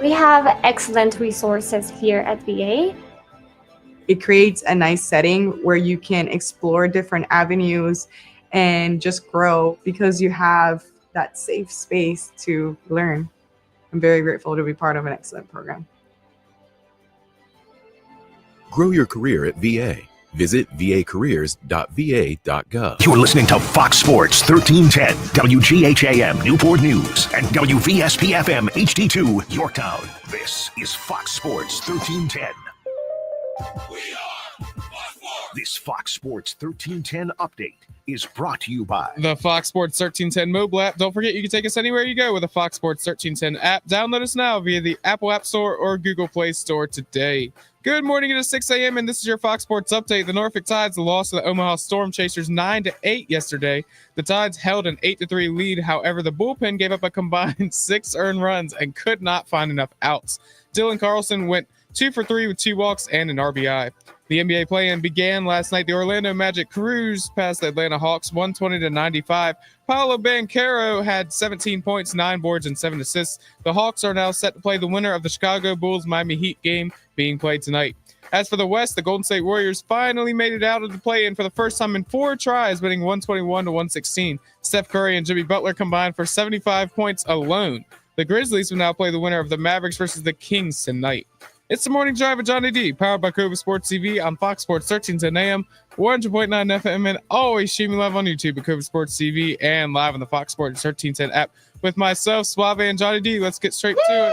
We have excellent resources here at VA. It creates a nice setting where you can explore different avenues and just grow because you have that safe space to learn. I'm very grateful to be part of an excellent program. Grow your career at VA. Visit vacareers.va.gov. You're listening to Fox Sports 1310, WGHAM Newport News, and WVSP-FM HD2 Yorktown. This is Fox Sports 1310. We are Fox Sports. This Fox Sports 1310 update is brought to you by the Fox Sports 1310 mobile app. Don't forget, you can take us anywhere you go with the Fox Sports 1310 app. Download us now via the Apple App Store or Google Play Store today. Good morning. It is 6 a.m. and this is your Fox Sports update. The Norfolk Tides lost to the Omaha Storm Chasers 9-8 yesterday. The Tides held an 8-3 lead. However, the bullpen gave up a combined 6 earned runs and could not find enough outs. Dylan Carlson went 2 for 3 with 2 walks and an RBI. The NBA play-in began last night. The Orlando Magic cruised past the Atlanta Hawks 120-95. Paolo Banchero had 17 points, 9 boards, and 7 assists. The Hawks are now set to play the winner of the Chicago Bulls-Miami Heat game being played tonight. As for the West, the Golden State Warriors finally made it out of the play-in for the first time in 4 tries, winning 121-116. Steph Curry and Jimmy Butler combined for 75 points alone. The Grizzlies will now play the winner of the Mavericks versus the Kings tonight. It's the Morning Drive with Johnny D, powered by Cova Sports TV on Fox Sports 1310 AM, 100.9 FM, and always streaming live on YouTube at Cova Sports TV and live on the Fox Sports 1310 app with myself, Suave, and Johnny D. Let's get straight to it.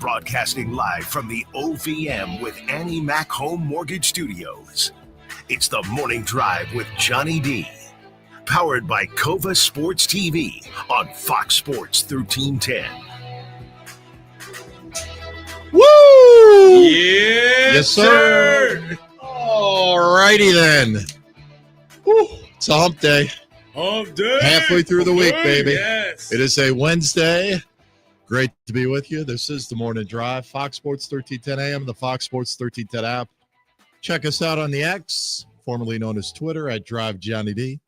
Broadcasting live from the OVM with Annie Mac Home Mortgage Studios. It's the Morning Drive with Johnny D, powered by Cova Sports TV on Fox Sports 1310. Woo! Yes, sir. All righty then. Woo. It's a hump day. Hump day. Halfway through the week, baby. Yes. It is a Wednesday. Great to be with you. This is the Morning Drive, Fox Sports 1310 AM, the Fox Sports 1310 app. Check us out on the X, formerly known as Twitter, at Drive Johnny D.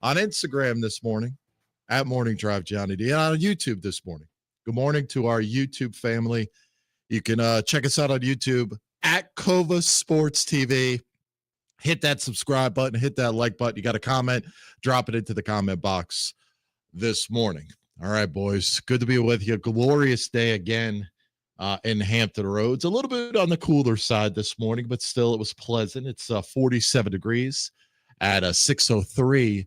On Instagram this morning, at Morning Drive Johnny D. And on YouTube this morning. Good morning to our YouTube family. You can check us out on YouTube at Cova Sports TV. Hit that subscribe button. Hit that like button. You got a comment, drop it into the comment box this morning. All right, boys. Good to be with you. Glorious day again in Hampton Roads. A little bit on the cooler side this morning, but still it was pleasant. It's 47 degrees at 6:03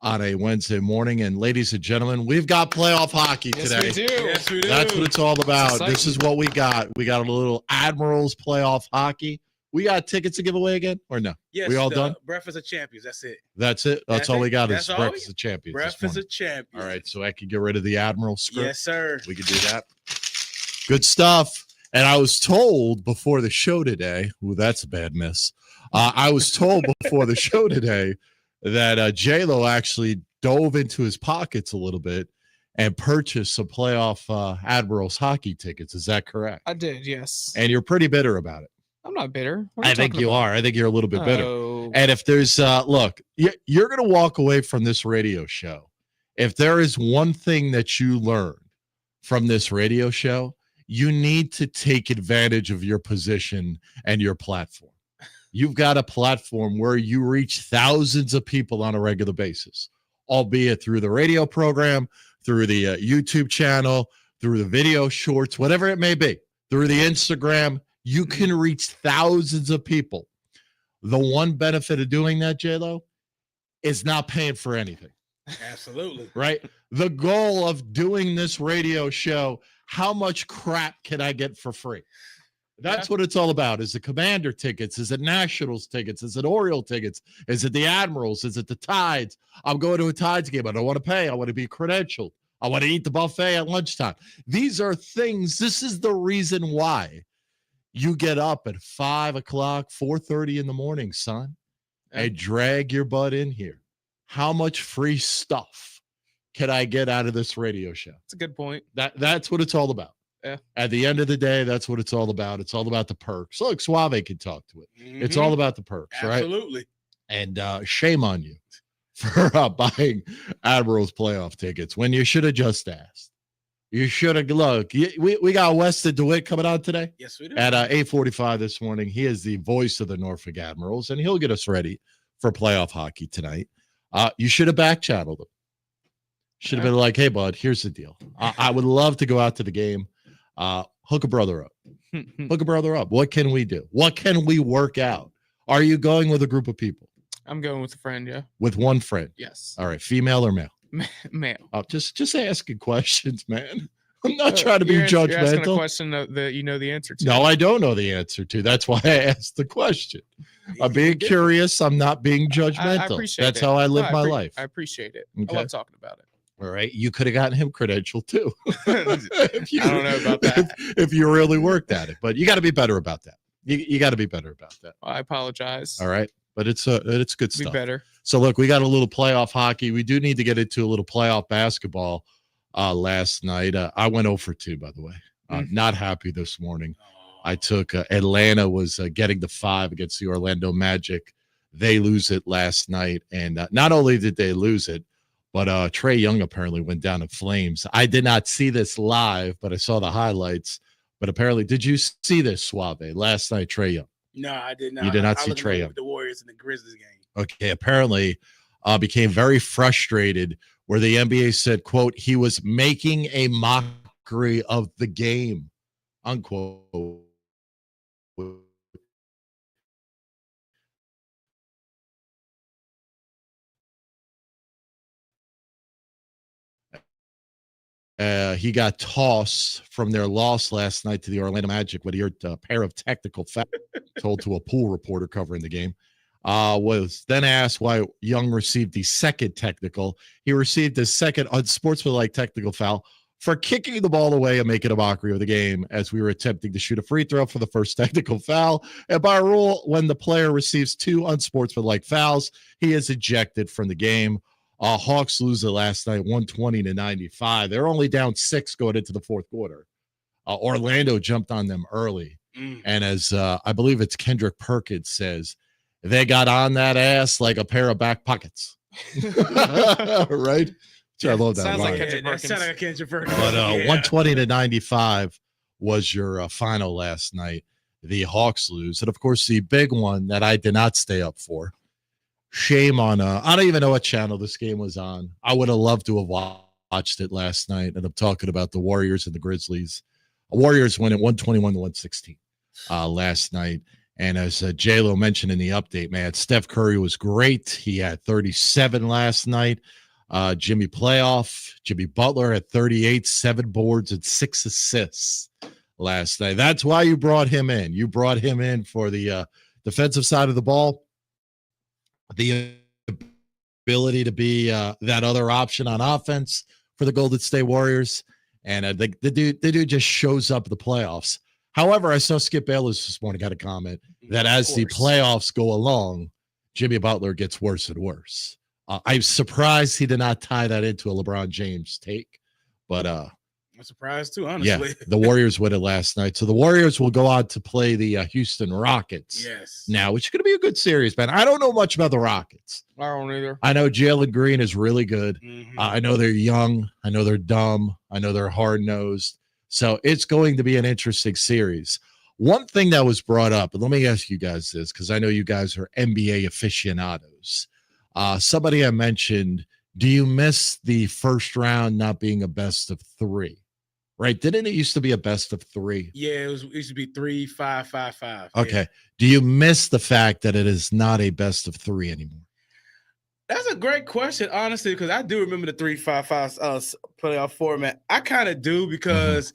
on a Wednesday morning. And ladies and gentlemen, we've got playoff hockey today. Yes, we do. Yes, we do. That's what it's all about. It's This is what we got. We got a little Admirals playoff hockey. We got tickets to give away again, or no? Yes, we all done? Breakfast of Champions. That's it. That's it. That's all we got is Breakfast of Champions. Breakfast of Champions. All right, so I can get rid of the Admiral script. Yes, sir. We can do that. Good stuff. And I was told before the show today, ooh, that's a bad miss. I was told before the show today that J-Lo actually dove into his pockets a little bit and purchased some playoff Admirals hockey tickets. Is that correct? I did, yes. And you're pretty bitter about it. I'm not bitter. What are I think talking you about? are. I think you're a little bit bitter. Oh. And if there's, look, you're going to walk away from this radio show. If there is one thing that you learn from this radio show, you need to take advantage of your position and your platform. You've got a platform where you reach thousands of people on a regular basis, albeit through the radio program, through the YouTube channel, through the video shorts, whatever it may be, through the Instagram. You can reach thousands of people. The one benefit of doing that, J-Lo, is not paying for anything. Absolutely. Right? The goal of doing this radio show, how much crap can I get for free? That's what it's all about. Is it Commander tickets? Is it Nationals tickets? Is it Oriole tickets? Is it the Admirals? Is it the Tides? I'm going to a Tides game. I don't want to pay. I want to be credentialed. I want to eat the buffet at lunchtime. These are things. This is the reason why you get up at 5 o'clock, 4:30 in the morning, son, and drag your butt in here. How much free stuff can I get out of this radio show? That's a good point. That's what it's all about. Yeah. At the end of the day, that's what it's all about. It's all about the perks. Look, Suave can talk to it. Mm-hmm. It's all about the perks, right? Absolutely. And shame on you for buying Admirals playoff tickets when you should have just asked. You should have look. We got Weston Dewitt coming on today Yes, we do. at 8:45 this morning. He is the voice of the Norfolk Admirals, and he'll get us ready for playoff hockey tonight. You should have back channeled him. Should have been like, hey, bud, here's the deal. I would love to go out to the game. Hook a brother up. Hook a brother up. What can we do? What can we work out? Are you going with a group of people? I'm going with a friend, yeah. With one friend? Yes. All right, female or male? Male. Just asking questions, man. I'm not trying to be judgmental. You're asking a question that you know the answer to. No, I don't know the answer to. That's why I asked the question. I'm being curious. I'm not being judgmental. I appreciate That's it. how I live my life. I appreciate it. Okay. I love talking about it. All right. You could have gotten him credentialed too. I don't know about that. If you really worked at it, but you got to be better about that. You got to be better about that. I apologize. All right. But it's good stuff. Be better. So look, we got a little playoff hockey. We do need to get into a little playoff basketball last night. I went 0 for 2, by the way. Not happy this morning. I took Atlanta was getting the 5 against the Orlando Magic. They lose it last night. And not only did they lose it, but Trae Young apparently went down in flames. I did not see this live, but I saw the highlights. But apparently, did you see this, Suave? Last night, Trae Young. No, I did not. You did not I see looked Trae at Young. the Warriors and the Grizzlies game. Okay, apparently became very frustrated where the NBA said, quote, he was making a mockery of the game, unquote. He got tossed from their loss last night to the Orlando Magic with a pair of technical fouls, told to a pool reporter covering the game. Was then asked why Young received the second technical. He received his second unsportsmanlike technical foul for kicking the ball away and making a mockery of the game as we were attempting to shoot a free throw for the first technical foul. And by rule, when the player receives 2 unsportsmanlike fouls, he is ejected from the game. Hawks lose it last night, 120-95. They're only down 6 going into the fourth quarter. Orlando jumped on them early. And as I believe it's Kendrick Perkins says, they got on that ass like a pair of back pockets. Right? I love that. Sounds line. like Kendrick Perkins. That sounded like Kendrick Perkins. But 120-95 was your final last night. The Hawks lose. And, of course, the big one that I did not stay up for. Shame on I don't even know what channel this game was on. I would have loved to have watched it last night. And I'm talking about the Warriors and the Grizzlies. Warriors win at 121-116 last night. And as J-Lo mentioned in the update, man, Steph Curry was great. He had 37 last night. Jimmy Butler had 38, 7 boards and 6 assists last night. That's why you brought him in. You brought him in for the defensive side of the ball. The ability to be that other option on offense for the Golden State Warriors. And the dude just shows up at the playoffs. However, I saw Skip Bayless this morning got a comment that as the playoffs go along, Jimmy Butler gets worse and worse. I'm surprised he did not tie that into a LeBron James take. But I'm surprised too, honestly. yeah, the Warriors win it last night. So the Warriors will go on to play the Houston Rockets now, which is going to be a good series, man. I don't know much about the Rockets. I don't either. I know Jalen Green is really good. I know they're young. I know they're dumb. I know they're hard-nosed. So it's going to be an interesting series. One thing that was brought up, and let me ask you guys this, because I know you guys are NBA aficionados. Somebody had mentioned, do you miss the first round not being a best of 3? Right? Didn't it used to be a best of 3? Yeah, it used to be 3, 5, 5, 5. Okay. Yeah. Do you miss the fact that it is not a best of 3 anymore? That's a great question, honestly, because I do remember the 3-5-5 playoff format. I kind of do because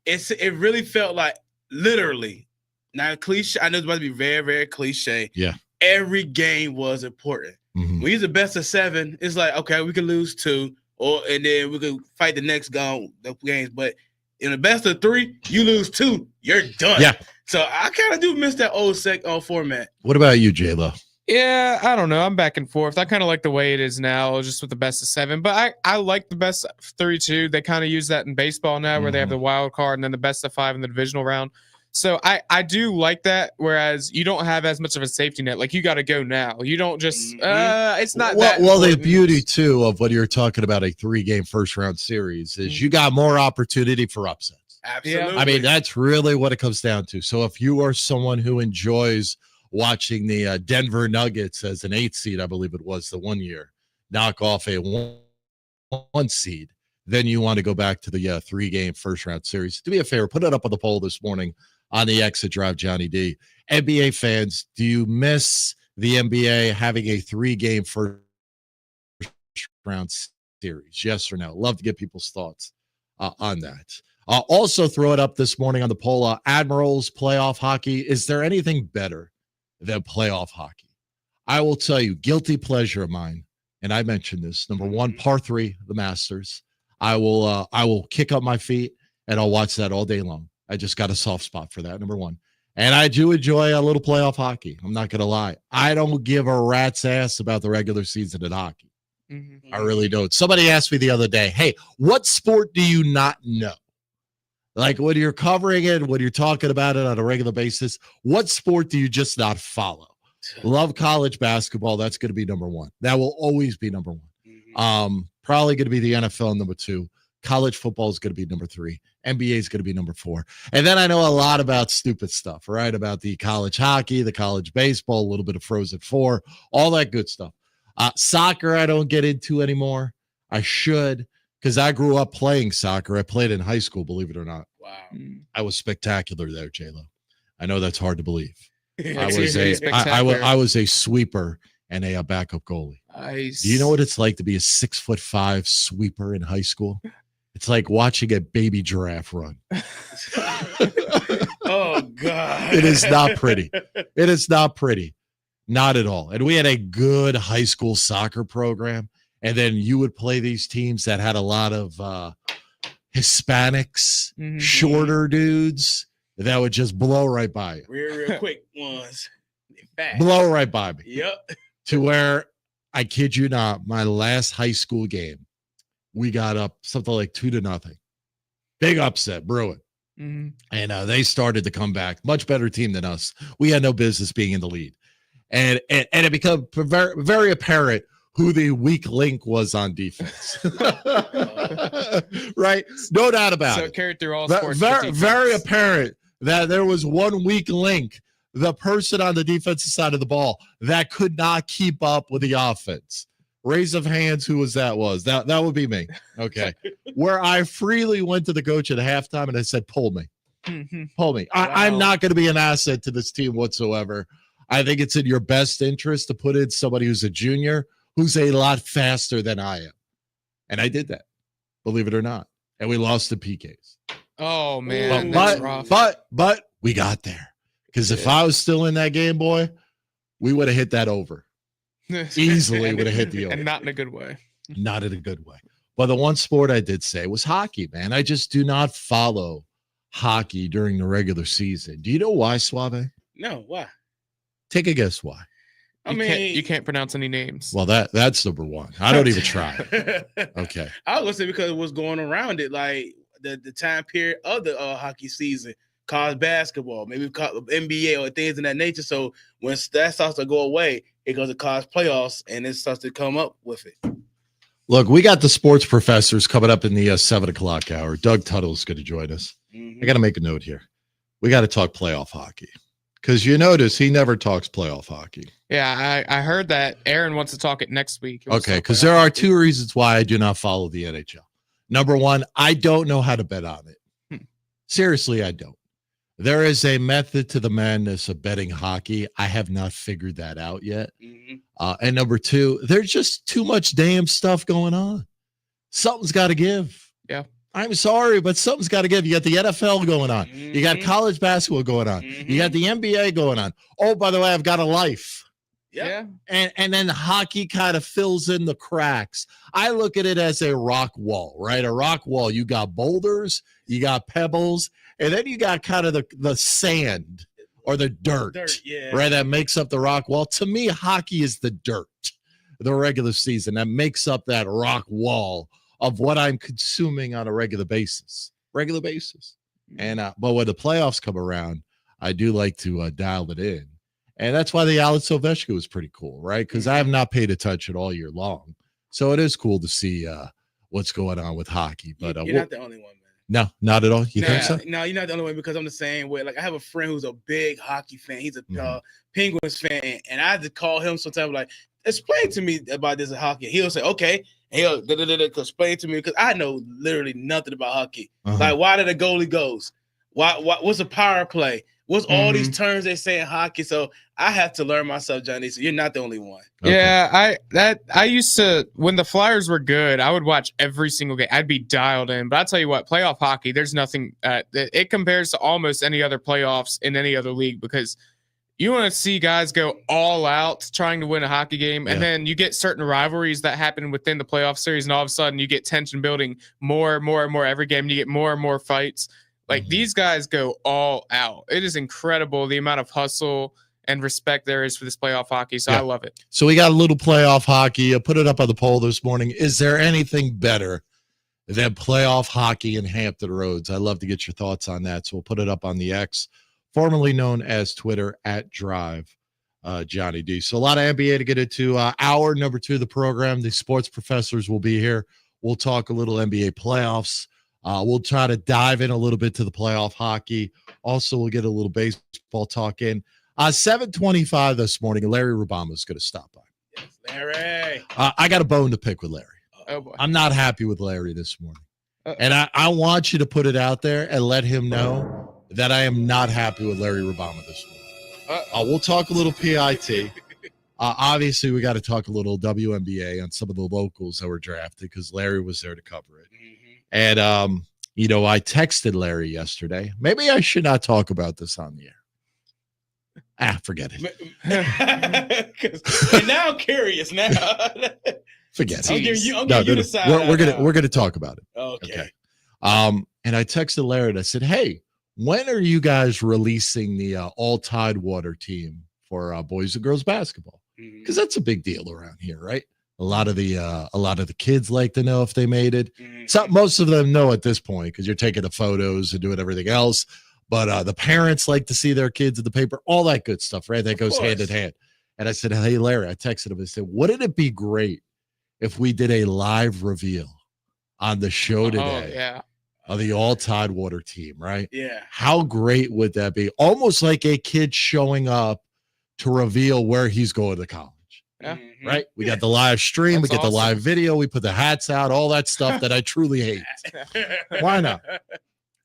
it really felt like literally, now cliche. I know it's about to be very, very cliche. Yeah. Every game was important. When you're the best of 7, it's like, okay, we can lose 2, and then we can fight the next games. But in the best of 3, you lose 2, you're done. Yeah. So I kind of do miss that old format. What about you, J-Lo? Yeah, I don't know. I'm back and forth. I kind of like the way it is now, just with the best of 7. But I like the best of 3 too. They kind of use that in baseball now, where they have the wild card and then the best of 5 in the divisional round. So I do like that, whereas you don't have as much of a safety net. Like, you got to go now. You don't just it's not that Well, the important. beauty too of what you're talking about, a 3-game first round series, is you got more opportunity for upsets. Absolutely. I mean, that's really what it comes down to. So if you are someone who enjoys watching the Denver Nuggets as an 8 seed, I believe it was the 1 year, knock off a 1 seed, then you want to go back to the 3-game first round series. To be fair, put it up on the poll this morning on the Exit Drive Johnny D. NBA fans, do you miss the NBA having a 3-game first round series? Yes or no? Love to get people's thoughts on that. Also throw it up this morning on the poll. Admirals playoff hockey. Is there anything better than playoff hockey? I will tell you, guilty pleasure of mine, and I mentioned this. Number 1, par 3, the Masters. I will kick up my feet and I'll watch that all day long. I just got a soft spot for that, number 1. And I do enjoy a little playoff hockey. I'm not going to lie. I don't give a rat's ass about the regular season in hockey. I really don't. Somebody asked me the other day, hey, what sport do you not know? Like, when you're covering it, when you're talking about it on a regular basis, what sport do you just not follow? Love college basketball. That's going to be number 1. That will always be number 1. Probably going to be the NFL number 2. College football is going to be number 3. NBA is going to be number 4. And then I know a lot about stupid stuff, right? About the college hockey, the college baseball, a little bit of Frozen 4, all that good stuff. Soccer, I don't get into anymore. I should, because I grew up playing soccer. I played in high school, believe it or not. Wow. I was spectacular there, J-Lo. I know that's hard to believe. Spectacular. I was a sweeper and a backup goalie. Nice. Do you know what it's like to be a 6'5" sweeper in high school? It's like watching a baby giraffe run. Oh, God. It is not pretty. It is not pretty. Not at all. And we had a good high school soccer program. And then you would play these teams that had a lot of Hispanics, shorter dudes that would just blow right by you. Real quick ones. Fast. Blow right by me. Yep. To where, I kid you not, my last high school game, we got up something like 2-0. Big upset, Bruin. And they started to come back. Much better team than us. We had no business being in the lead. And it became very, very apparent who the weak link was on defense. Right? No doubt about it. So it carried through all sports. Very apparent that there was one weak link, the person on the defensive side of the ball that could not keep up with the offense. Raise of hands, who was that? That would be me. Okay. Where I freely went to the coach at halftime and I said, pull me. Pull me. Wow. I'm not going to be an asset to this team whatsoever. I think it's in your best interest to put in somebody who's a junior, who's a lot faster than I am. And I did that, believe it or not. And we lost the PKs. Oh, man. That's rough. But we got there. Because if I was still in that game, boy, we would have hit that over. Easily would have hit the over. And not in a good way. Not in a good way. But the one sport I did say was hockey, man. I just do not follow hockey during the regular season. Do you know why, Suave? No, why? Take a guess why. You can't pronounce any names. Well, that's number 1. I don't even try. Okay. I was gonna say because it was going around it, like the time period of the hockey season, college basketball, maybe NBA or things in that nature. So when that starts to go away, it goes to college playoffs and it starts to come up with it. Look, we got the sports professors coming up in the 7:00 hour. Doug Tuttle's going to join us. I got to make a note here. We got to talk playoff hockey. Because you notice he never talks playoff hockey. Yeah, I heard that Aaron wants to talk it next week. Okay, because there are 2 reasons why I do not follow the NHL. Number 1, I don't know how to bet on it. Seriously, I don't. There is a method to the madness of betting hockey. I have not figured that out yet. And number 2, there's just too much damn stuff going on. Something's got to give. Yeah. I'm sorry, but something's got to give. You got the NFL going on. You got college basketball going on. You got the NBA going on. Oh, by the way, I've got a life. Yeah. And then hockey kind of fills in the cracks. I look at it as a rock wall, right? A rock wall. You got boulders, you got pebbles, and then you got kind of the sand or the dirt, right? That makes up the rock wall. To me, hockey is the dirt, the regular season that makes up that rock wall of what I'm consuming on a regular basis. And but when the playoffs come around, I do like to dial it in. And that's why the Alex Ovechkin was pretty cool, right? Because I have not paid attention all year long. So it is cool to see what's going on with hockey. But you're not the only one, man. No, not at all. You think so? No, you're not the only one because I'm the same way. Like I have a friend who's a big hockey fan. He's a Penguins fan, and I had to call him sometimes like, explain to me about this hockey. He'll say, okay. And he'll explain to me because I know literally nothing about hockey. Like why did the goalie goes? What's a power play? What's all these terms they say in hockey? So I have to learn myself, Johnny. So you're not the only one. Okay. Yeah, I used to, when the Flyers were good, I would watch every single game. I'd be dialed in. But I'll tell you what, playoff hockey, there's nothing. It compares to almost any other playoffs in any other league because you want to see guys go all out trying to win a hockey game, and then you get certain rivalries that happen within the playoff series, and all of a sudden you get tension building more and more every game. And you get more and more fights. Like these guys go all out. It is incredible the amount of hustle and respect there is for this playoff hockey. So I love it. So we got a little playoff hockey. I put it up on the poll this morning. Is there anything better than playoff hockey in Hampton Roads? I'd love to get your thoughts on that. So we'll put it up on the X, formerly known as Twitter, @Drive Johnny D. So a lot of NBA to get into. Hour number 2 of the program. The sports professors will be here. We'll talk a little NBA playoffs. We'll try to dive in a little bit to the playoff hockey. Also, we'll get a little baseball talk in. 7:25 this morning, Larry Rubama is going to stop by. Yes, Larry. I got a bone to pick with Larry. Oh, boy. I'm not happy with Larry this morning. And I want you to put it out there and let him know that I am not happy with Larry Rubama this morning. We'll talk a little PIT. Obviously, we got to talk a little WNBA on some of the locals that were drafted because Larry was there to cover it. And, I texted Larry yesterday. Maybe I should not talk about this on the air. Forget it. And now I'm curious now. Forget it. We're gonna talk about it. Okay. And I texted Larry and I said, hey, when are you guys releasing the All-Tidewater team for boys and girls basketball? Because that's a big deal around here, right? A lot of the kids like to know if they made it. So most of them know at this point because you're taking the photos and doing everything else. But the parents like to see their kids in the paper, all that good stuff, right? That goes hand in hand. And I said, hey, Larry, I texted him and said, wouldn't it be great if we did a live reveal on the show today of the All-Tidewater team, right? Yeah. How great would that be? Almost like a kid showing up to reveal where he's going to college. Yeah. Right? We got the live stream. That's we get the live video. We put the hats out, all that stuff that I truly hate. Why not?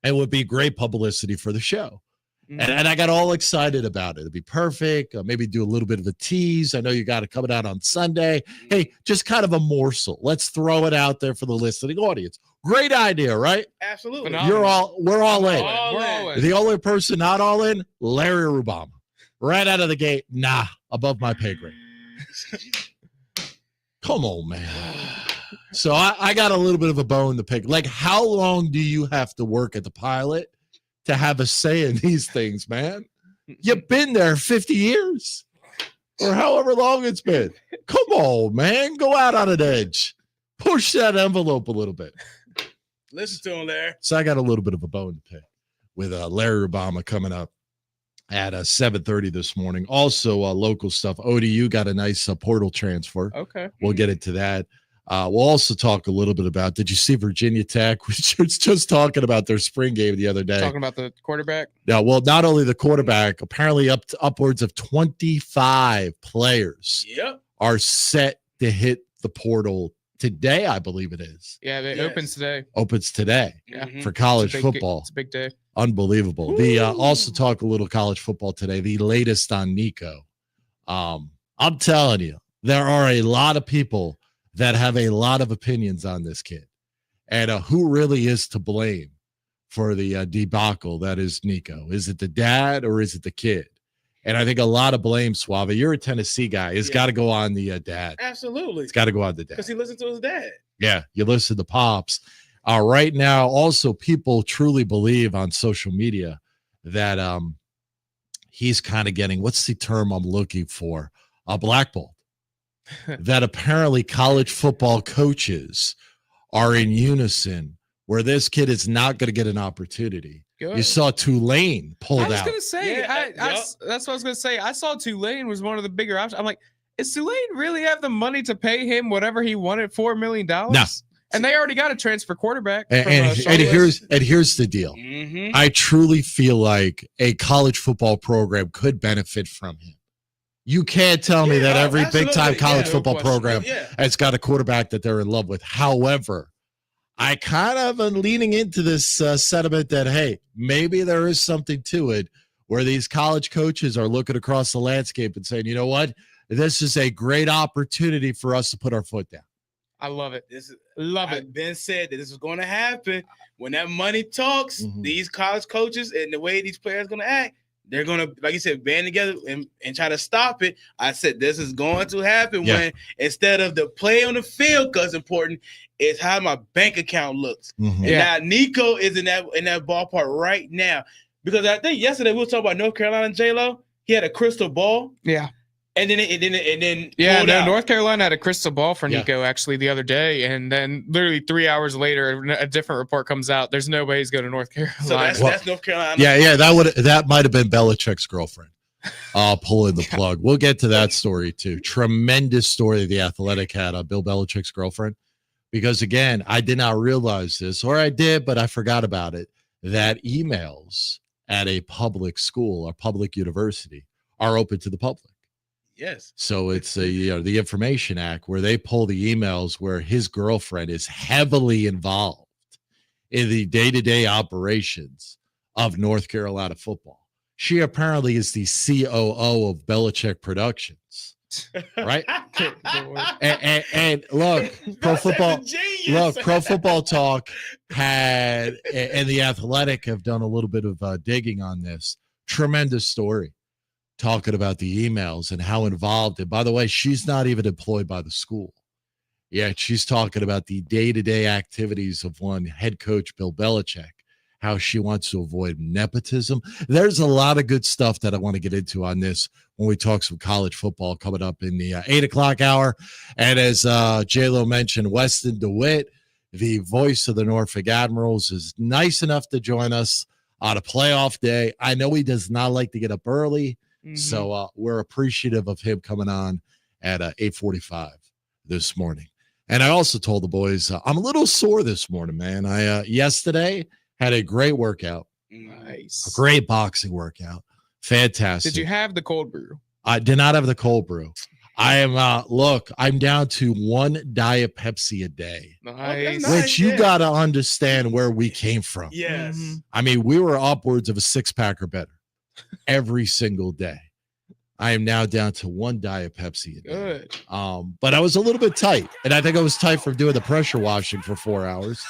It would be great publicity for the show. And I got all excited about it. It'd be perfect. Maybe do a little bit of a tease. I know you got it coming out on Sunday. Hey, just kind of a morsel. Let's throw it out there for the listening audience. Great idea, right? Absolutely. We're all in. We're all in. The only person not all in, Larry Rubama. Right out of the gate, nah, above my pay grade. Come on, man. So I got a little bit of a bone to pick. Like, how long do you have to work at the Pilot to have a say in these things, man? You've been there 50 years or however long it's been. Come on, man. Go out on an edge. Push that envelope a little bit. Listen to him, Larry. So I got a little bit of a bone to pick with Larry Rubama coming up at 7:30 this morning. Also, local stuff. ODU got a nice portal transfer. Okay. We'll get into that. We'll also talk a little bit about, did you see Virginia Tech? We were just talking about their spring game the other day. Talking about the quarterback? Yeah, well, not only the quarterback, apparently upwards of 25 players are set to hit the portal today, I believe it is. Yeah, it opens today. Opens today for college football. It's a big day. Unbelievable. The also talk a little college football today, the latest on Nico. I'm telling you, there are a lot of people that have a lot of opinions on this kid and who really is to blame for the debacle that is Nico. Is it the dad or is it the kid? And I think a lot of blame, Suave. You're a Tennessee guy. It's got to go on the dad. Absolutely. It's got to go on the dad. Because he listened to his dad. Yeah, you listen to Pops. Right now, also, people truly believe on social media that he's kind of getting, what's the term I'm looking for? Blackballed. That apparently college football coaches are in unison where this kid is not going to get an opportunity good. You saw Tulane pulled I was out. gonna say, Yeah, that's what I was gonna say. I saw Tulane was one of the bigger options. I'm like, does Tulane really have the money to pay him whatever he wanted, $4 million? No. And they already got a transfer quarterback. And here's the deal. Mhm. I truly feel like a college football program could benefit from him. You can't tell me that every big-time college football program has got a quarterback that they're in love with. However, I kind of am leaning into this sentiment that, hey, maybe there is something to it where these college coaches are looking across the landscape and saying, you know what, this is a great opportunity for us to put our foot down. I love it. Love it. Ben said that this was going to happen. When that money talks, these college coaches and the way these players going to act, they're going to, like you said, band together and try to stop it. I said this is going to happen when instead of the play on the field, because important, it's how my bank account looks. And now Nico is in that ballpark right now. Because I think yesterday we were talking about North Carolina and J-Lo. He had a crystal ball. Yeah. And then North Carolina had a crystal ball for Nico actually the other day, and then literally 3 hours later, a different report comes out. There's no way he's going to North Carolina. So that's North Carolina. Yeah, that might have been Belichick's girlfriend. Pulling the plug. We'll get to that story too. Tremendous story The Athletic had on Bill Belichick's girlfriend, because again, I did not realize this, or I did, but I forgot about it. That emails at a public school or public university are open to the public. Yes. So it's the Information Act where they pull the emails where his girlfriend is heavily involved in the day-to-day operations of North Carolina football. She apparently is the COO of Belichick Productions, right? and look, Pro Football Talk had and The Athletic have done a little bit of digging on this. Tremendous story. Talking about the emails and how involved. And by the way, she's not even employed by the school. Yet she's talking about the day-to-day activities of one head coach, Bill Belichick, how she wants to avoid nepotism. There's a lot of good stuff that I want to get into on this when we talk some college football coming up in the 8 o'clock hour. And as J-Lo mentioned, Weston DeWitt, the voice of the Norfolk Admirals, is nice enough to join us on a playoff day. I know he does not like to get up early. So we're appreciative of him coming on at 8:45 this morning. And I also told the boys I'm a little sore this morning, man. I yesterday had a great workout. Nice. A great boxing workout. Fantastic. Did you have the cold brew? I did not have the cold brew. I am I'm down to one Diet Pepsi a day. Nice. Which you got to understand where we came from. Yes. I mean, we were upwards of a 6-pack or better every single day. I am now down to one Diet Pepsi a day. Good. But I was a little bit tight, and I think I was tight from doing the pressure washing for 4 hours.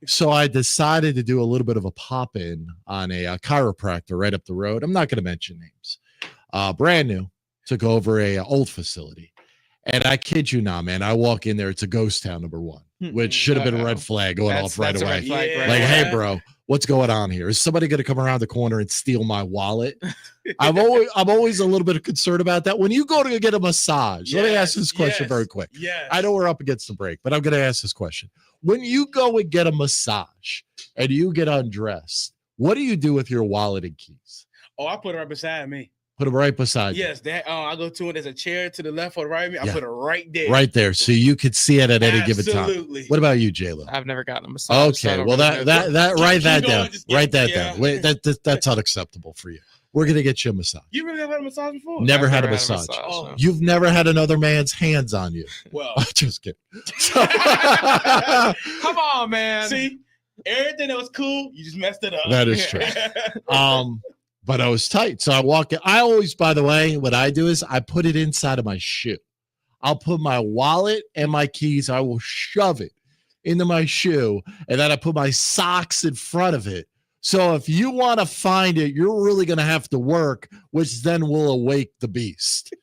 So I decided to do a little bit of a pop-in on a chiropractor right up the road. I'm not going to mention names. Brand new. Took over a old facility. And I kid you not, man, I walk in there, it's a ghost town, number one, which should have been a red flag going off right away. Like, hey, bro, what's going on here? Is somebody going to come around the corner and steal my wallet? I'm always a little bit concerned about that. When you go to get a massage, let me ask this question very quick. I know we're up against the break, but I'm going to ask this question. When you go and get a massage and you get undressed, what do you do with your wallet and keys? Oh, I put it right beside me. Put them right beside you. Yes, that I go to it. There's a chair to the left or the right of me. I put it right there. Right there. So you could see it at any given time. Absolutely. What about you, J-Lo? I've never gotten a massage. Okay. Well, write that down. Write that down. Wait, that's unacceptable for you. We're going to get you a massage. You really have had a massage before? Never had a massage. No. You've never had another man's hands on you. Well, just kidding. Come on, man. See, everything that was cool, you just messed it up. That is true. But I was tight. So I walk in. I always, by the way, what I do is I put it inside of my shoe. I'll put my wallet and my keys, I will shove it into my shoe, and then I put my socks in front of it. So if you want to find it, you're really going to have to work, which then will awake the beast.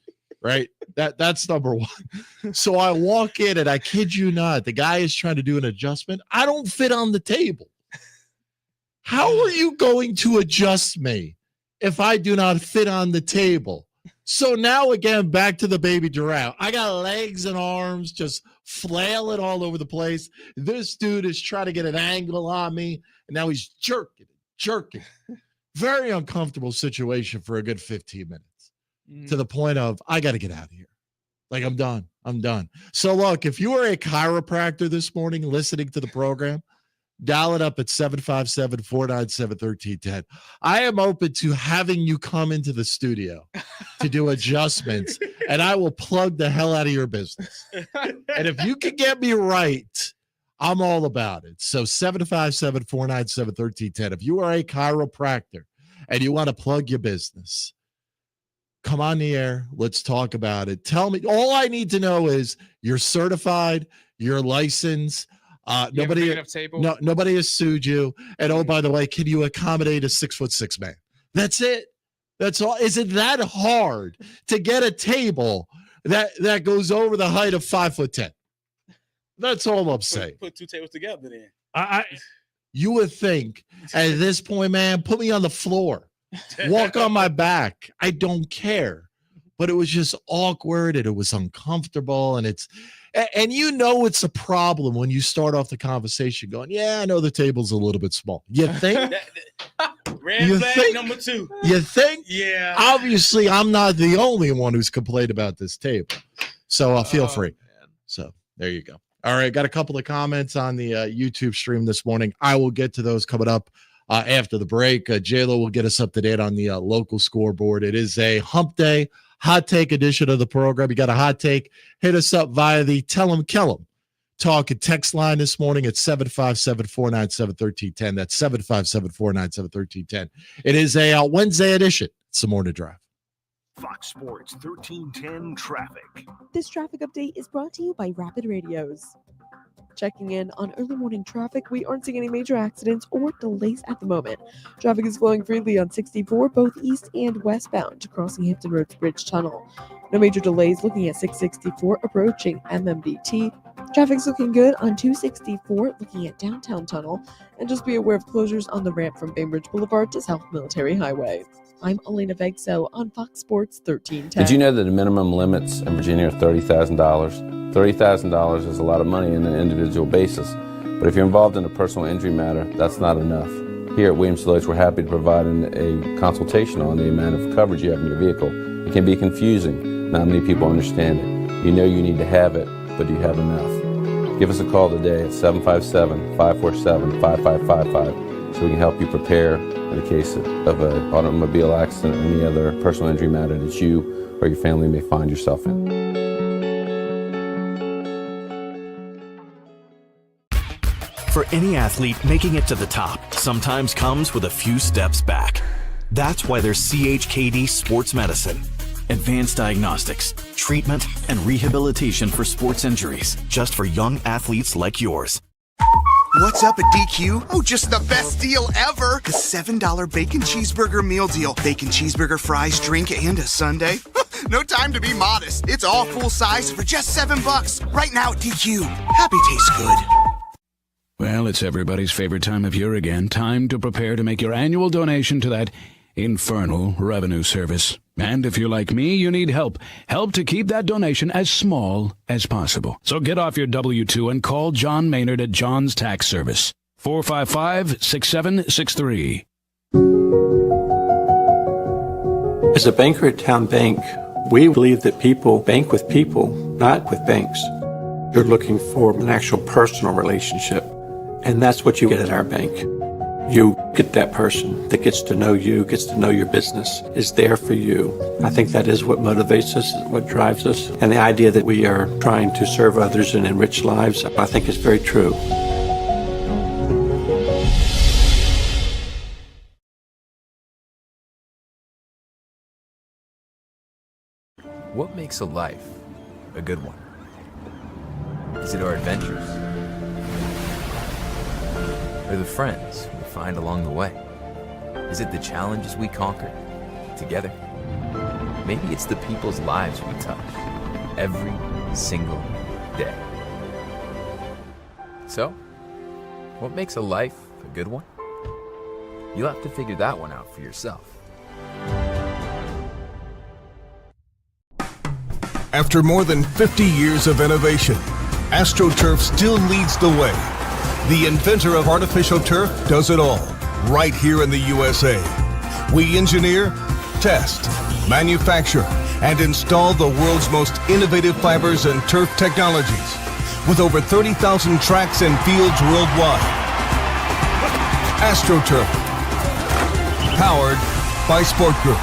Right? That's number one. So I walk in, and I kid you not, the guy is trying to do an adjustment. I don't fit on the table. How are you going to adjust me if I do not fit on the table? So now again, back to the baby giraffe. I got legs and arms just flailing all over the place. This dude is trying to get an angle on me, and now he's jerking jerking. Very uncomfortable situation for a good 15 minutes to the point of, I got to get out of here. Like, I'm done. So look, if you are a chiropractor this morning listening to the program, dial it up at 757-497-1310. I am open to having you come into the studio to do adjustments, and I will plug the hell out of your business. And if you can get me right, I'm all about it. So 757-497-1310. If you are a chiropractor and you want to plug your business, come on the air. Let's talk about it. Tell me. All I need to know is you're certified, you're licensed. Nobody has sued you. And oh, by the way, can you accommodate a 6'6" man? That's it. That's all. Is it that hard to get a table that goes over the height of 5'10"? That's all I'm saying. Put two tables together then. You would think at this point, man, put me on the floor. Walk on my back. I don't care. But it was just awkward and it was uncomfortable. And it's a problem when you start off the conversation going, yeah, I know the table's a little bit small. You think? Red flag number 2. You think? Yeah. Obviously, I'm not the only one who's complained about this table. So feel free. Man. So there you go. All right. Got a couple of comments on the YouTube stream this morning. I will get to those coming up after the break. J-Lo will get us up to date on the local scoreboard. It is a hump day, hot take edition of the program. You got a hot take, hit us up via the Tell 'em Kill 'em talk and text line this morning at 757-497-1310. That's 757-497-1310. It is a Wednesday edition. It's the Morning Drive. Fox Sports 1310 traffic. This traffic update is brought to you by Rapid Radios. Checking in on early morning traffic, we aren't seeing any major accidents or delays at the moment. Traffic is flowing freely on 64, both east and westbound to crossing Hampton Roads Bridge Tunnel. No major delays looking at 664 approaching MMBT. Traffic's looking good on 264 looking at Downtown Tunnel. And just be aware of closures on the ramp from Bainbridge Boulevard to South Military Highway. I'm Elena Vegso on Fox Sports 1310. Did you know that the minimum limits in Virginia are $30,000? $30,000 is a lot of money on an individual basis, but if you're involved in a personal injury matter, that's not enough. Here at Williams-Deloitte, we're happy to provide a consultation on the amount of coverage you have in your vehicle. It can be confusing. Not many people understand it. You know you need to have it, but do you have enough? Give us a call today at 757-547-5555 so we can help you prepare in the case of an automobile accident or any other personal injury matter that you or your family may find yourself in. For any athlete, making it to the top sometimes comes with a few steps back. That's why there's CHKD Sports Medicine. Advanced diagnostics, treatment, and rehabilitation for sports injuries, just for young athletes like yours. What's up at DQ? Oh, just the best deal ever. The $7 bacon cheeseburger meal deal. Bacon cheeseburger, fries, drink, and a sundae. No time to be modest. It's all full size for just $7 right now at DQ. Happy tastes good. Well, it's everybody's favorite time of year again. Time to prepare to make your annual donation to that infernal revenue service. And if you're like me, you need help. Help to keep that donation as small as possible. So get off your W-2 and call John Maynard at John's Tax Service. 455-6763. As a banker at Town Bank, we believe that people bank with people, not with banks. You're looking for an actual personal relationship, and that's what you get at our bank. You get that person that gets to know you, gets to know your business, is there for you. I think that is what motivates us, what drives us. And the idea that we are trying to serve others and enrich lives, I think is very true. What makes a life a good one? Is it our adventures? Or the friends we find along the way? Is it the challenges we conquer together? Maybe it's the people's lives we touch every single day. So, what makes a life a good one? You'll have to figure that one out for yourself. After more than 50 years of innovation, AstroTurf still leads the way. The inventor of artificial turf does it all. right here in the USA. We engineer, test, manufacture, and install the world's most innovative fibers and turf technologies with over 30,000 tracks and fields worldwide. AstroTurf, powered by Sport Group.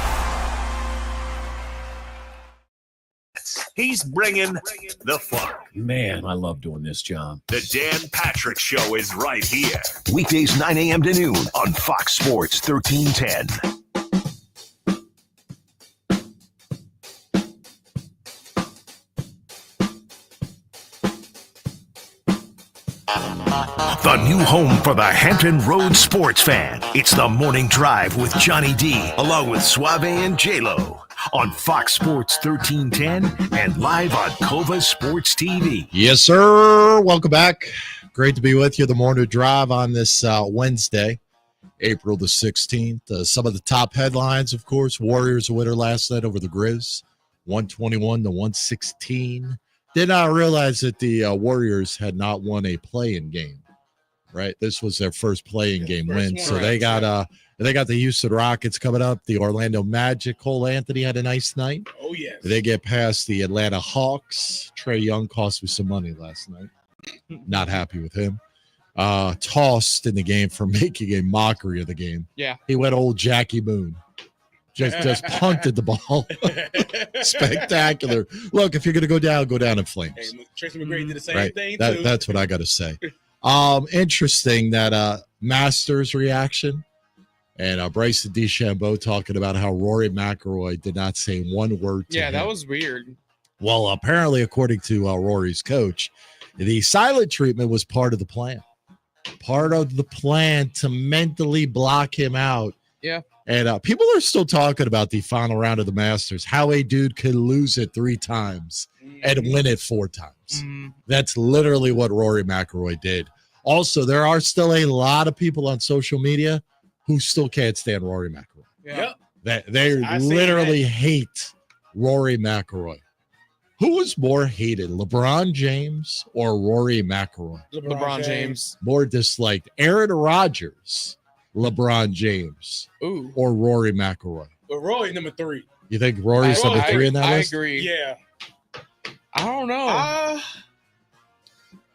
He's bringing the fun. Man, I love doing this job. The Dan Patrick Show is right here. Weekdays 9 a.m. to noon on Fox Sports 1310. The new home for the Hampton Road sports fan. It's the Morning Drive with Johnny D, along with Suave and J-Lo on Fox Sports 1310 and live on Cova Sports TV. Yes, sir. Welcome back. Great to be with you. The Morning Drive on this Wednesday, April the 16th. Some of the top headlines, of course, Warriors winner last night over the Grizz, 121-116. Did not realize that the Warriors had not won a play-in game. Right, this was their first play-in game win. So they got the Houston Rockets coming up. The Orlando Magic. Cole Anthony had a nice night. Oh yes. They get past the Atlanta Hawks. Trae Young cost me some money last night. Not happy with him. Tossed in the game for making a mockery of the game. Yeah, he went old Jackie Moon. Just punted the ball. Spectacular. Look, if you're going to go down in flames. Hey, Tracy McGrady did the same Right. thing too. That's what I got to say. Interesting that Masters reaction and Bryson DeChambeau talking about how Rory McIlroy did not say one word to him. that was weird. Well, apparently, according to Rory's coach, the silent treatment was part of the plan. Part of the plan to mentally block him out. Yeah. And people are still talking about the final round of the Masters, how a dude could lose it 3 times and win it 4 times. That's literally what Rory McIlroy did. Also, there are still a lot of people on social media who still can't stand Rory McIlroy. Yep. They literally hate Rory McIlroy. Who was more hated, LeBron James or Rory McIlroy? LeBron James. More disliked, Aaron Rodgers, LeBron James, or Rory McIlroy? But Rory's number 3. You think Rory's number 3 in that list? I agree. Yeah. I don't know.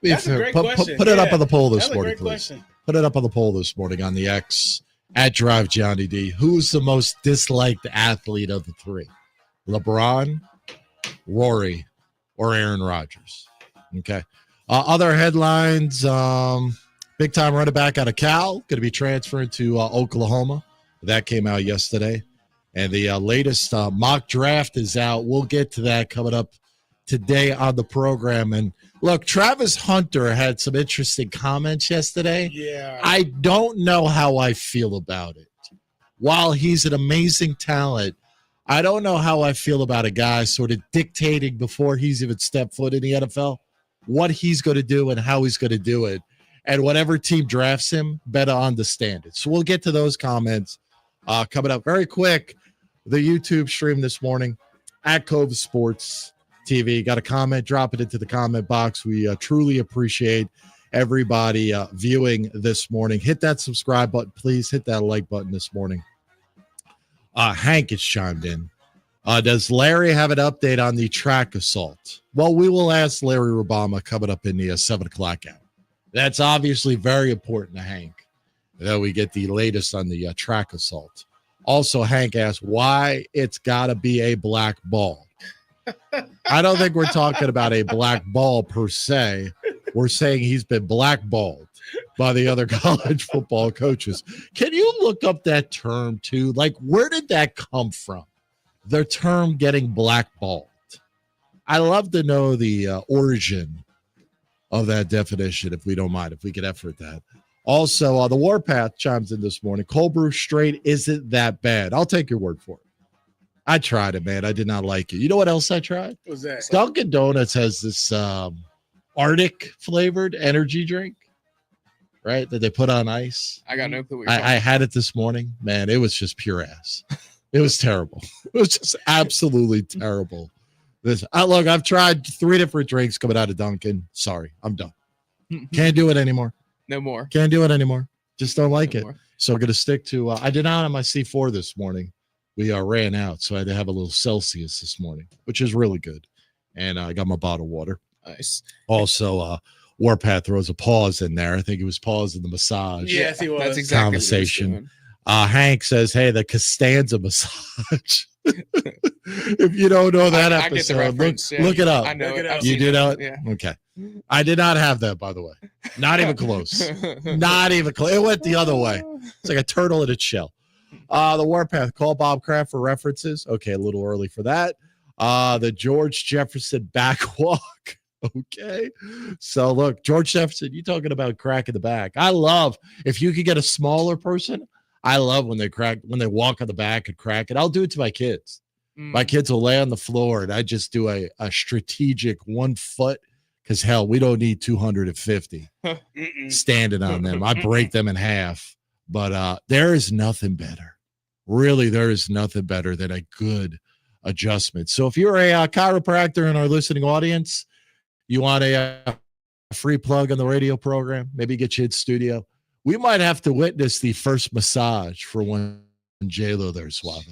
That's a great question. Put it up on the poll this That's a morning, great please. question. Put it up on the poll this morning on the X at Drive Johnny D. Who's the most disliked athlete of the 3? LeBron, Rory, or Aaron Rodgers? Okay. Other headlines, big time running back out of Cal, going to be transferring to Oklahoma. That came out yesterday. And the latest mock draft is out. We'll get to that coming up today on the program. And look, Travis Hunter had some interesting comments yesterday. Yeah. I don't know how I feel about it. While he's an amazing talent, I don't know how I feel about a guy sort of dictating before he's even stepped foot in the NFL what he's going to do and how he's going to do it. And whatever team drafts him, better understand it. So we'll get to those comments coming up very quick. The YouTube stream this morning at Cove Sports TV. Got a comment? Drop it into the comment box. We truly appreciate everybody viewing this morning. Hit that subscribe button, please. Hit that like button this morning. Hank has chimed in. Does Larry have an update on the track assault? Well, we will ask Larry Rubama coming up in the 7 o'clock hour. That's obviously very important to Hank that we get the latest on the track assault. Also, Hank asked why it's got to be a black ball. I don't think we're talking about a black ball per se. We're saying he's been blackballed by the other college football coaches. Can you look up that term too? Like, where did that come from? The term getting blackballed. I love to know the origin of that definition, if we don't mind, if we could effort that. Also, the Warpath chimes in this morning. Cold brew straight isn't that bad. I'll take your word for it. I tried it, man. I did not like it. You know what else I tried? What was that? Dunkin' Donuts has this Arctic flavored energy drink, right? That they put on ice. I got no clue what you're I had it this morning. Man, it was just pure ass. It was terrible. It was just absolutely terrible. Look, I've tried 3 different drinks coming out of Dunkin'. Sorry, I'm done. Can't do it anymore. No more. Can't do it anymore. Just don't like it. So I'm going to stick to, I did not have my C4 this morning. We ran out, so I had to have a little Celsius this morning, which is really good. And I got my bottle of water. Nice. Also, Warpath throws a pause in there. I think it was pause in the massage. Yes, he was. That's exactly Conversation. Hank says, hey, the Costanza massage. If you don't know that I get the episode, reference, look it up. I know it. I've You seen do know it? Yeah. Okay. I did not have that, by the way. Not even close. Not even close. It went the other way. It's like a turtle in its shell. The Warpath, call Bob Kraft for references. Okay, a little early for that. The George Jefferson backwalk. Okay. So look, George Jefferson, you talking about crack in the back. I love if you could get a smaller person. I love when they walk on the back and crack it. I'll do it to my kids. My kids will lay on the floor and I just do a strategic 1 foot because hell, we don't need 250 standing on them. I break them in half. But there is nothing better. Really, there is nothing better than a good adjustment. So if you're a chiropractor in our listening audience, you want a free plug on the radio program, maybe get you in studio. We might have to witness the first massage for one J-Lo there, Suave.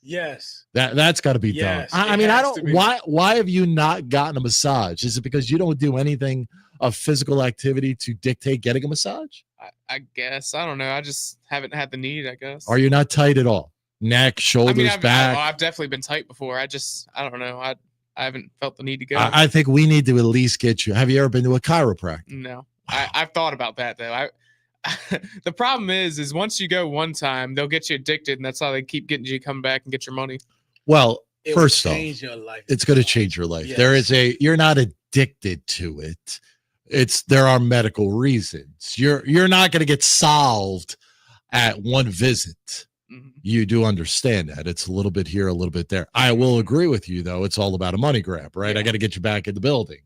Yes. That's got to be Yes, done. I mean, I don't. Why have you not gotten a massage? Is it because you don't do anything of physical activity to dictate getting a massage? I guess. I don't know. I just haven't had the need, I guess. Are you not tight at all? Neck, shoulders, back? I've definitely been tight before. I don't know. I haven't felt the need to go. I think we need to at least get you. Have you ever been to a chiropractor? No. I've thought about that, though. The problem is once you go one time, they'll get you addicted, and that's how they keep getting you to come back and get your money. Well, first off, your life. it's going to change your life. Yes. You're not addicted to it. There are medical reasons. You're not going to get solved at one visit. You do understand that. It's a little bit here, a little bit there. I will agree with you, though. It's all about a money grab, right? I got to get you back in the building,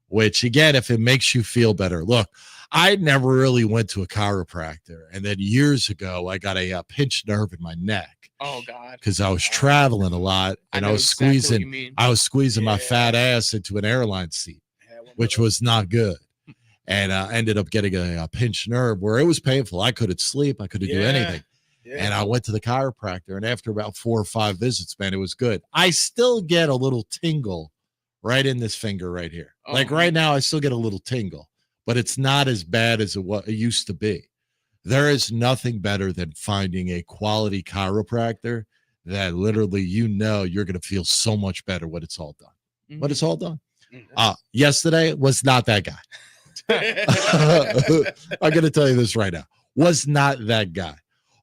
which, again, if it makes you feel better. Look, I never really went to a chiropractor. And then years ago, I got a pinched nerve in my neck. Oh, God. Because I was traveling a lot, and I was exactly squeezing my fat ass into an airline seat, which was not good. And I ended up getting a pinched nerve where it was painful. I couldn't sleep. I couldn't do anything. And I went to the chiropractor, and after about 4 or 5 visits, man, it was good. I still get a little tingle right in this finger right here. Like right now, I still get a little tingle, but it's not as bad as it used to be. There is nothing better than finding a quality chiropractor that literally, you're going to feel so much better when it's all done. When it's all done. Yesterday was not that guy. I'm going to tell you this right now. Was not that guy.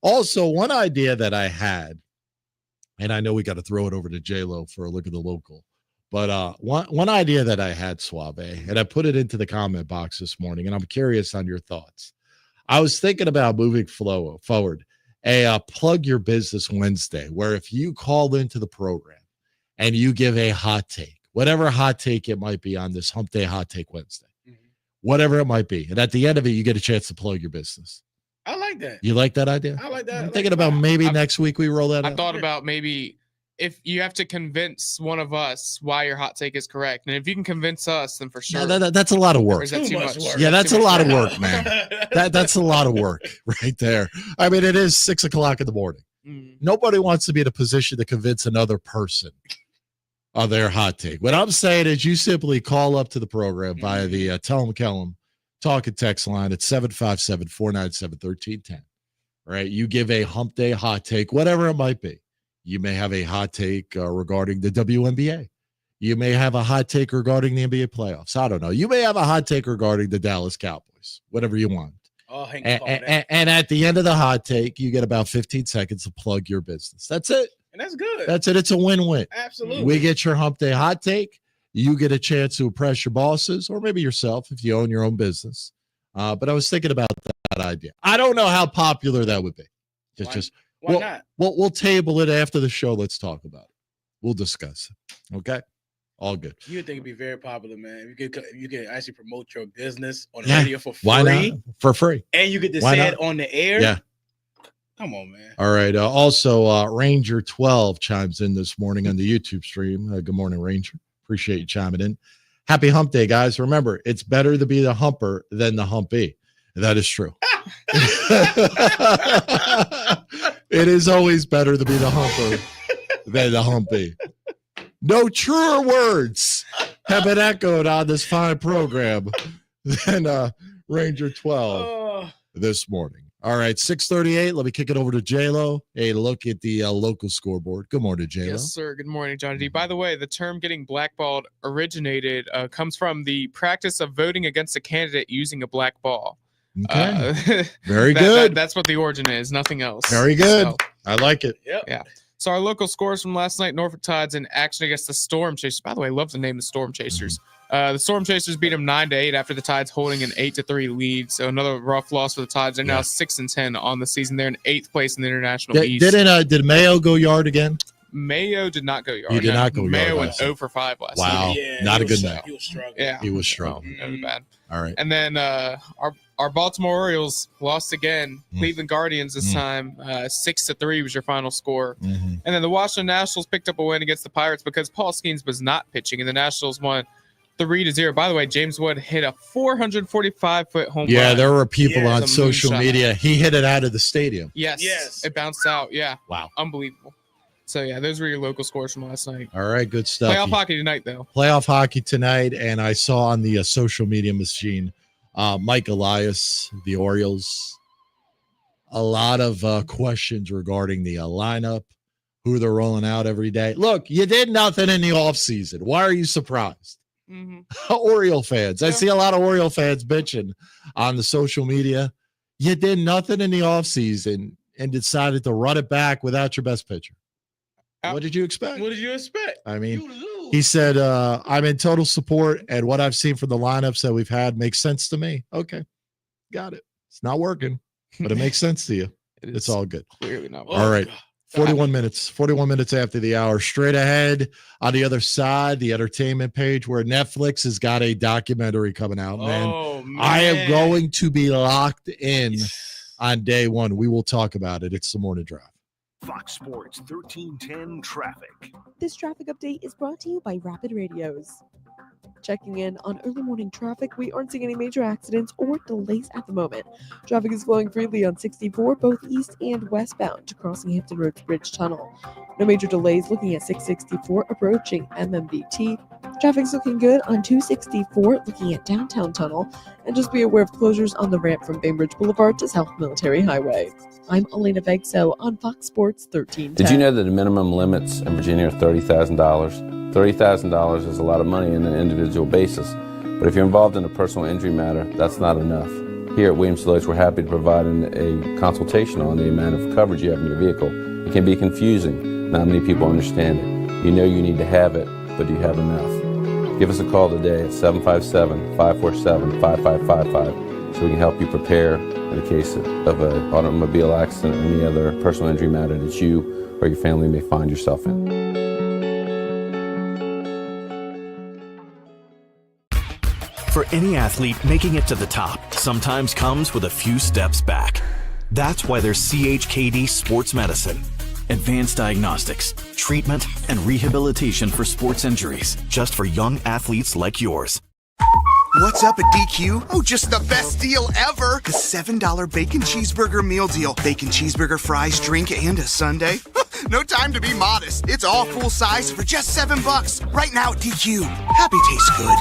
Also, one idea that I had, and I know we got to throw it over to J-Lo for a look at the local, but one idea that I had, Suave, and I put it into the comment box this morning, and I'm curious on your thoughts. I was thinking about moving forward, a Plug Your Business Wednesday, where if you call into the program and you give a hot take, whatever hot take it might be on this Hump Day Hot Take Wednesday, whatever it might be, and at the end of it, you get a chance to plug your business. I like that. You like that idea? I like that. I'm thinking about maybe next week we roll that out. I thought about maybe if you have to convince one of us why your hot take is correct. And if you can convince us, then for sure. No, that's a lot of work. Or is that too much? Yeah, that's a lot of work, man. That's a lot of work right there. I mean, it is 6 o'clock in the morning. Nobody wants to be in a position to convince another person of their hot take. What I'm saying is you simply call up to the program via the Tell 'em Kellum talk and text line at 757-497-1310. Right? You give a Hump Day hot take, whatever it might be. You may have a hot take regarding the WNBA. You may have a hot take regarding the NBA playoffs. I don't know. You may have a hot take regarding the Dallas Cowboys, whatever you want. And at the end of the hot take, you get about 15 seconds to plug your business. That's it. And that's good. That's it. It's a win-win. Absolutely. We get your Hump Day hot take. You get a chance to impress your bosses or maybe yourself if you own your own business. But I was thinking about that idea. I don't know how popular that would be. Why not? We'll table it after the show. Let's talk about it. We'll discuss it. Okay? All good. You would think it'd be very popular, man. You could actually promote your business on the radio for free. Why not? For free. And you get to say it on the air. Yeah. Come on, man. All right. Also, Ranger 12 chimes in this morning on the YouTube stream. Good morning, Ranger. Appreciate you chiming in. Happy Hump Day, guys. Remember, it's better to be the humper than the humpy. That is true. It is always better to be the humper than the humpy. No truer words have been echoed on this fine program than Ranger 12 this morning. All right, 6:38. Let me kick it over to J-Lo. A look at the local scoreboard. Good morning, J-Lo. Yes, sir. Good morning, Johnny D. By the way, the term getting blackballed originated comes from the practice of voting against a candidate using a black ball. Okay. Very good. That's what the origin is, nothing else. Very good. So, I like it. Yep. yeah. So our local scores from last night, Norfolk Tides in action against the Storm Chasers. By the way, I love the name, the Storm Chasers. The Storm Chasers beat them 9-8 after the Tides holding an 8-3 lead. So another rough loss for the Tides. They're now 6-10 on the season. They're in 8th place in the International East. Did Mayo go yard again? Mayo did not go yard. He did not go yard. Mayo went 0 for 5 last night. Wow. Yeah, Not a good night. night. He was struggling. Yeah. He was struggling. That was bad. All right. And then our Baltimore Orioles lost again. Cleveland Guardians this time. 6-3 was your final score. And then the Washington Nationals picked up a win against the Pirates because Paul Skeens was not pitching, and the Nationals won 3-0. By the way, James Wood hit a 445-foot home run. Yeah, there were people on It's a social moonshot. media. He hit it out of the stadium. Yes. It bounced out. Yeah. Wow. Unbelievable. So, yeah, those were your local scores from last night. All right, good stuff. Playoff hockey tonight, though. Playoff hockey tonight, and I saw on the social media machine Mike Elias, the Orioles. A lot of questions regarding the lineup, who they're rolling out every day. Look, you did nothing in the offseason. Why are you surprised? Oriole fans. I see a lot of Oriole fans bitching on the social media. You did nothing in the offseason and decided to run it back without your best pitcher. What did you expect? What did you expect? I mean, he said, I'm in total support, and what I've seen from the lineups that we've had makes sense to me. Okay, got it. It's not working, but it makes sense to you. It's all good. Clearly not. All right. 41 minutes after the hour. Straight ahead on the other side, the entertainment page where Netflix has got a documentary coming out, man. Oh, man. I am going to be locked in on day one. We will talk about it. It's the morning drive. Fox Sports 1310 traffic. This traffic update is brought to you by Rapid Radios. Checking in on early morning traffic, we aren't seeing any major accidents or delays at the moment. Traffic is flowing freely on 64, both east and westbound to crossing Hampton Roads Bridge Tunnel. No major delays looking at 664 approaching MMBT. Traffic's looking good on 264 looking at Downtown Tunnel. And just be aware of closures on the ramp from Bainbridge Boulevard to South Military Highway. I'm Elena Vegso on Fox Sports 1310. Did you know that the minimum limits in Virginia are $30,000? $30,000 is a lot of money on an individual basis, but if you're involved in a personal injury matter, that's not enough. Here at Williams-Deloitte, we're happy to provide a consultation on the amount of coverage you have in your vehicle. It can be confusing. Not many people understand it. You know you need to have it, but do you have enough? Give us a call today at 757-547-5555 so we can help you prepare in the case of an automobile accident or any other personal injury matter that you or your family may find yourself in. For any athlete, making it to the top sometimes comes with a few steps back. That's why there's CHKD Sports Medicine. Advanced diagnostics, treatment, and rehabilitation for sports injuries, just for young athletes like yours. What's up at DQ? Oh, just the best deal ever. The $7 bacon cheeseburger meal deal. Bacon cheeseburger, fries, drink, and a sundae. No time to be modest. It's all full size for just $7. Right now at DQ. Happy tastes good.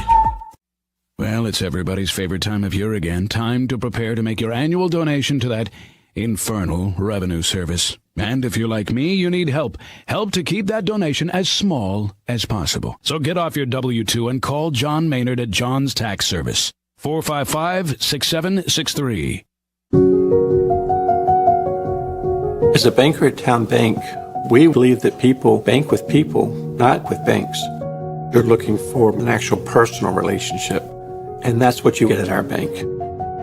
Well, it's everybody's favorite time of year again. Time to prepare to make your annual donation to that infernal revenue service. And if you're like me, you need help. Help to keep that donation as small as possible. So get off your W-2 and call John Maynard at John's Tax Service. 455-6763. As a banker at Town Bank, we believe that people bank with people, not with banks. You're looking for an actual personal relationship, and that's what you get at our bank.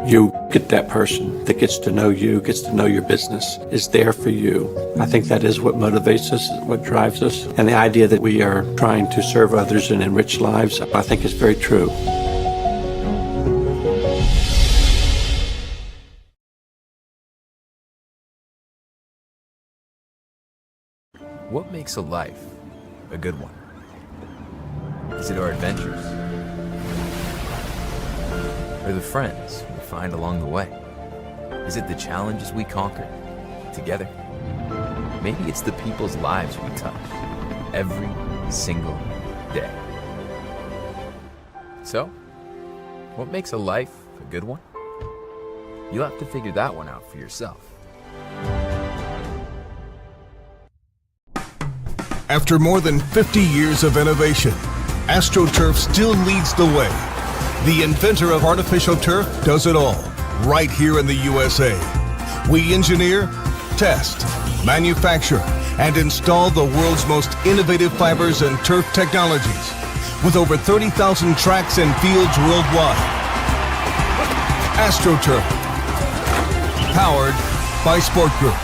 You get that person that gets to know you, gets to know your business, is there for you. I think that is what motivates us, what drives us. And the idea that we are trying to serve others and enrich lives, I think is very true. What makes a life a good one? Is it our adventures? Or the friends we find along the way? Is it the challenges we conquer together? Maybe it's the people's lives we touch every single day. So, what makes a life a good one? You'll have to figure that one out for yourself. After more than 50 years of innovation, AstroTurf still leads the way. The inventor of artificial turf does it all, right here in the USA. We engineer, test, manufacture, and install the world's most innovative fibers and turf technologies, with over 30,000 tracks and fields worldwide. AstroTurf, powered by Sport Group.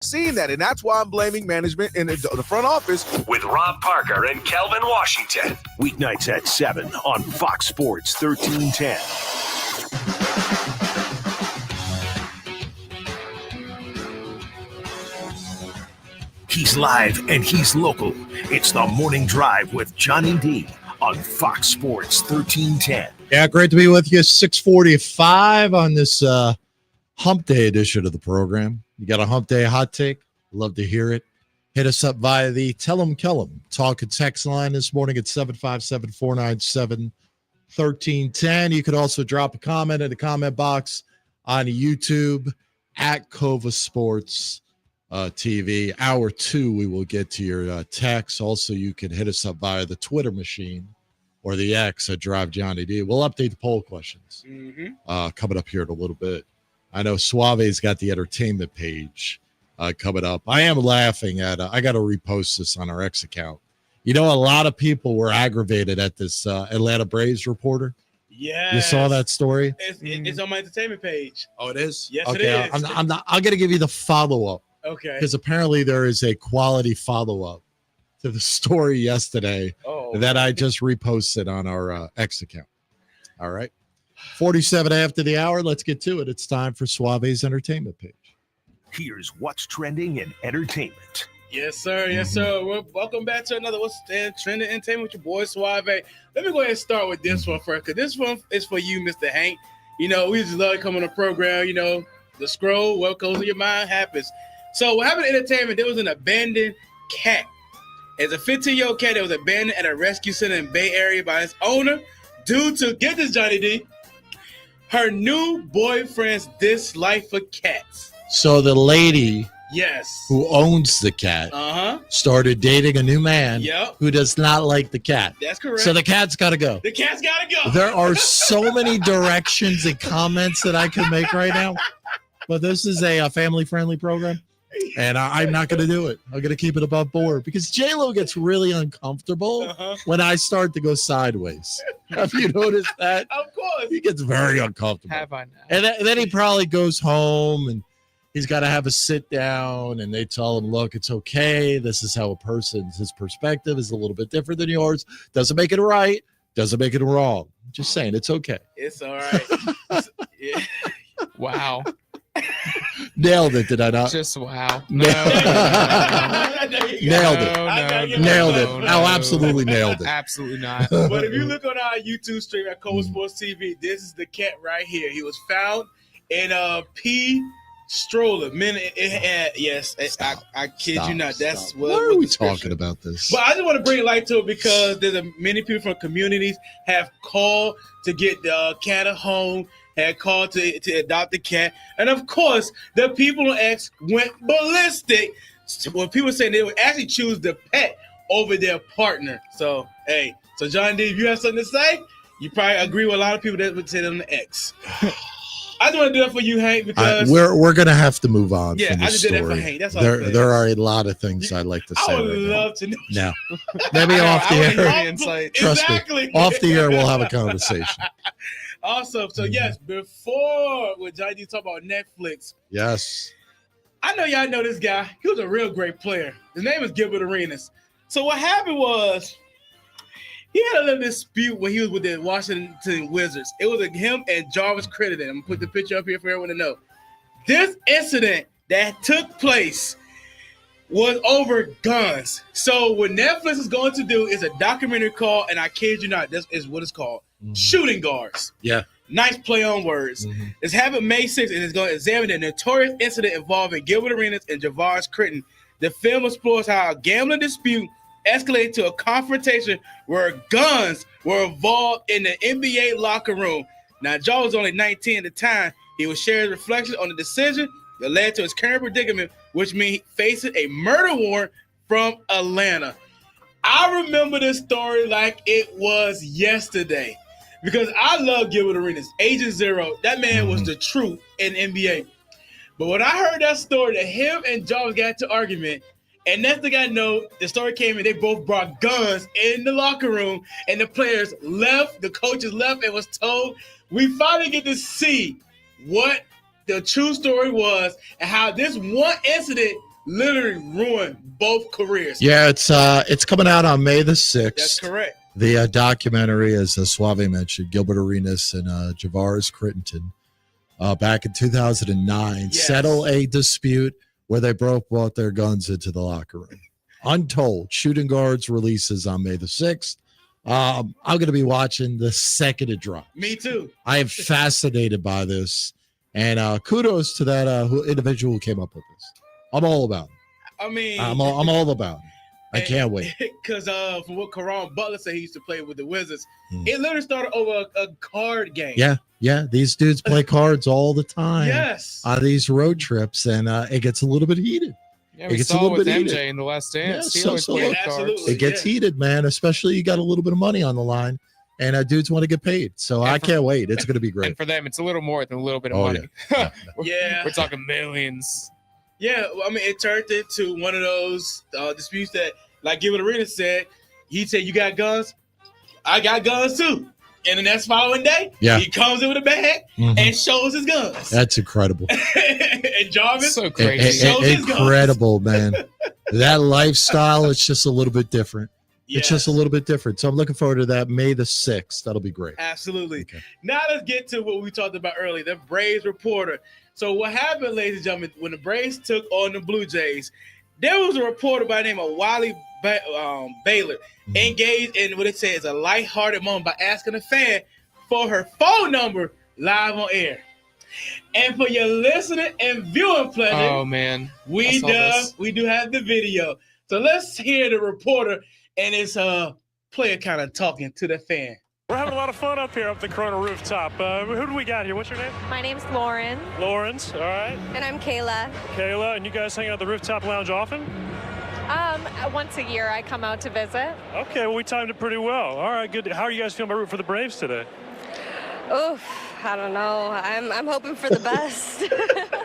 Seeing that, and that's why I'm blaming management in the front office. With Rob Parker and Kelvin Washington. Weeknights at 7 on Fox Sports 1310. He's live and he's local. It's the Morning Drive with Johnny D on Fox Sports 1310. Yeah, great to be with you. 6:45 on this Hump Day edition of the program. You got a Hump Day hot take? Love to hear it. Hit us up via the Tell 'em Kellum talk and text line this morning at 757-497-1310. You could also drop a comment in the comment box on YouTube at Cova Sports TV. Hour 2, we will get to your text. Also, you can hit us up via the Twitter machine or the X at Drive Johnny D. We'll update the poll questions coming up here in a little bit. I know Suave's got the entertainment page coming up. I am laughing at I got to repost this on our X account. You know, a lot of people were aggravated at this Atlanta Braves reporter. Yeah, you saw that story. It's on my entertainment page. Oh, it is. Yes, okay, it is. I'm going to give you the follow up. Okay. Because apparently there is a quality follow up to the story yesterday that I just reposted on our X account. All right. 47 after the hour. Let's get to it. It's time for Suave's entertainment page. Here's what's trending in entertainment. Yes, sir. Yes, sir. Welcome back to another What's Trending Entertainment with your boy Suave. Let me go ahead and start with this one first, because this one is for you, Mr. Hank. You know, we just love coming on the program. You know, the scroll, what goes in your mind happens. So what happened in entertainment, there was an abandoned cat. It's a 15-year-old cat that was abandoned at a rescue center in Bay Area by its owner due to, get this, Johnny D, her new boyfriend's dislike for cats. So the lady Yes. who owns the cat started dating a new man who does not like the cat. That's correct. So the cat's got to go. The cat's got to go. There are so many directions and comments that I can make right now, but this is a family-friendly program, and I'm not going to do it. I'm going to keep it above board because J-Lo gets really uncomfortable when I start to go sideways. Have you noticed that? Of course. He gets very uncomfortable. Have I now? And then he probably goes home and he's got to have a sit down and they tell him, look, it's okay. This is how his perspective is a little bit different than yours. Doesn't make it right. Doesn't make it wrong. Just saying, it's okay. It's all right. Yeah. Wow. Nailed it, did I not? Just wow. Nailed No, it. Nailed it. Oh, absolutely nailed it. Absolutely not. But if you look on our YouTube stream at Cova Sports TV, this is the cat right here. He was found in a pea stroller. Yes, I kid you not. That's what. Why are we talking about this? But I just want to bring light to it because there's many people from communities have called to get the cat a home, had called to adopt the cat, and of course, the people on X went ballistic when people say they would actually choose the pet over their partner. So, hey, John D, if you have something to say, you probably agree with a lot of people that would say that on the X. I just want to do that for you, Hank, because we're gonna have to move on. Yeah, from I this just did that for story. Hank. That's all. There are a lot of things I'd like to say. I would right love to know. now. Maybe off the air. Trust Exactly. me, off the air we'll have a conversation. Awesome. So yes, before when Johnny D talk about Netflix, Yes. I know y'all know this guy. He was a real great player. His name is Gilbert Arenas. So what happened was he had a little dispute when he was with the Washington Wizards. It was him and Jarvis Crittenden. I'm gonna put the picture up here for everyone to know. This incident that took place was over guns. So what Netflix is going to do is a documentary called, and I kid you not, this is what it's called, Shooting Guards. Yeah. Nice play on words. It's happened May 6th, and it's going to examine the notorious incident involving Gilbert Arenas and Javaris Critton. The film explores how a gambling dispute escalated to a confrontation where guns were involved in the NBA locker room. Now, Jaw was only 19 at the time. He was sharing reflections on the decision that led to his current predicament, which means facing a murder warrant from Atlanta. I remember this story like it was yesterday because I love Gilbert Arenas. Agent Zero, that man was the truth in NBA. But when I heard that story that him and Jaws got into argument, and next thing I know, the story came and they both brought guns in the locker room, and the players left, the coaches left, and was told, we finally get to see what the true story was and how this one incident literally ruined both careers. Yeah, it's coming out on May the 6th. That's correct. The documentary, as Suave mentioned, Gilbert Arenas and Javaris Critton, back in 2009, settle a dispute where they both brought their guns into the locker room. Untold. Shooting Guards releases on May the 6th. I'm going to be watching the second it drops. Me too. I am fascinated by this. And kudos to that individual who came up with this. I'm all about it. I mean, I'm all about it. I can't wait. Because from what Karan Butler said, he used to play with the Wizards. It literally started over a card game. Yeah. These dudes play cards all the time. Yes. On these road trips, and it gets a little bit heated. Yeah, it we gets saw a little with bit MJ heated. in the Last Dance. Yeah, He always played cards. Absolutely. It gets heated, man. Especially you got a little bit of money on the line, and dudes want to get paid. So I can't wait. It's going to be great. And for them, it's a little more than a little bit of Oh, money. Yeah. We're talking millions. Yeah, well, I mean, it turned into one of those disputes that, like Gilbert Arenas said, he said, you got guns? I got guns too. And the next following day, he comes in with a bag and shows his guns. That's incredible. And Jarvis so crazy. shows his guns. Incredible, man. That lifestyle, it's just a little bit different. It's just a little bit different. So I'm looking forward to that May the 6th. That'll be great. Absolutely. Now let's get to what we talked about earlier, the Braves reporter. So what happened, ladies and gentlemen, when the Braves took on the Blue Jays, there was a reporter by the name of Wiley Baylor engaged in what it says a lighthearted moment by asking a fan for her phone number live on air. And for your listening and viewing pleasure, Oh, man. we do have the video. So let's hear the reporter and his player kind of talking to the fan. We're having a lot of fun up here up the Corona rooftop. Who do we got here? What's your name? My name's Lauren. Lawrence, all right. And I'm Kayla. Kayla, and you guys hang out at the rooftop lounge often? Once a year I come out to visit. Okay, well, we timed it pretty well. All right, good. How are you guys feeling about rooting for the Braves today? Oof, I don't know. I'm hoping for the best.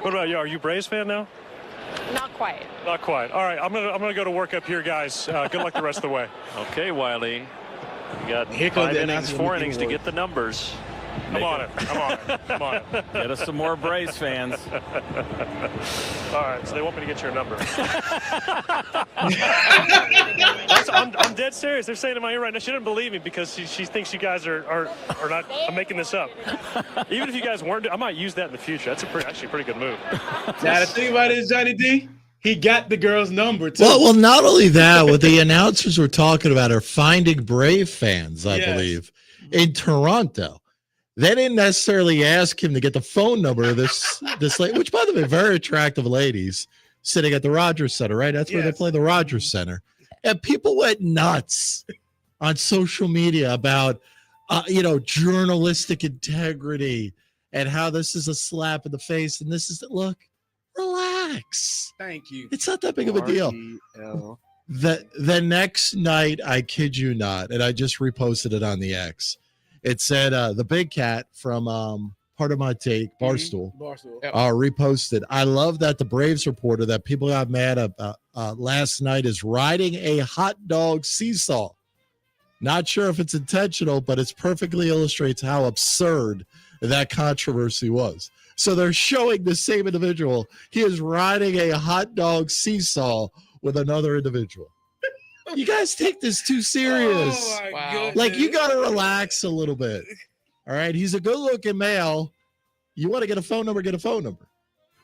What about you? Are you a Braves fan now? Not quite. Not quite. All right, I'm gonna go to work up here, guys. Good luck the rest of the way. Okay, Wiley. You got Here comes 5 the innings, announcement 4 meeting innings to word. get the numbers. I'm on it. I'm on it. Get us some more Braves fans. All right, so they want me to get your number. I'm dead serious. They're saying in my ear right now, she doesn't believe me because she thinks you guys are not. I'm making this up. Even if you guys weren't, I might use that in the future. That's actually a pretty good move. Now the thing about it is, Johnny D, he got the girl's number too. Well, not only that, what the announcers were talking about are finding Brave fans, I believe, in Toronto. They didn't necessarily ask him to get the phone number of this lady, which, by the way, very attractive ladies sitting at the Rogers Center, right? That's where they play, the Rogers Center. And people went nuts on social media about, journalistic integrity and how this is a slap in the face. And this is, look, relax. Thank you. It's not that big of a deal. The next night, I kid you not, and I just reposted it on the X. It said the big cat from Part of My Take, Barstool, reposted. I love that the Braves reporter that people got mad about last night is riding a hot dog seesaw. Not sure if it's intentional, but it perfectly illustrates how absurd that controversy was. So they're showing the same individual. He is riding a hot dog seesaw with another individual. You guys take this too serious. Oh my goodness. Like, you got to relax a little bit. All right. He's a good looking male. You want to get a phone number, get a phone number.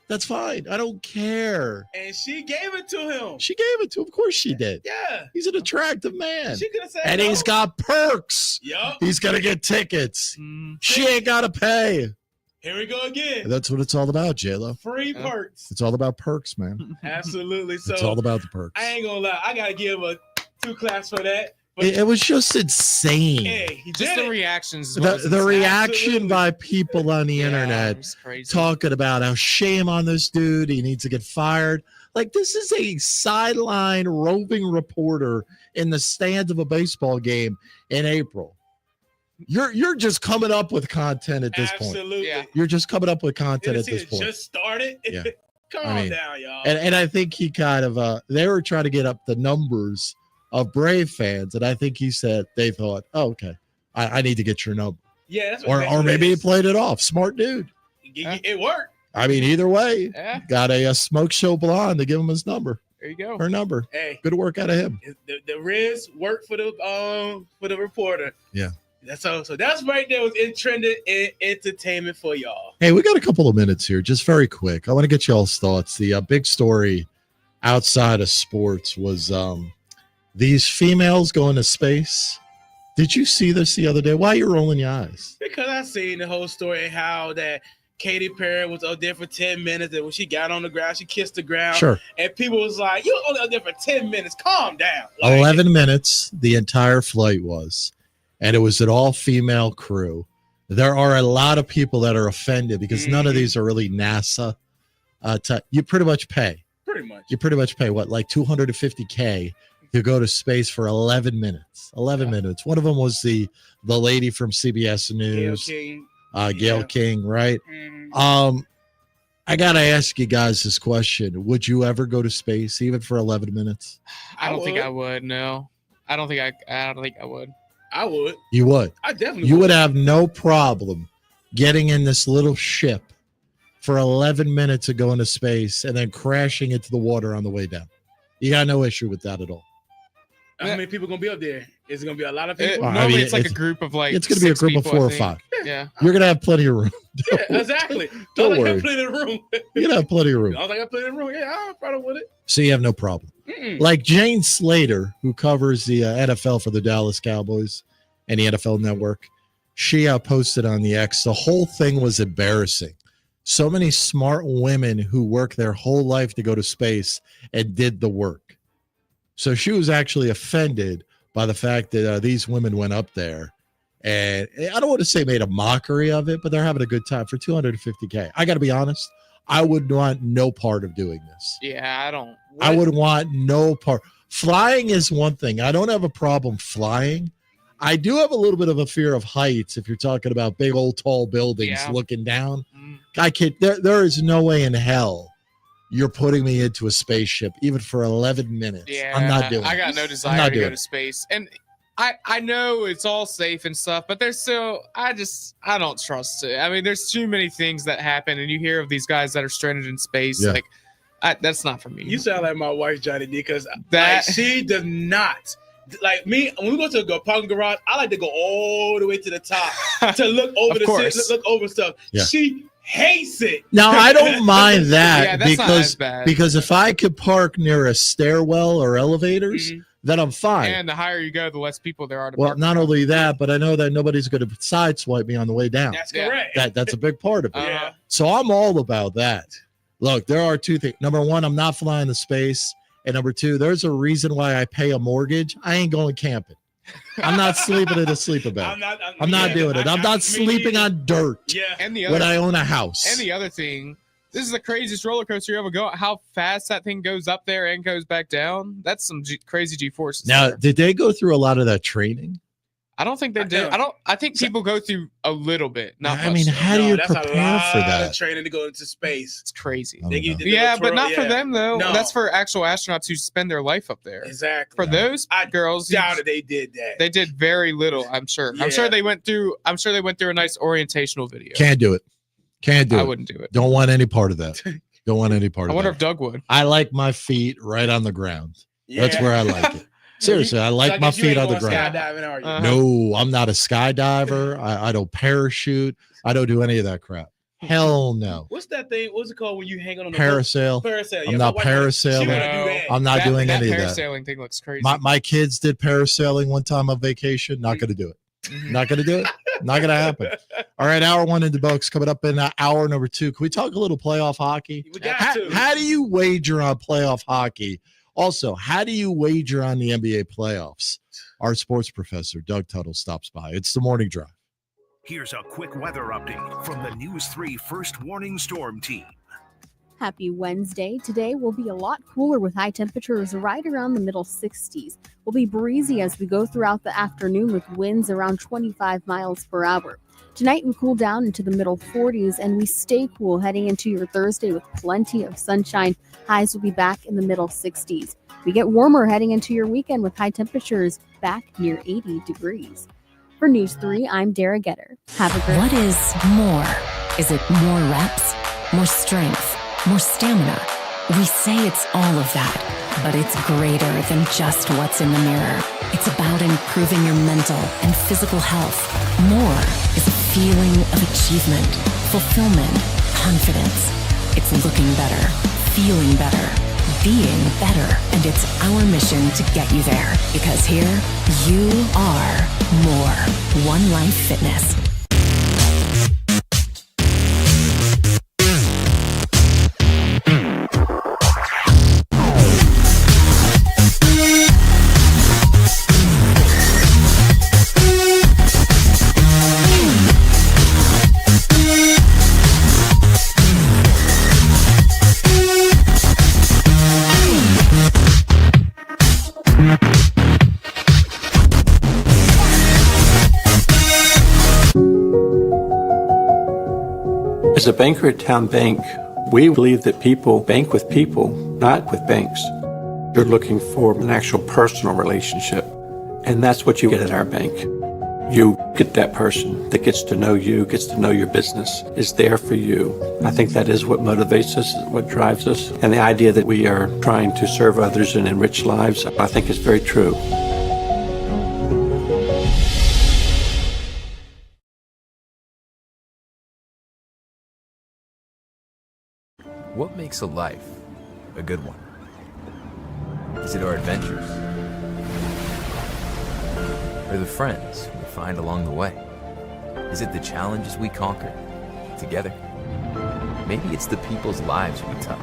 That's fine. I don't care. And she gave it to him. She gave it to him. Of course she did. Yeah. He's an attractive man. She could have said And no. he's got perks. Yup. He's going to get tickets. She ain't got to pay. Here we go again. That's what it's all about, J-Lo. Free perks. It's all about perks, man. Absolutely. So It's all about the perks. I ain't gonna lie. I gotta give a 2 claps for that. But It was just insane. hey, he Just did the it. reactions. The reaction by people on the it internet was crazy. talking about how shame on this dude. He needs to get fired. Like, this is a sideline roving reporter in the stands of a baseball game in April. You're just coming up with content at this point. Absolutely. Yeah. You're just coming up with content at Didn't this see it point. just started. Yeah. Calm down, y'all. And I think he kind of they were trying to get up the numbers of Brave fans, and I think he said they thought, oh, okay, I need to get your number. Yeah, that's what Or maybe he is. played it off. Smart dude. It worked. I mean, either way, Yeah. got a smoke show blonde to give him his number. There you go. Her number. Hey. Good work out of him. The Riz worked for the reporter. Yeah. So that's right there was in trending entertainment for y'all. Hey, we got a couple of minutes here, just very quick. I want to get y'all's thoughts. The big story outside of sports was these females going to space. Did you see this the other day? Why are you rolling your eyes? Because I seen the whole story and how that Katy Perry was up there for 10 minutes, and when she got on the ground, she kissed the ground. Sure. And people was like, "You only up there for 10 minutes. Calm down." 11 minutes, the entire flight was, and it was an all-female crew. There are a lot of people that are offended because none of these are really NASA. You pretty much pay. Pretty much. You pretty much pay, what, like $250K to go to space for 11 minutes. 11 minutes. One of them was the lady from CBS News. Gail King, right? I got to ask you guys this question. Would you ever go to space, even for 11 minutes? I don't think I would. No, I don't think I would. I would. You would. I definitely You would have no problem getting in this little ship for 11 minutes of going to space and then crashing into the water on the way down. You got no issue with that at all. How many people gonna be up there? Is it gonna be a lot of people? Normally, it's like a group of like. It's going to be a group of 4 or 5. Yeah. You're going to have plenty of room. Yeah, exactly. Don't I worry. got plenty of room. You're going to have plenty of room. I was like, I got plenty of room. Yeah, I'm probably with it. So you have no problem. Like Jane Slater, who covers the NFL for the Dallas Cowboys and the NFL Network, she posted on the X, the whole thing was embarrassing. So many smart women who work their whole life to go to space and did the work. So she was actually offended by the fact that these women went up there. And I don't want to say made a mockery of it, but they're having a good time for $250K. I got to be honest. I would want no part of doing this. Yeah, I don't. I would want no part. Flying is one thing. I don't have a problem flying. I do have a little bit of a fear of heights if you're talking about big old tall buildings looking down. There is no way in hell you're putting me into a spaceship even for 11 minutes. Yeah, I'm not doing it. I got no desire to go to space. And I know it's all safe and stuff, but there's still, I don't trust it. I mean, there's too many things that happen, and you hear of these guys that are stranded in space. Yeah. Like, that's not for me. You sound like my wife, Johnny D, because That- she does not. Like me, when we go to a parking garage, I like to go all the way to the top to look over Of course. look over stuff. Yeah. She hates it. Now, I don't mind that Yeah, that's not as bad. because if I could park near a stairwell or elevators, then I'm fine. And the higher you go, the less people there are to Well, park. not only that, but I know that nobody's going to sideswipe me on the way down. That's correct. That's a big part of it. Yeah. So I'm all about that. Look, there are two things. Number one, I'm not flying to space. And number two, there's a reason why I pay a mortgage. I ain't going camping. I'm not sleeping in a sleeper bag. I'm not doing it. I'm not sleeping on dirt And the when other, I own a house. And the other thing, this is the craziest roller coaster you ever go. How fast that thing goes up there and goes back down. That's some crazy G-forces. Now, there. did they go through a lot of that training? I don't think they did. I think people go through a little bit. Not I much. mean, how do you that's a prepare lot for that? of training to go into space. It's crazy. They give you the Yeah, little but not twirl, for them though. No. That's for actual astronauts who spend their life up there. Exactly. For those girls, Doubted they did that. they did very little. I'm sure. I'm sure Yeah. they went through. I'm sure they went through a nice orientational video. Can't do it. Can't do it. I wouldn't do it. Don't want any part of that. Don't want any part I of wonder that. if Doug would. I like my feet right on the ground. That's Yeah. where I like it. Seriously, I like my feet on the ground. Skydiving, are you? No, I'm not a skydiver. I don't parachute. I don't do any of that crap. Hell no. What's that thing? What's it called when you hang on the Parasail. Parasail. I'm not parasailing. I'm not doing any of that. Parasailing thing looks crazy. My kids did parasailing one time on vacation. Not going to do it. Not going to do it. Not going to happen. All right, hour one in the books. Coming up in hour number two. Can we talk a little playoff hockey? We got to. How do you wager on playoff hockey? Also, how do you wager on the NBA playoffs? Our sports professor, Doug Tuttle, stops by. It's the morning drive. Here's a quick weather update from the News 3 First Warning Storm team. Happy Wednesday. Today will be a lot cooler with high temperatures right around the middle 60s. We'll be breezy as we go throughout the afternoon with winds around 25 miles per hour. Tonight we cool down into the middle 40s and we stay cool heading into your Thursday with plenty of sunshine. Highs will be back in the middle 60s. We get warmer heading into your weekend with high temperatures back near 80 degrees. For News 3, I'm Dara Getter. Have a great What is more? Is it more reps, more strength, more stamina? We say it's all of that, but it's greater than just what's in the mirror. It's about improving your mental and physical health. More is a feeling of achievement, fulfillment, confidence. It's looking better, feeling better, being better, and it's our mission to get you there. Because here, you are more. One Life Fitness. As a banker at Town Bank, we believe that people bank with people, not with banks. You're looking for an actual personal relationship, and that's what you get at our bank. You get that person that gets to know you, gets to know your business, is there for you. I think that is what motivates us, what drives us, and the idea that we are trying to serve others and enrich lives, I think is very true. What makes a life a good one? Is it our adventures? Or the friends we find along the way? Is it the challenges we conquer together? Maybe it's the people's lives we touch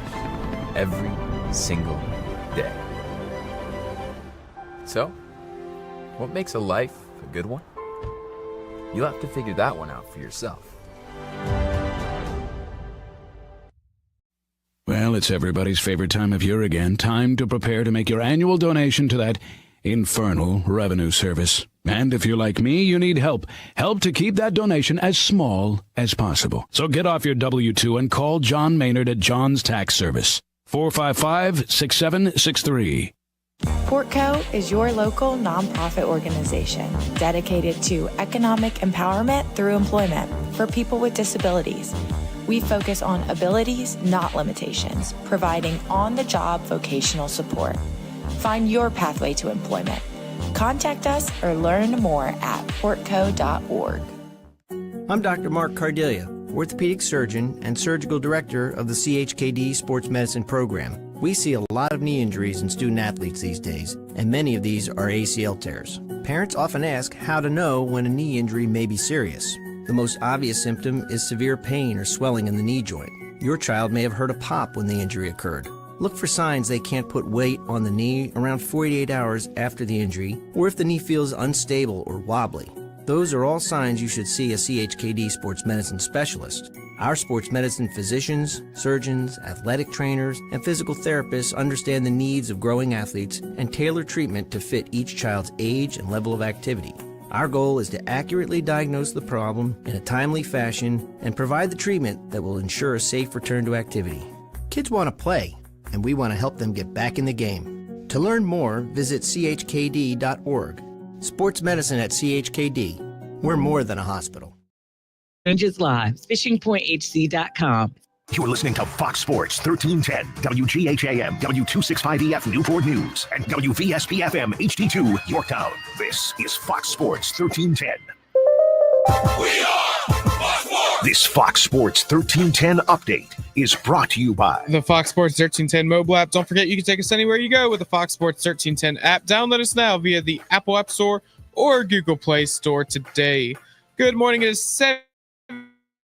every single day. So, what makes a life a good one? You'll have to figure that one out for yourself. Well, it's everybody's favorite time of year again. Time to prepare to make your annual donation to that infernal revenue service. And if you're like me, you need help. Help to keep that donation as small as possible. So get off your W-2 and call John Maynard at John's Tax Service. 455-6763. Portco is your local nonprofit organization dedicated to economic empowerment through employment for people with disabilities. We focus on abilities, not limitations, providing on-the-job vocational support. Find your pathway to employment. Contact us or learn more at portco.org. I'm Dr. Mark Cardelia, orthopedic surgeon and surgical director of the CHKD Sports Medicine Program. We see a lot of knee injuries in student athletes these days, and many of these are ACL tears. Parents often ask how to know when a knee injury may be serious. The most obvious symptom is severe pain or swelling in the knee joint. Your child may have heard a pop when the injury occurred. Look for signs they can't put weight on the knee around 48 hours after the injury, or if the knee feels unstable or wobbly. Those are all signs you should see a CHKD sports medicine specialist. Our sports medicine physicians, surgeons, athletic trainers, and physical therapists understand the needs of growing athletes and tailor treatment to fit each child's age and level of activity. Our goal is to accurately diagnose the problem in a timely fashion and provide the treatment that will ensure a safe return to activity. Kids want to play, and we want to help them get back in the game. To learn more, visit chkd.org. Sports medicine at CHKD. We're more than a hospital. Rangers Live, fishingpointhc.com. You're listening to Fox Sports 1310, WGHAM, W265EF Newport News, and WVSP-FM HD2 Yorktown. This is Fox Sports 1310. We are Fox Sports! This Fox Sports 1310 update is brought to you by the Fox Sports 1310 mobile app. Don't forget, you can take us anywhere you go with the Fox Sports 1310 app. Download us now via the Apple App Store or Google Play Store today. Good morning. It is 7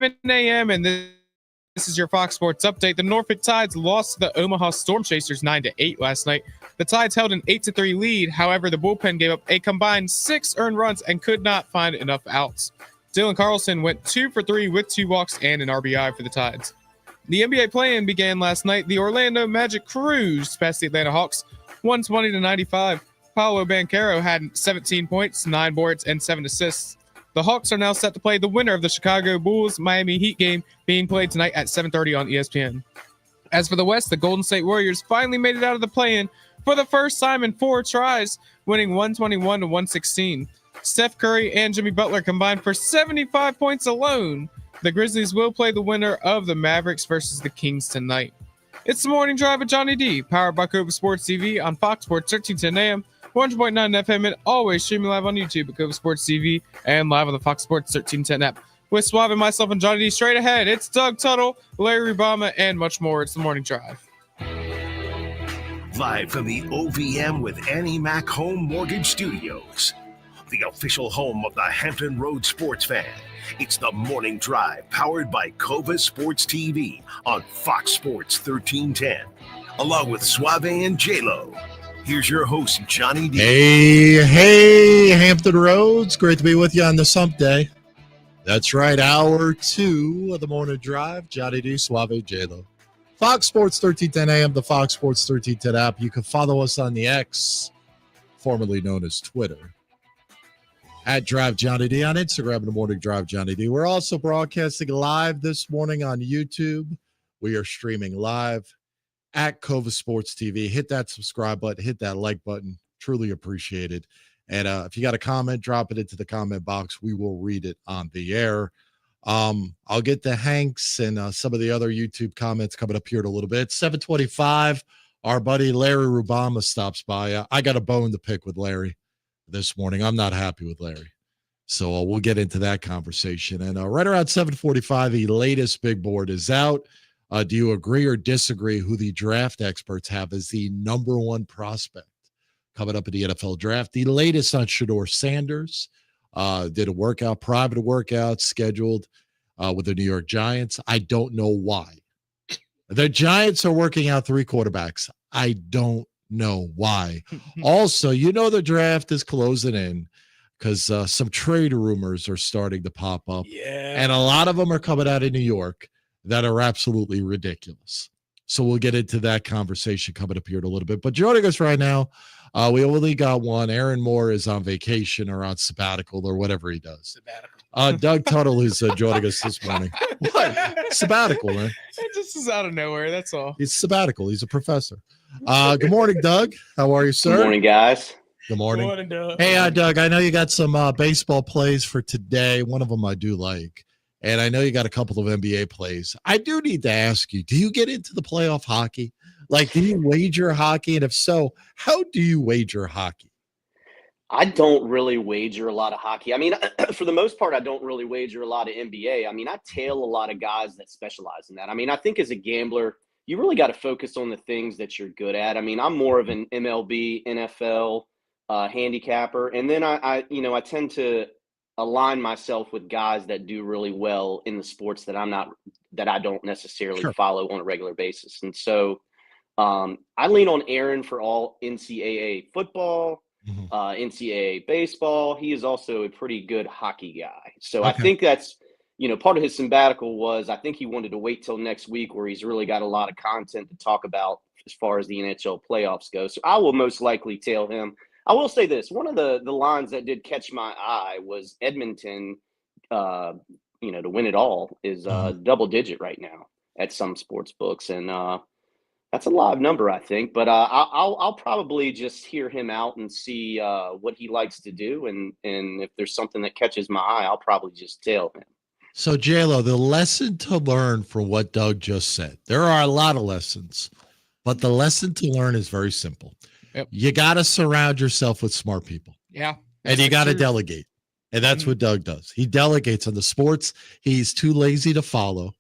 a.m. and this is your Fox Sports update. The Norfolk Tides lost to the Omaha Storm Chasers 9-8 last night. The Tides held an 8-3 lead. However, the bullpen gave up a combined 6 earned runs and could not find enough outs. Dylan Carlson went 2 for 3 with 2 walks and an RBI for the Tides. The NBA play-in began last night. The Orlando Magic cruised past the Atlanta Hawks 120-95. Paolo Banchero had 17 points, 9 boards, and 7 assists. The Hawks are now set to play the winner of the Chicago Bulls-Miami Heat game being played tonight at 7:30 on ESPN. As for the West, the Golden State Warriors finally made it out of the play-in for the first time in 4 tries, winning 121-116. Steph Curry and Jimmy Butler combined for 75 points alone. The Grizzlies will play the winner of the Mavericks versus the Kings tonight. It's the Morning Drive with Johnny D, powered by Cova Sports TV on Fox Sports 1310 AM, 100.9 FM, and always streaming live on YouTube at Cova Sports TV and live on the Fox Sports 1310 app. With Suave and myself and Johnny D straight ahead, it's Doug Tuttle, Larry Rubama, and much more. It's the Morning Drive. Live from the OVM with Annie Mac Home Mortgage Studios, the official home of the Hampton Road sports fan. It's the Morning Drive, powered by Cova Sports TV on Fox Sports 1310, along with Suave and J-Lo. Here's your host, Johnny D. Hey, Hampton Roads. Great to be with you on this hump day. That's right, hour 2 of the Morning Drive. Johnny D, Suave, J-Lo. Fox Sports 1310 AM, the Fox Sports 1310 app. You can follow us on the X, formerly known as Twitter, at Drive Johnny D, on Instagram, the Morning Drive Johnny D. We're also broadcasting live this morning on YouTube. We are streaming live at Cova Sports TV. Hit that subscribe button, hit that like button. Truly appreciate it. And if you got a comment, drop it into the comment box. We will read it on the air. I'll get to Hank's and some of the other YouTube comments coming up here in a little bit. 7:25, our buddy Larry Rubama stops by. I got a bone to pick with Larry this morning. I'm not happy with Larry. So we'll get into that conversation. And right around 7:45, the latest big board is out. Do you agree or disagree who the draft experts have as the number 1 prospect coming up in the NFL draft? The latest on Shedeur Sanders. Did a private workout scheduled with the New York Giants. I don't know why. The Giants are working out 3 quarterbacks. I don't know why. Also, the draft is closing in because some trade rumors are starting to pop up. Yeah. And a lot of them are coming out of New York that are absolutely ridiculous. So we'll get into that conversation coming up here in a little bit. But joining us right now, we only got one. Aaron Moore is on vacation or on sabbatical or whatever he does. Doug Tuttle is joining us this morning. What? Sabbatical, man. It just is out of nowhere. That's all. He's sabbatical. He's a professor. Good morning, Doug. How are you, sir? Good morning, guys. Good morning. Good morning, Doug. Hey, Doug, I know you got some baseball plays for today. One of them I do like. And I know you got a couple of NBA plays. I do need to ask you, do you get into the playoff hockey? Like, do you wager hockey? And if so, how do you wager hockey? I don't really wager a lot of hockey. I mean, for the most part, I don't really wager a lot of NBA. I mean, I tail a lot of guys that specialize in that. I mean, I think as a gambler, you really got to focus on the things that you're good at. I mean, I'm more of an MLB, NFL handicapper. And then I tend to align myself with guys that do really well in the sports that I don't necessarily follow on a regular basis. And so I lean on Aaron for all NCAA football, NCAA baseball. He is also a pretty good hockey guy. So I think that's, part of his sabbatical was, I think he wanted to wait till next week where he's really got a lot of content to talk about as far as the NHL playoffs go. So I will most likely tail him. I will say this, one of the lines that did catch my eye was Edmonton, to win it all is double digit right now at some sports books. And that's a live number, I think. But I'll probably just hear him out and see what he likes to do. And if there's something that catches my eye, I'll probably just tail him. So, J-Lo, the lesson to learn from what Doug just said, there are a lot of lessons, but the lesson to learn is very simple. Yep. You got to surround yourself with smart people. Yeah. And you got to delegate. And that's what Doug does. He delegates on the sports he's too lazy to follow.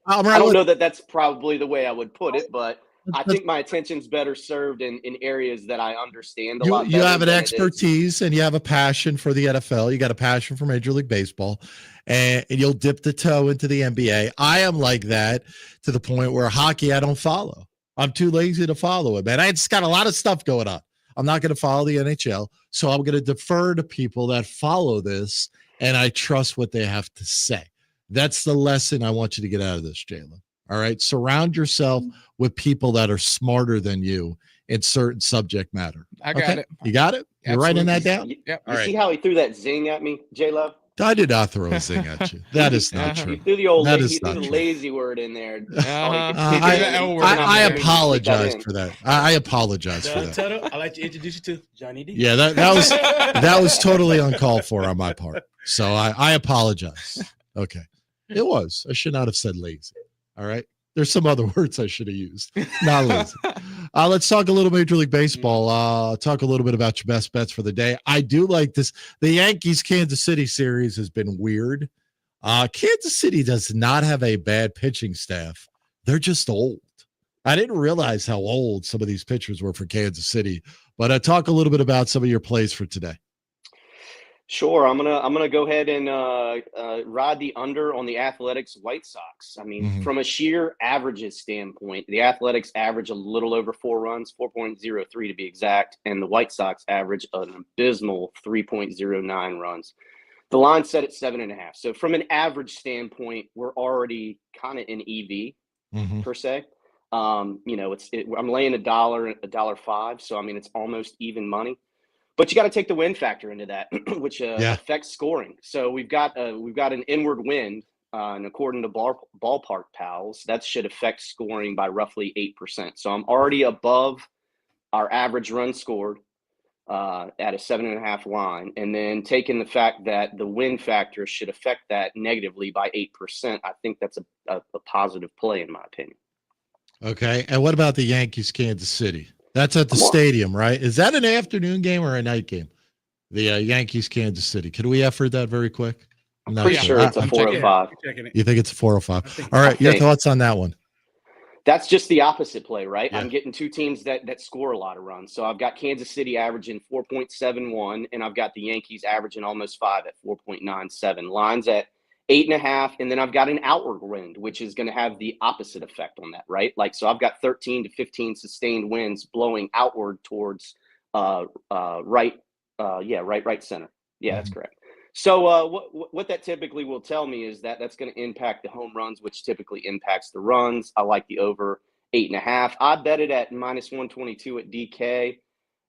I don't know that that's probably the way I would put it, but I think my attention's better served in areas that I understand a lot better. You have an expertise and you have a passion for the NFL. You got a passion for Major League Baseball, and you'll dip the toe into the NBA. I am like that to the point where hockey I don't follow. I'm too lazy to follow it, man. I just got a lot of stuff going on. I'm not going to follow the NHL, so I'm going to defer to people that follow this, and I trust what they have to say. That's the lesson I want you to get out of this, Jalen. All right? Surround yourself with people that are smarter than you in certain subject matter. I got it. You got it? You're writing that down? Yep. You see how he threw that zing at me, J-Love? I did not throw a zing at you. That is not true. You threw the old that he is threw not the true. lazy word in there. I apologize for that. I apologize for that. Tuttle, I'd like to introduce you to Johnny D. Yeah, that was totally uncalled for on my part. So I apologize. Okay. It was. I should not have said lazy. All right. There's some other words I should have used. Not lazy. Let's talk a little Major League Baseball. Talk a little bit about your best bets for the day. I do like this. The Yankees-Kansas City series has been weird. Kansas City does not have a bad pitching staff. They're just old. I didn't realize how old some of these pitchers were for Kansas City. But talk a little bit about some of your plays for today. Sure, I'm gonna go ahead and ride the under on the Athletics White Sox. I mean, from a sheer averages standpoint, the Athletics average a little over 4 runs, 4.03 to be exact, and the White Sox average an abysmal 3.09 runs. The line set at 7.5. So from an average standpoint, we're already kind of in EV per se. I'm laying $1.05, so I mean it's almost even money. But you got to take the wind factor into that, which affects scoring. So we've got an inward wind, and according to Ballpark Pals, that should affect scoring by roughly 8%. So I'm already above our average run scored at a 7.5 line, and then taking the fact that the wind factor should affect that negatively by 8%. I think that's a positive play in my opinion. Okay, and what about the Yankees-Kansas City? That's at the stadium, right? Is that an afternoon game or a night game? The Yankees-Kansas City. Could we effort that very quick? I'm not sure it's a 4:05. You think it's a 4:05? All right, your thoughts on that one? That's just the opposite play, right? Yeah. I'm getting two teams that score a lot of runs. So I've got Kansas City averaging 4.71, and I've got the Yankees averaging almost 5 at 4.97. Lines at 8.5, and then I've got an outward wind, which is going to have the opposite effect on that, right? Like, so I've got 13 to 15 sustained winds blowing outward towards right center. Yeah, that's correct. So what that typically will tell me is that that's going to impact the home runs, which typically impacts the runs. I like the over 8.5. I bet it at -122 at DK.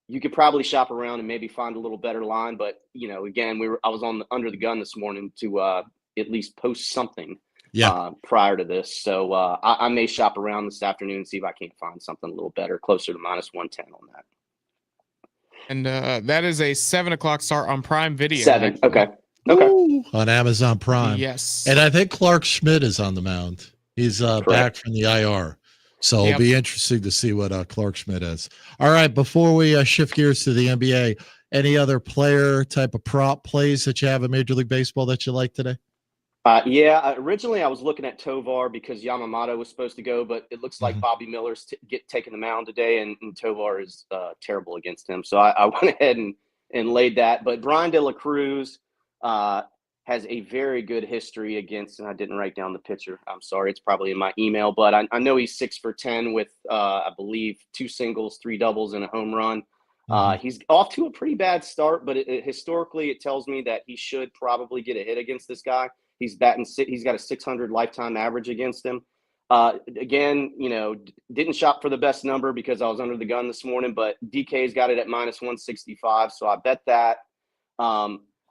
You could probably shop around and maybe find a little better line, but again, I was under the gun this morning to at least post something prior to this. So I may shop around this afternoon and see if I can't find something a little better, closer to -110 on that. And that is a 7:00 start on Prime Video. 7. Okay. Ooh, on Amazon Prime. Yes. And I think Clark Schmidt is on the mound. He's back from the IR. So it'll be interesting to see what Clark Schmidt is. All right, before we shift gears to the NBA, any other player type of prop plays that you have in Major League Baseball that you like today? Originally I was looking at Tovar because Yamamoto was supposed to go, but it looks like Bobby Miller's taking the mound today, and Tovar is terrible against him. So I went ahead and laid that. But Brian De La Cruz has a very good history against, and I didn't write down the pitcher. I'm sorry, it's probably in my email, but I know he's 6 for 10 with, I believe, 2 singles, 3 doubles, and a home run. He's off to a pretty bad start, but historically it tells me that he should probably get a hit against this guy. He's got a 600 lifetime average against him. Again, didn't shop for the best number because I was under the gun this morning, but DK's got it at -165, so I bet that.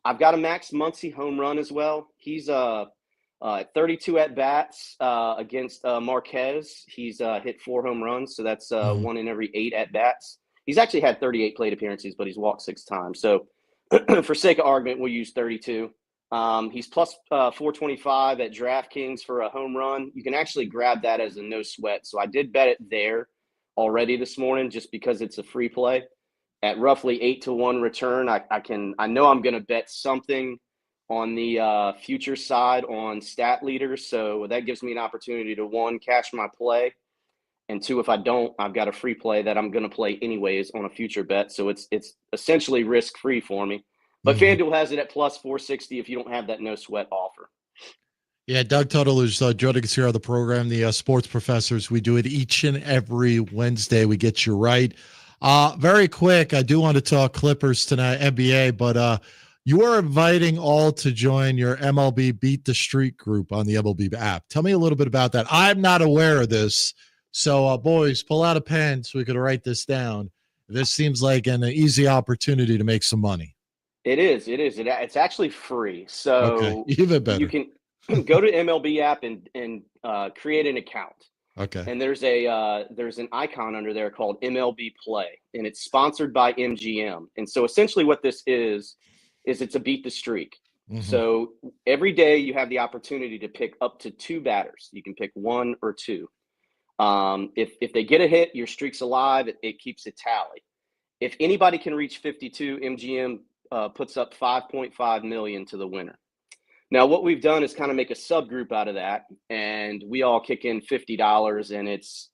I've got a Max Muncy home run as well. He's 32 at bats against Marquez. He's hit 4 home runs, so that's 1 in every 8 at bats. He's actually had 38 plate appearances, but he's walked 6 times. So for sake of argument, we'll use 32. He's plus 425 at DraftKings for a home run. You can actually grab that as a no sweat. So I did bet it there already this morning just because it's a free play. at roughly 8-1 return, I know I'm going to bet something on the future side on stat leaders. So that gives me an opportunity to, 1, cash my play, and 2, if I don't, I've got a free play that I'm going to play anyways on a future bet. So it's essentially risk free for me. But FanDuel has it at plus 460 if you don't have that no sweat offer. Yeah, Doug Tuttle is joining us here on the program, the Sports Professors. We do it each and every Wednesday. We get you right. Very quick, I do want to talk Clippers tonight, NBA, but you are inviting all to join your MLB Beat the Street group on the MLB app. Tell me a little bit about that. I'm not aware of this. So, boys, pull out a pen so we could write this down. This seems like an easy opportunity to make some money. It is. It's actually free. So okay. Even better. You can go to MLB app and create an account. Okay. And there's an icon under there called MLB Play, and it's sponsored by MGM. And so essentially what this is it's a beat the streak. Mm-hmm. So every day you have the opportunity to pick up to 2 batters. You can pick 1 or 2. If they get a hit, your streak's alive. It keeps a tally. If anybody can reach 52, MGM puts up $5.5 million to the winner. Now, what we've done is kind of make a subgroup out of that, and we all kick in $50, and it's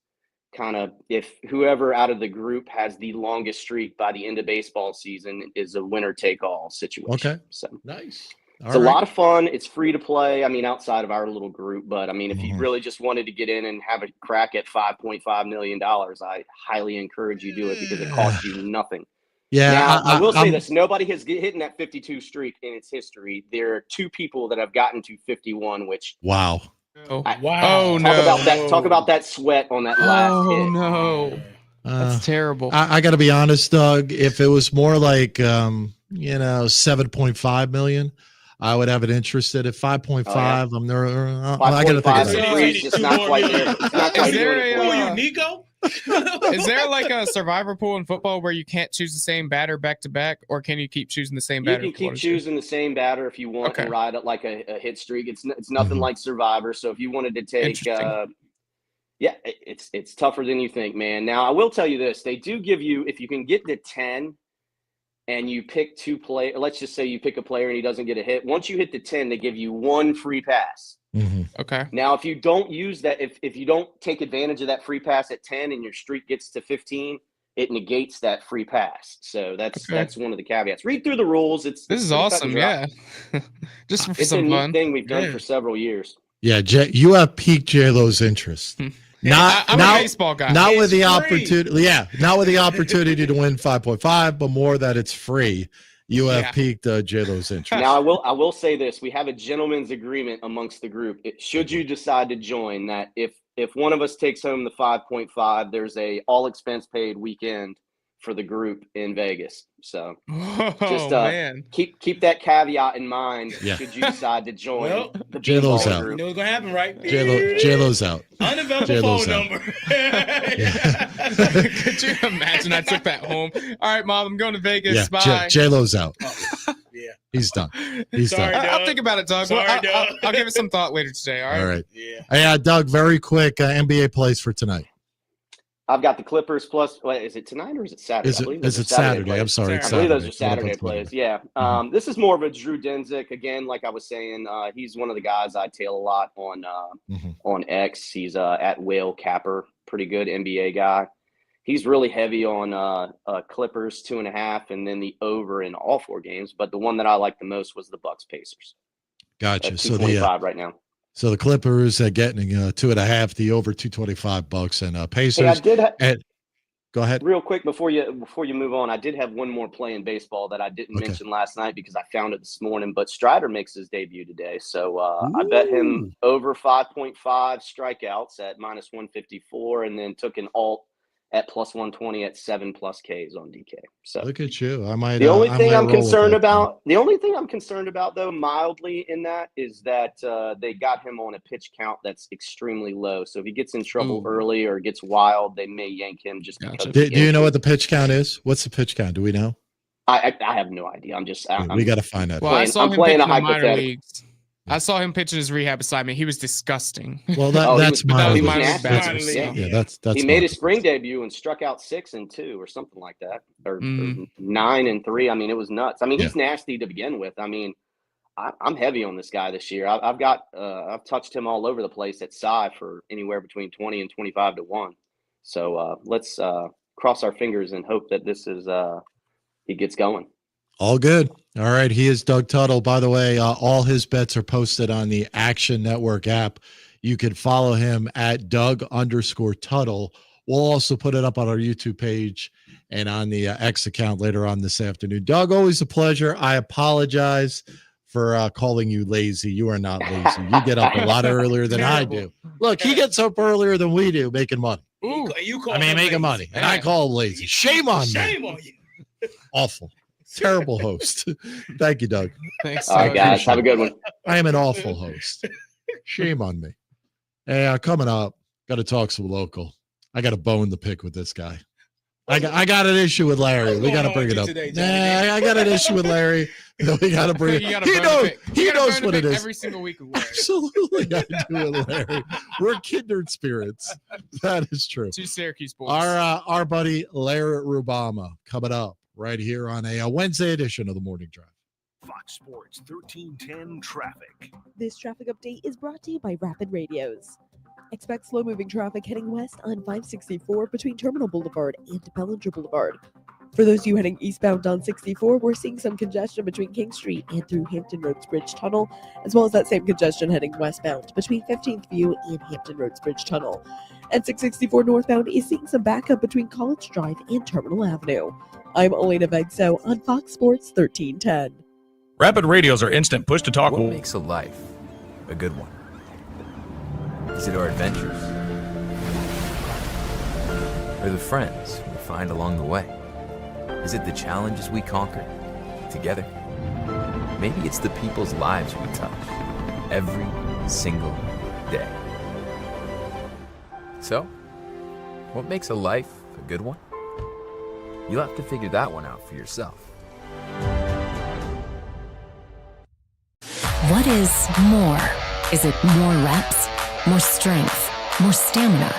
kind of if whoever out of the group has the longest streak by the end of baseball season is a winner-take-all situation. Okay, so nice. It's a lot of fun. It's free to play. I mean, outside of our little group, but I mean, if you really just wanted to get in and have a crack at $5.5 million, I highly encourage you do it because it costs you nothing. Yeah, now, I will say this. Nobody has hitting that 52 streak in its history. There are 2 people that have gotten to 51, which wow. Talk about that sweat on that last hit. Oh, no. That's terrible. I got to be honest, Doug. If it was more like, 7.5 million, I would have it interested. At 5.5, I'm there. I got to think of that. It's just not quite there. Is there Nico? Is there like a survivor pool in football where you can't choose the same batter back to back, or can you keep choosing the same batter? You can keep choosing the same batter if you want and ride it like a hit streak. It's nothing like Survivor. So if you wanted to take, it's tougher than you think, man. Now I will tell you this: they do give you, if you can get to 10, and you pick 2 players. Let's just say you pick a player and he doesn't get a hit. Once you hit the 10, they give you 1 free pass. Mm-hmm. Okay. Now, if you don't use that, if you don't take advantage of that free pass at 10 and your streak gets to 15, it negates that free pass. So that's one of the caveats. Read through the rules. This is awesome. Yeah. Just for it's some a neat fun thing we've done for several years. Yeah, you have piqued J-Lo's interest. I'm a baseball guy. Not with the opportunity. Yeah, not with the opportunity to win 5.5, but more that it's free. You have piqued J-Lo's interest. Now, I will say this: we have a gentleman's agreement amongst the group. Should you decide to join, that if one of us takes home the 5.5, there's a all expense paid weekend for the group in Vegas. So keep that caveat in mind. Yeah. Should you decide to join the J-Lo's out. group. You know what's gonna happen, right? J-Lo's out. Unavailable phone number. Could you imagine I took that home? All right, Mom, I'm going to Vegas. Yeah, Bye. J-Lo's out. Yeah. He's done. Sorry, done. I'll think about it, Doug. I'll give it some thought later today. All right. Yeah. Doug, very quick. NBA plays for tonight. I've got the Clippers plus. Wait, is it tonight or is it Saturday? Is it Saturday? I'm sorry. I believe those are Saturday plays. Yeah. This is more of a Drew Denzik. Again, like I was saying, he's one of the guys I tail a lot on X. He's at Whale Capper, pretty good NBA guy. He's really heavy on Clippers 2.5, and then the over in all 4 games. But the one that I liked the most was the Bucks Pacers. Gotcha. So the right now. So the Clippers are getting 2.5, the over $225, and Pacers. Hey, go ahead. Real quick before you move on, I did have one more play in baseball that I didn't mention last night because I found it this morning. But Strider makes his debut today, so I bet him over 5.5 strikeouts at -154, and then took an alt at +120 at 7+ Ks on DK. So look at you. I might. The only thing I'm concerned about, though, mildly in that, is that they got him on a pitch count that's extremely low. So if he gets in trouble early or gets wild, they may yank him just because. Do you know what the pitch count is? What's the pitch count? Do we know? I have no idea. We got to find out. Well, I saw him playing a hypothetical. I saw him pitch in his rehab assignment. He was disgusting. Well, he that's was minor nasty. badgers. Yeah, that's he made his spring debut and struck out 6-2 or something like that, or 9-3. I mean, it was nuts. I mean, he's nasty to begin with. I mean, I'm heavy on this guy this year. I've touched him all over the place at Cy for anywhere between 20 and 25 to 1. So let's cross our fingers and hope that this is he gets going. All good. All right. He is Doug Tuttle. By the way, all his bets are posted on the Action Network app. You can follow him at Doug_Tuttle. We'll also put it up on our YouTube page and on the X account later on this afternoon. Doug, always a pleasure. I apologize for calling you lazy. You are not lazy. You get up a lot earlier than I do. Look, he gets up earlier than we do making money. Making money. And I call him lazy. Shame on me. Shame on you. Awful. Terrible host. Thank you, Doug. Thanks. All right, guys. Have a good one. I am an awful host. Shame on me. Hey, coming up, got to talk some local. I got a bone to pick with this guy. I got an issue with Larry. We got to bring it up. I got an issue with Larry. We got to bring it. He knows what it is. Every single week with Larry. Absolutely, I do with Larry. We're kindred spirits. That is true. Two Syracuse boys. Our buddy Larry Rubama coming up right here on a Wednesday edition of the Morning Drive. Fox Sports 1310 traffic. This traffic update is brought to you by Rapid Radios. Expect slow-moving traffic heading west on 564 between Terminal Boulevard and Bellinger Boulevard. For those of you heading eastbound on 64, we're seeing some congestion between King Street and through Hampton Roads Bridge Tunnel, as well as that same congestion heading westbound between 15th View and Hampton Roads Bridge Tunnel. And 664 northbound is seeing some backup between College Drive and Terminal Avenue. I'm Elena Vegso on Fox Sports 1310. Rapid Radios are instant push-to-talk. What makes a life a good one? Is it our adventures? Or the friends we find along the way? Is it the challenges we conquer together? Maybe it's the people's lives we touch every single day. So, what makes a life a good one? You'll have to figure that one out for yourself. What is more? Is it more reps, more strength, more stamina?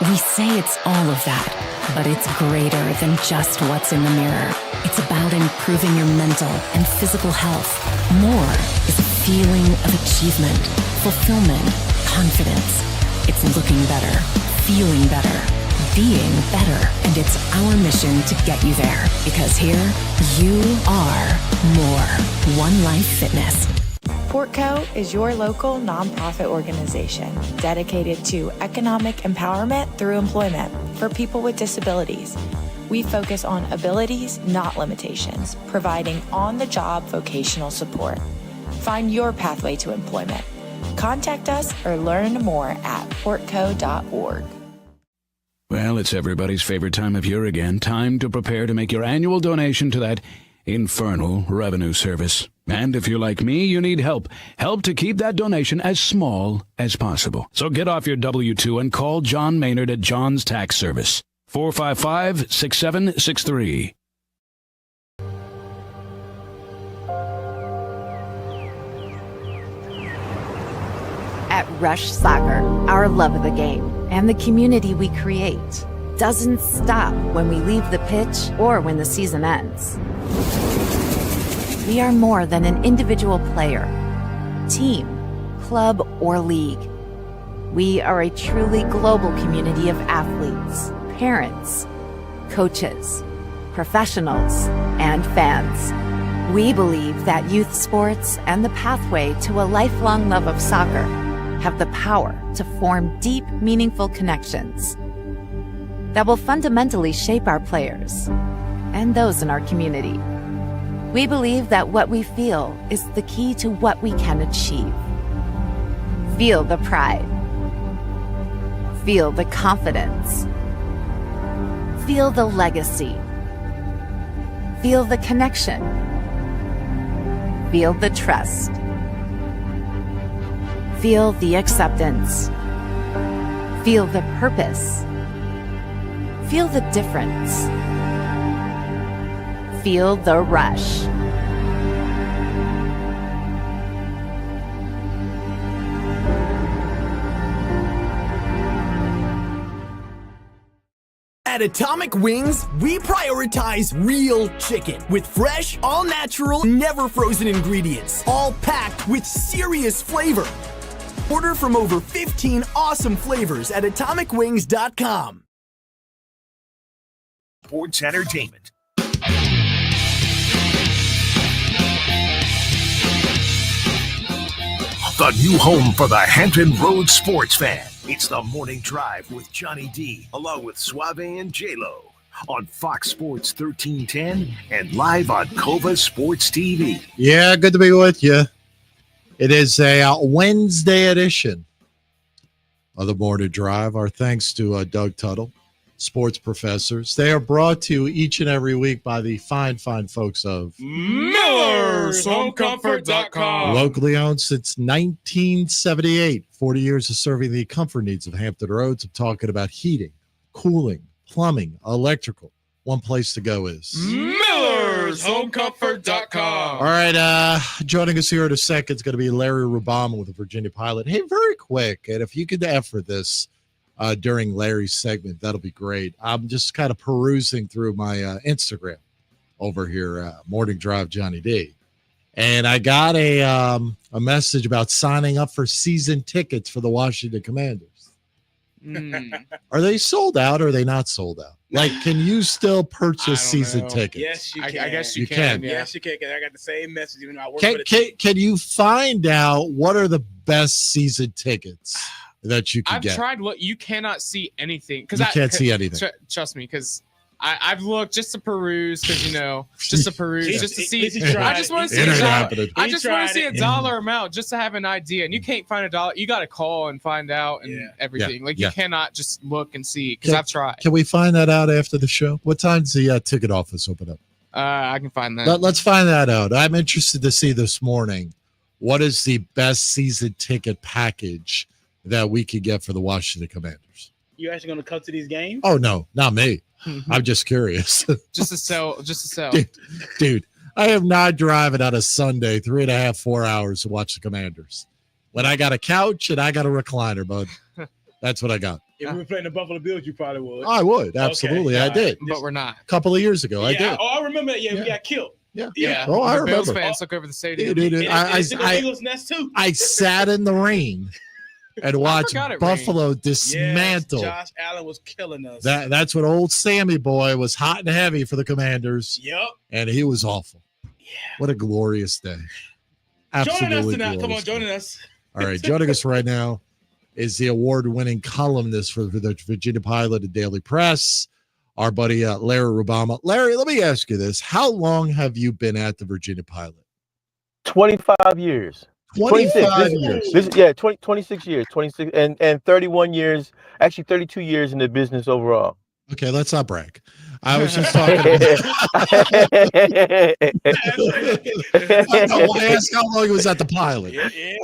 We say it's all of that, but it's greater than just what's in the mirror. It's about improving your mental and physical health. More is a feeling of achievement, fulfillment, confidence. It's looking better, feeling better, being better, and it's our mission to get you there. Because here, you are more. One Life Fitness. Portco is your local nonprofit organization dedicated to economic empowerment through employment for people with disabilities. We focus on abilities, not limitations, providing on-the-job vocational support. Find your pathway to employment. Contact us or learn more at portco.org. Well, it's everybody's favorite time of year again. Time to prepare to make your annual donation to that infernal revenue service. And if you're like me, you need help. Help to keep that donation as small as possible. So get off your W-2 and call John Maynard at John's Tax Service. 455-6763. At Rush Soccer, our love of the game and the community we create doesn't stop when we leave the pitch or when the season ends. We are more than an individual player, team, club, or league. We are a truly global community of athletes, parents, coaches, professionals, and fans. We believe that youth sports and the pathway to a lifelong love of soccer have the power to form deep, meaningful connections that will fundamentally shape our players and those in our community. We believe that what we feel is the key to what we can achieve. Feel the pride. Feel the confidence. Feel the legacy. Feel the connection. Feel the trust. Feel the acceptance. Feel the purpose. Feel the difference. Feel the rush. At Atomic Wings, we prioritize real chicken with fresh, all-natural, never frozen ingredients, all packed with serious flavor. Order from over 15 awesome flavors at atomicwings.com. Sports entertainment. The new home for the Hampton Road sports fan. It's the Morning Drive with Johnny D, along with Suave and J-Lo, on Fox Sports 1310 and live on Cova Sports TV. Yeah, good to be with you. It is a Wednesday edition of the Morning Drive. Our thanks to Doug Tuttle, sports professors. They are brought to you each and every week by the fine folks of MillersHomeComfort.com. Locally owned since 1978. 40 years of serving the comfort needs of Hampton Roads. I'm talking about heating, cooling, plumbing, electrical. One place to go is MillersHomeComfort.com. All right, joining us here in a second is going to be Larry Rubama with the Virginia Pilot. Hey, very quick, and if you could effort this during Larry's segment, that'll be great. I'm just kind of perusing through my Instagram over here, Morning Drive Johnny D, and I got a message about signing up for season tickets for the Washington Commanders. Are they sold out or are they not sold out? Like, can you still purchase season tickets? Yes, you can. I guess you can. Yeah. Yes, you can. Because I got the same message even though I work for the team. Can you find out what are the best season tickets that you can get? I've tried. Look, you cannot see anything because You can't see anything. Trust me, because I've looked just to peruse, because just to peruse, just to see. I just want to see I just want to see a dollar amount just to have an idea. And you can't find a dollar. You got to call and find out and everything. Like you cannot just look and see, because I've tried. Can we find that out after the show? What time's the ticket office open up? I can find that. Let's find that out. I'm interested to see this morning what is the best season ticket package that we could get for the Washington Commanders. You actually going to come to these games? Oh, no, not me. I'm just curious. just to sell. Dude, I am not driving on a Sunday 3.5, 4 hours to watch the Commanders. When I got a couch and I got a recliner, bud, that's what I got. If we were playing the Buffalo Bills, you probably would. I would, absolutely. Okay. I did. But we're not. A couple of years ago, I did. I remember that. Yeah, we got killed. Yeah. Oh, I remember. Bills fans took over the stadium. Dude, I sat in the rain and watched Buffalo dismantle. Yes, Josh Allen was killing us. That's what old Sammy boy was hot and heavy for the Commanders. Yep. And he was awful. Yeah. What a glorious day. Absolutely. Joining us tonight. Come on, joining us. All right, joining us right now is the award-winning columnist for the Virginia Pilot and Daily Press, our buddy Larry Rubama. Larry, let me ask you this. How long have you been at the Virginia Pilot? 25 years. 25 years. 26 years. 26 and 31 years, actually 32 years in the business overall. Okay, let's not brag. I was just talking about I asked how long he was at the Pilot.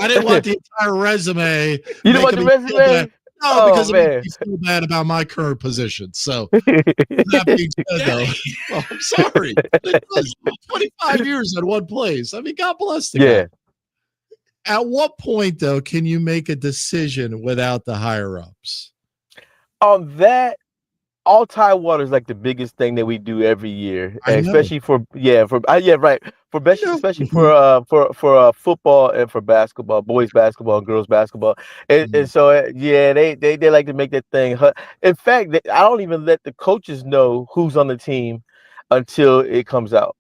I didn't want the entire resume. You didn't want the resume? No, because it makes me so bad about my current position. So that being said, though, I'm sorry. 25 years in one place. I mean, God bless the guy. At what point, though, can you make a decision without the higher-ups? That All-Tidewater is like the biggest thing that we do every year, and especially especially for football and for basketball, boys basketball and girls basketball, and so they like to make that thing. In fact, I don't even let the coaches know who's on the team until it comes out.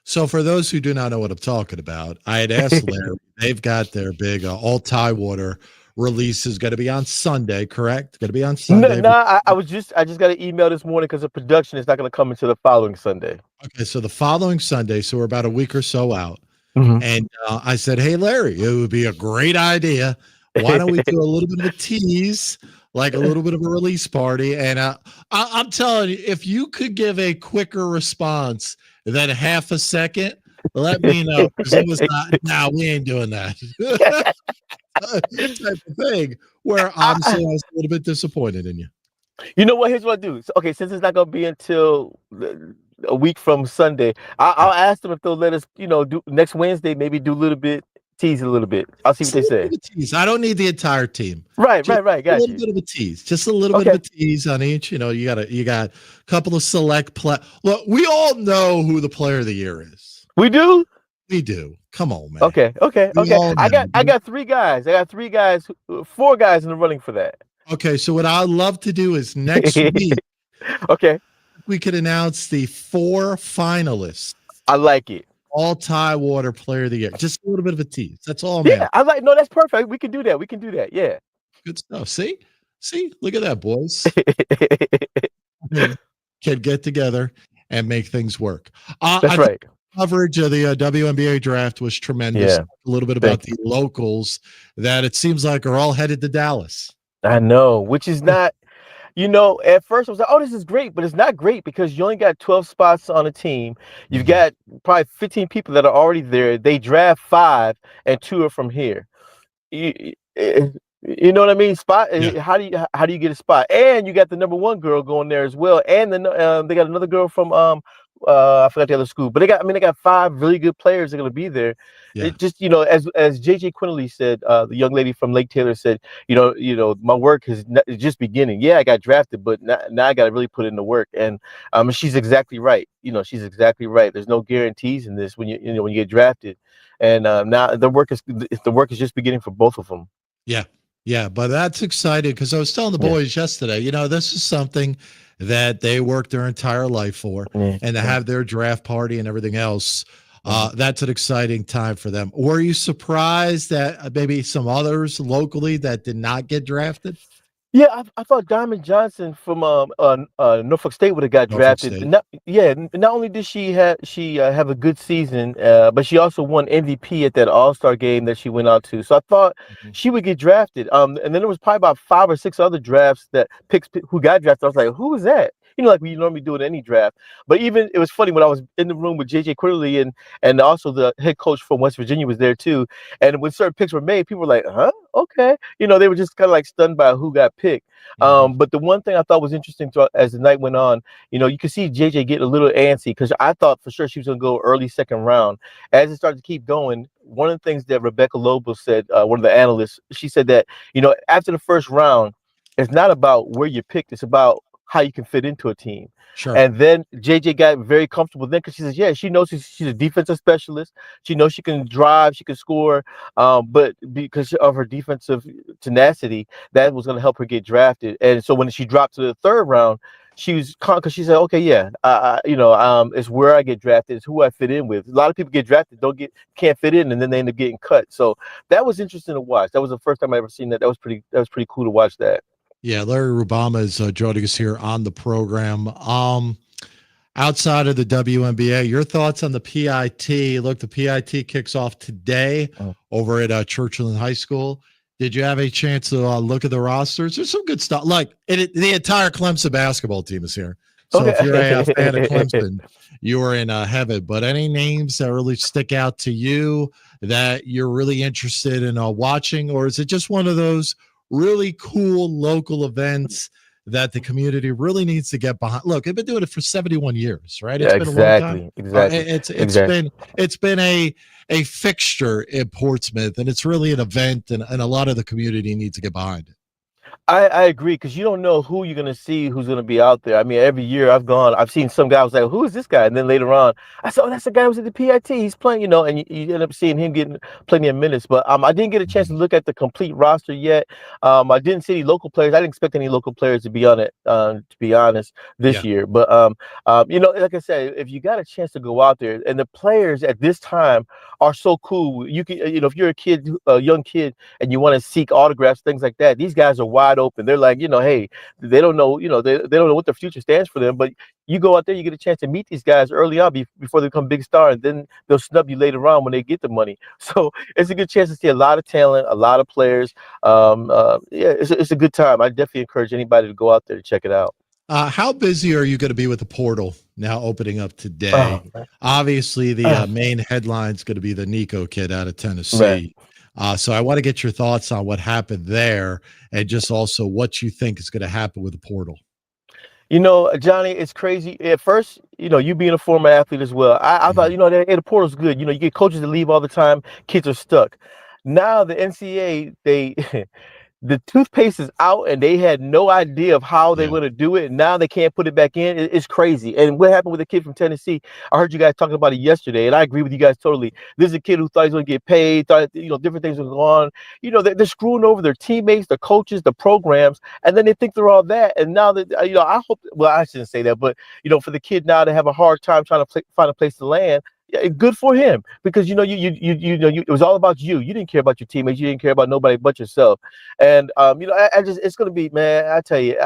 So for those who do not know what I'm talking about, I had asked Larry, they've got their big All-Tidewater release is going to be on Sunday, correct? Going to be on Sunday. No, I just got an email this morning because the production is not going to come until the following Sunday. Okay, so the following Sunday, so we're about a week or so out. And I said, hey, Larry, it would be a great idea. Why don't we do a little bit of a tease, like a little bit of a release party? And I'm telling you, if you could give a quicker response than half a second, let me know. Because it was not, no, we ain't doing that. Type of thing where I'm a little bit disappointed in you. You know what? Here's what I do. So, okay, since it's not going to be until a week from Sunday, I'll ask them if they'll let us, do next Wednesday, maybe do a little bit tease a little bit. I'll see what they say. Tease. I don't need the entire team. Right. Got a little bit of a tease. Just a little bit of a tease on each. You got a couple of select play. Look, we all know who the player of the year is. We do. We do. Come on, man. Okay. I got 3 guys. I got 3 guys, 4 guys in the running for that. Okay, so what I'd love to do is next week. Okay. We could announce the 4 finalists. I like it. All-Tidewater Player of the Year. Just a little bit of a tease. That's all, man. Yeah, no, that's perfect. We can do that. Yeah. Good stuff. See, look at that, boys. Can get together and make things work. That's right. Coverage of the WNBA draft was tremendous. Yeah. A little bit about the locals that it seems like are all headed to Dallas. I know, which is not, at first I was like, oh, this is great, but it's not great because you only got 12 spots on a team. You've got probably 15 people that are already there. They draft 5 and 2 are from here. You know what I mean? How do you get a spot? And you got the number 1 girl going there as well. And then they got another girl from I forgot the other school, but they got 5 really good players that are going to be there. Yeah. It just, as JJ Quinley said, the young lady from Lake Taylor said, my work is just beginning. Yeah, I got drafted, but now I got to really put in the work. And she's exactly right. She's exactly right. There's no guarantees in this when you get drafted. And now the work is just beginning for both of them. Yeah, but that's exciting because I was telling the boys yesterday, this is something that they worked their entire life for, and to have their draft party and everything else, that's an exciting time for them. Were you surprised that maybe some others locally that did not get drafted? Yeah, I thought Diamond Johnson from Norfolk State would have got drafted. Not only did she have a good season, but she also won MVP at that All-Star game that she went out to. So I thought she would get drafted. And then there was probably about 5 or 6 other drafts picks who got drafted. I was like, who is that? Like we normally do in any draft. But even it was funny when I was in the room with JJ Quirley and also the head coach from West Virginia was there too. And when certain picks were made, people were like, huh? Okay. They were just kind of like stunned by who got picked. But the one thing I thought was interesting as the night went on, you could see JJ get a little antsy because I thought for sure she was going to go early 2nd round. As it started to keep going, one of the things that Rebecca Lobo said, one of the analysts, she said that, after the 1st round, it's not about where you picked, it's about how you can fit into a team. Sure. And then JJ got very comfortable then because she says, yeah, she knows she's a defensive specialist. She knows she can drive, she can score, but because of her defensive tenacity, that was going to help her get drafted. And so when she dropped to the 3rd round, she was because she said, okay, yeah, it's where I get drafted, it's who I fit in with. A lot of people get drafted, can't fit in, and then they end up getting cut. So that was interesting to watch. That was the first time I ever seen that. That was pretty cool to watch that. Yeah, Larry Rubama is joining us here on the program. Outside of the WNBA, your thoughts on the PIT? Look, the PIT kicks off today over at Churchland High School. Did you have a chance to look at the rosters? There's some good stuff. Like the entire Clemson basketball team is here. So if you're a fan of Clemson, you are in heaven. But any names that really stick out to you that you're really interested in watching, or is it just one of those really cool local events that the community really needs to get behind? Look, they've been doing it for 71 years, right? It's been a long time. Exactly. It's been a fixture in Portsmouth, and it's really an event, and a lot of the community needs to get behind it. I agree because you don't know who you're going to see who's going to be out there. I mean, every year I've seen some guy was like, who is this guy? And then later on, I said, oh, that's the guy who was at the PIT. He's playing, and you end up seeing him getting plenty of minutes. But I didn't get a chance to look at the complete roster yet. I didn't see any local players. I didn't expect any local players to be on it, to be honest, this year. But, like I said, if you got a chance to go out there, and the players at this time are so cool. You can, if you're a young kid, and you want to seek autographs, things like that, these guys are wide open. They're like, hey, they don't know, they don't know what the future stands for them, but you go out there, you get a chance to meet these guys early on before they become big stars, and then they'll snub you later on when they get the money. So it's a good chance to see a lot of talent, a lot of players. It's a good time. I definitely encourage anybody to go out there to check it out. How busy are you going to be with the portal now opening up today? Obviously, the main headline is going to be the Nico kid out of Tennessee. Right. So I want to get your thoughts on what happened there and just also what you think is going to happen with the portal. Johnny, it's crazy. At first, you being a former athlete as well, I thought, the portal's good. You get coaches that leave all the time, kids are stuck. Now the NCAA, the toothpaste is out and they had no idea of how they're going to do it. And now they can't put it back in. It's crazy. And what happened with the kid from Tennessee? I heard you guys talking about it yesterday, and I agree with you guys totally. This is a kid who thought he was going to get paid, thought, different things were going on. They're screwing over their teammates, the coaches, the programs, and then they think they're all that. And now that, I hope, well, I shouldn't say that, but, for the kid now to have a hard time trying to find a place to land, yeah, good for him, because it was all about you. You didn't care about your teammates. You didn't care about nobody but yourself. And it's going to be, man. I tell you,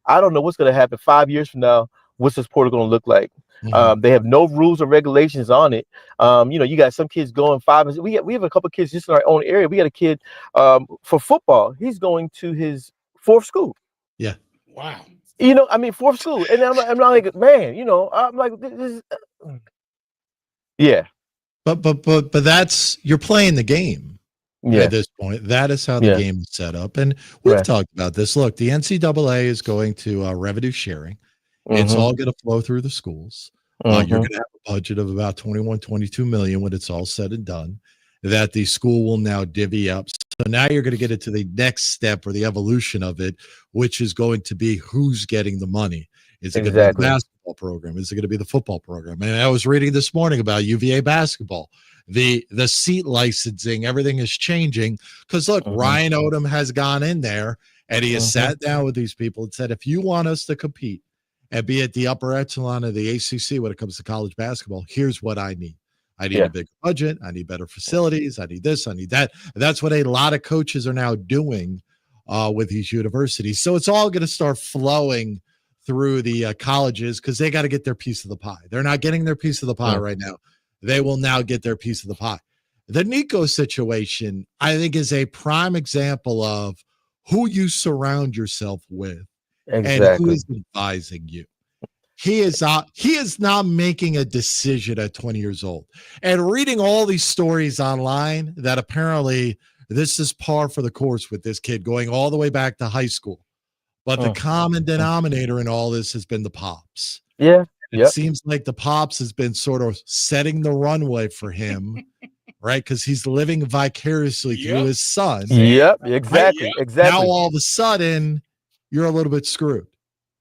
I don't know what's going to happen 5 years from now. What's this portal going to look like? They have no rules or regulations on it. You got some kids going 5. We have a couple of kids just in our own area. We got a kid for football. He's going to his 4th school. Yeah. Wow. 4th school, and I'm like, man. I'm like, this is. Yeah, but that's, you're playing the game at this point. That is how the game is set up, and we've talked about this. Look, the NCAA is going to revenue sharing. It's all going to flow through the schools. You're going to have a budget of about 22 million when it's all said and done, that the school will now divvy up. So now you're going to get into the next step, or the evolution of it, which is going to be who's getting the money. Is it going to be the basketball program? Is it going to be the football program? And I was reading this morning about UVA basketball. The seat licensing, everything is changing. Because look, Ryan Odom has gone in there and he has sat down with these people and said, if you want us to compete and be at the upper echelon of the ACC when it comes to college basketball, here's what I need. I need a bigger budget. I need better facilities. I need this. I need that. And that's what a lot of coaches are now doing with these universities. So it's all going to start flowing through the colleges, because they got to get their piece of the pie. They're not getting their piece of the pie right now. They will now get their piece of the pie. The Nico situation, I think, is a prime example of who you surround yourself with and who is advising you. He is not making a decision at 20 years old. And reading all these stories online that apparently this is par for the course with this kid going all the way back to high school. But the common denominator in all this has been the pops. Yeah. It seems like the pops has been sort of setting the runway for him, right? Because he's living vicariously through his son. Yep, exactly. Now all of a sudden, you're a little bit screwed.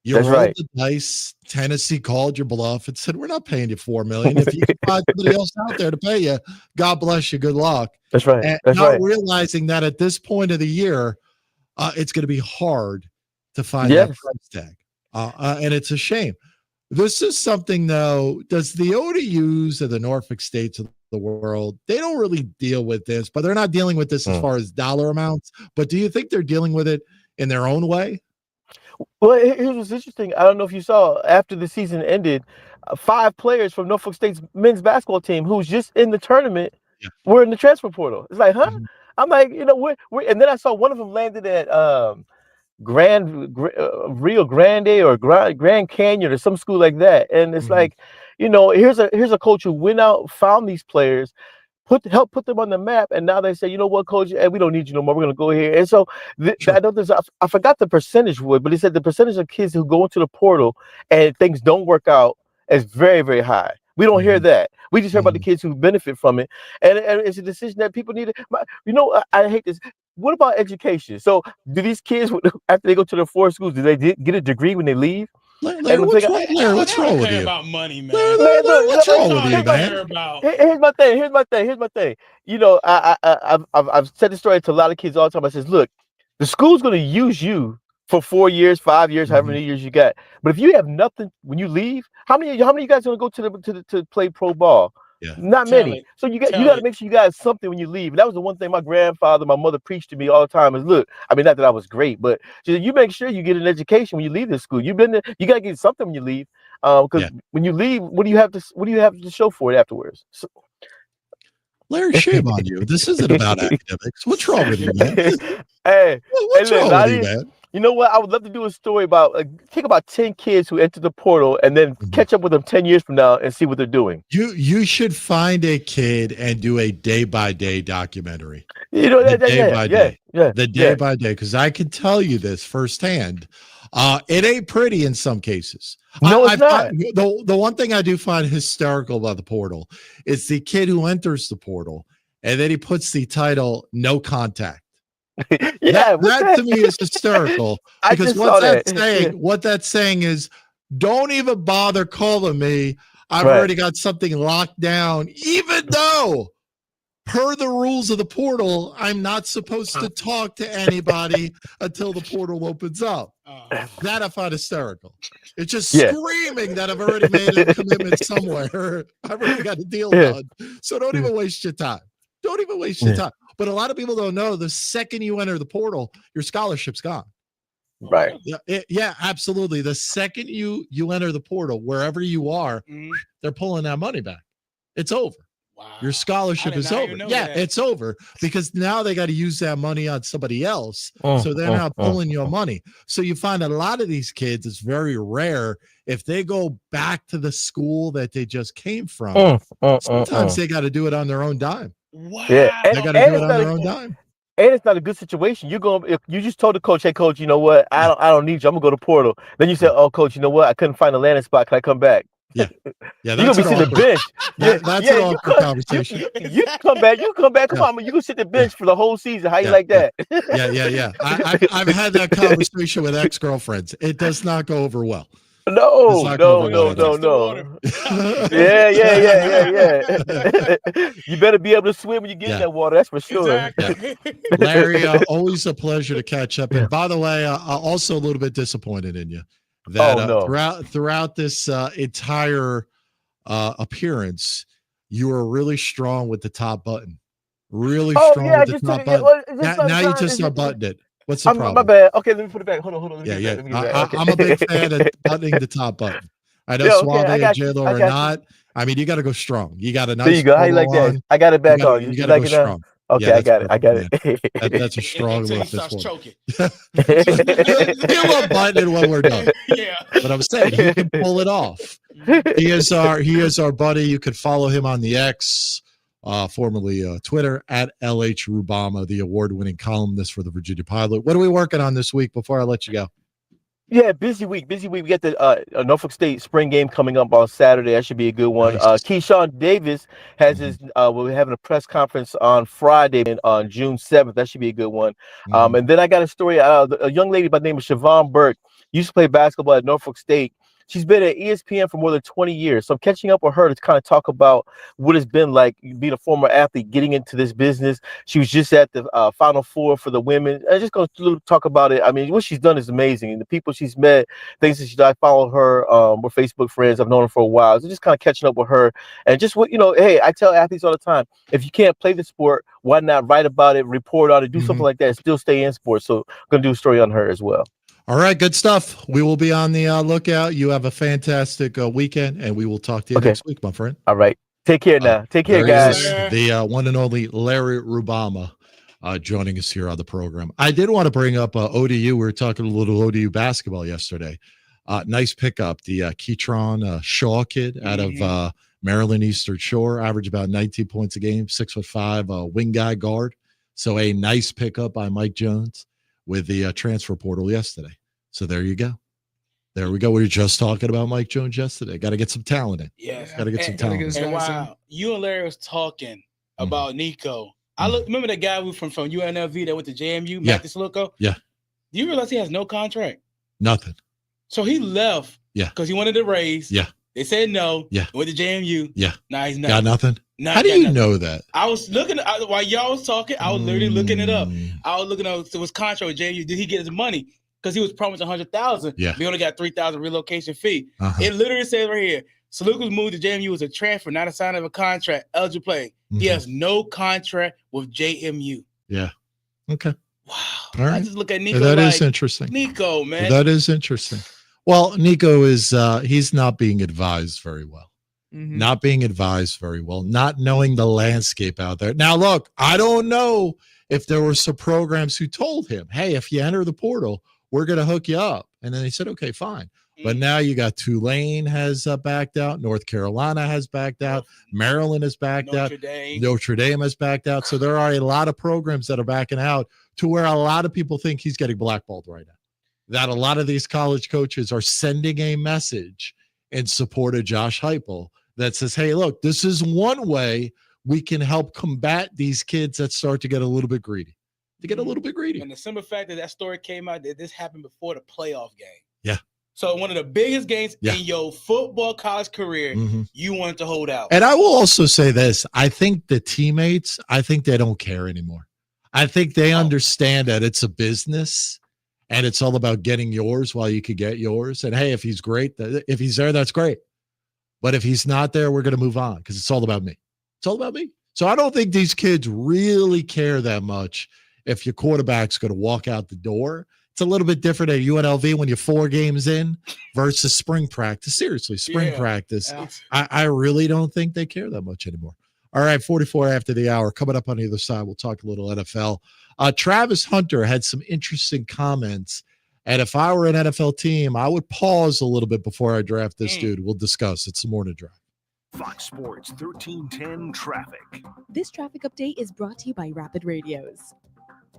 You rolled the dice. Tennessee called your bluff and said, we're not paying you $4 million. If you can find somebody else out there to pay you, God bless you. Good luck. That's right. And not realizing that at this point of the year, it's going to be hard to find that price tag. And it's a shame. This is something, though, does the ODUs of the Norfolk states of the world, they don't really deal with this, but they're not dealing with this as far as dollar amounts. But do you think they're dealing with it in their own way? Well, here's what's interesting. I don't know if you saw, after the season ended, 5 players from Norfolk State's men's basketball team who's just in the tournament were in the transfer portal. It's like, huh? I'm like, we're and then I saw one of them landed at Rio Grande or Grand Canyon or some school like that. And it's like, here's a coach who went out, found these players, help put them on the map, and now they say, you know what, coach, we don't need you no more. We're gonna go here. And so I know I forgot the percentage, but he said the percentage of kids who go into the portal and things don't work out is very, very high. We don't hear that. We just hear about the kids who benefit from it, and it's a decision that people need to. I hate this. What about education? So do these kids, after they go to their 4 schools, do they get a degree when they leave? Larry, what's wrong with you? About money, man. What's wrong with you, man? Here's my thing. I've said this story to a lot of kids all the time. I says, look, the school's going to use you for 4 years, 5 years, however many years you got. But if you have nothing when you leave, how many of you guys are going to go to play pro ball? Yeah. Not many. So you got to make sure you got something when you leave. And that was the one thing my grandfather, my mother preached to me all the time is, look, I mean, not that I was great, but you make sure you get an education when you leave this school. You've been there, you got to get something when you leave. Because when you leave, what do you have to show for it afterwards? So, Larry, shame on you. This isn't about academics. What's wrong with you, man? What's wrong with you, man? You know what? I would love to do a story about take about 10 kids who enter the portal and then catch up with them 10 years from now and see what they're doing. You should find a kid and do a day-by-day documentary. Day by day. Because I can tell you this firsthand. It ain't pretty in some cases. No, it's not. The one thing I do find hysterical about the portal is the kid who enters the portal and then he puts the title "No Contact." that to me is hysterical because what that's saying is, don't even bother calling me. I've already got something locked down, even though per the rules of the portal, I'm not supposed to talk to anybody until the portal opens up. That I find hysterical. It's just screaming that I've already made a commitment somewhere. I've already got a deal done. So don't even waste your time. Don't even waste your time. But a lot of people don't know the second you enter the portal, your scholarship's gone. Right. Yeah, absolutely. The second you enter the portal, wherever you are, they're pulling that money back. It's over. Wow. Your scholarship is over. Yeah, it's over because now they got to use that money on somebody else. So they're not pulling your money. So you find a lot of these kids, it's very rare if they go back to the school that they just came from. Sometimes they got to do it on their own dime. Wow. Yeah. They got to do it on their own dime. And it's not a good situation. If you just told the coach, "Hey, coach, you know what? I don't need you. I'm gonna go to portal." Then you said, "Oh, coach, you know what? I couldn't find a landing spot. Can I come back?" Yeah, you're gonna be sitting the bench. That's an awkward conversation. You come back. Come on, you can sit the bench for the whole season. How you like that? Yeah. I've had that conversation with ex-girlfriends. It does not go over well. No. Yeah. You better be able to swim when you get in that water. That's for sure. Exactly. Larry, always a pleasure to catch up. And by the way, also a little bit disappointed in you that throughout this entire appearance, you were really strong with the top button. Really strong with the top button. Now you just unbuttoned it. What's the problem? My bad. Okay, let me put it back. Hold on. I'm a big fan of buttoning the top button. I know Suave and J-Lo are not. I mean, you got to go strong. You got a nice. There you go. How you like that? I got it back on. You got to go strong. Okay, I got it. That's a strong look. This one. Give a button when we're done. Yeah. But I'm saying he can pull it off. He is our buddy. You could follow him on the X. Formerly Twitter at LH Rubama, the award-winning columnist for the Virginia Pilot. What are we working on this week before I let you go? Yeah, busy week. We got the Norfolk State spring game coming up on Saturday. That should be a good one. Nice. Keyshawn Davis has his we're having a press conference on Friday on June 7th. That should be a good one. And then I got a story. A young lady by the name of Siobhan Burke used to play basketball at Norfolk State. She's been at ESPN for more than 20 years. So I'm catching up with her to kind of talk about what it's been like being a former athlete, getting into this business. She was just at the Final Four for the women. I'm just going to talk about it. I mean, what she's done is amazing. And the people she's met, things that I follow her, we're Facebook friends. I've known her for a while. So just kind of catching up with her. And just what, hey, I tell athletes all the time, if you can't play the sport, why not write about it, report on it, do something like that, and still stay in sports. So I'm going to do a story on her as well. All right, good stuff. We will be on the lookout. You have a fantastic weekend, and we will talk to you next week, my friend. All right. Take care now. Take care, guys. The one and only Larry Rubama joining us here on the program. I did want to bring up ODU. We were talking a little ODU basketball yesterday. Nice pickup. The Keytron Shaw kid out of Maryland Eastern Shore, average about 19 points a game, 6'5", wing guard. So a nice pickup by Mike Jones with the transfer portal yesterday. So there you go. There we go. We were just talking about Mike Jones yesterday. Got to get some talent in. Yeah. Got to get some talent in. And while you and Larry was talking about Nico, remember that guy from UNLV that went to JMU, Matthew Slucco? Yeah. Do you realize he has no contract? Nothing. So he left because he wanted to raise. Yeah. They said no. Yeah. Went to JMU. Yeah. Now he's not. Got nothing? How do you know that? I was looking while y'all was talking. I was literally looking it up. I was looking up. It was contract with JMU. Did he get his money? Because he was promised $100,000. Yeah. He only got $3,000 relocation fee. It literally says right here. Saluka's moved to JMU as a transfer, not a sign of a contract. Eligible play. He has no contract with JMU. Yeah. Okay. Wow. All right. I just look at Nico. That is interesting. Nico, man. That is interesting. Well, Nico is he's not being advised very well. Not being advised very well, not knowing the landscape out there. Now, look, I don't know if there were some programs who told him, hey, if you enter the portal, we're going to hook you up. And then he said, okay, fine. But now you got Tulane has backed out. North Carolina has backed out. Maryland has backed out. Notre Dame has backed out. So there are a lot of programs that are backing out to where a lot of people think he's getting blackballed right now. that a lot of these college coaches are sending a message in support of Josh Heupel that says, hey, look, this is one way we can help combat these kids that start to get a little bit greedy. And the simple fact that story came out that this happened before the playoff game. Yeah. So one of the biggest games in your football college career, you wanted to hold out. And I will also say this. I think the teammates, I think they don't care anymore. I think they understand that it's a business and it's all about getting yours while you could get yours. And hey, if he's great, if he's there, that's great. But if he's not there, we're going to move on because it's all about me. It's all about me. So I don't think these kids really care that much if your quarterback's going to walk out the door. It's a little bit different at UNLV when you're 4 games in versus spring practice. Seriously, spring practice. Yeah. I really don't think they care that much anymore. All right, 44 after the hour. Coming up on either side, we'll talk a little NFL. Travis Hunter had some interesting comments. And if I were an NFL team, I would pause a little bit before I draft this dude. We'll discuss. It's the morning drive. Fox Sports 1310 traffic. This traffic update is brought to you by Rapid Radios.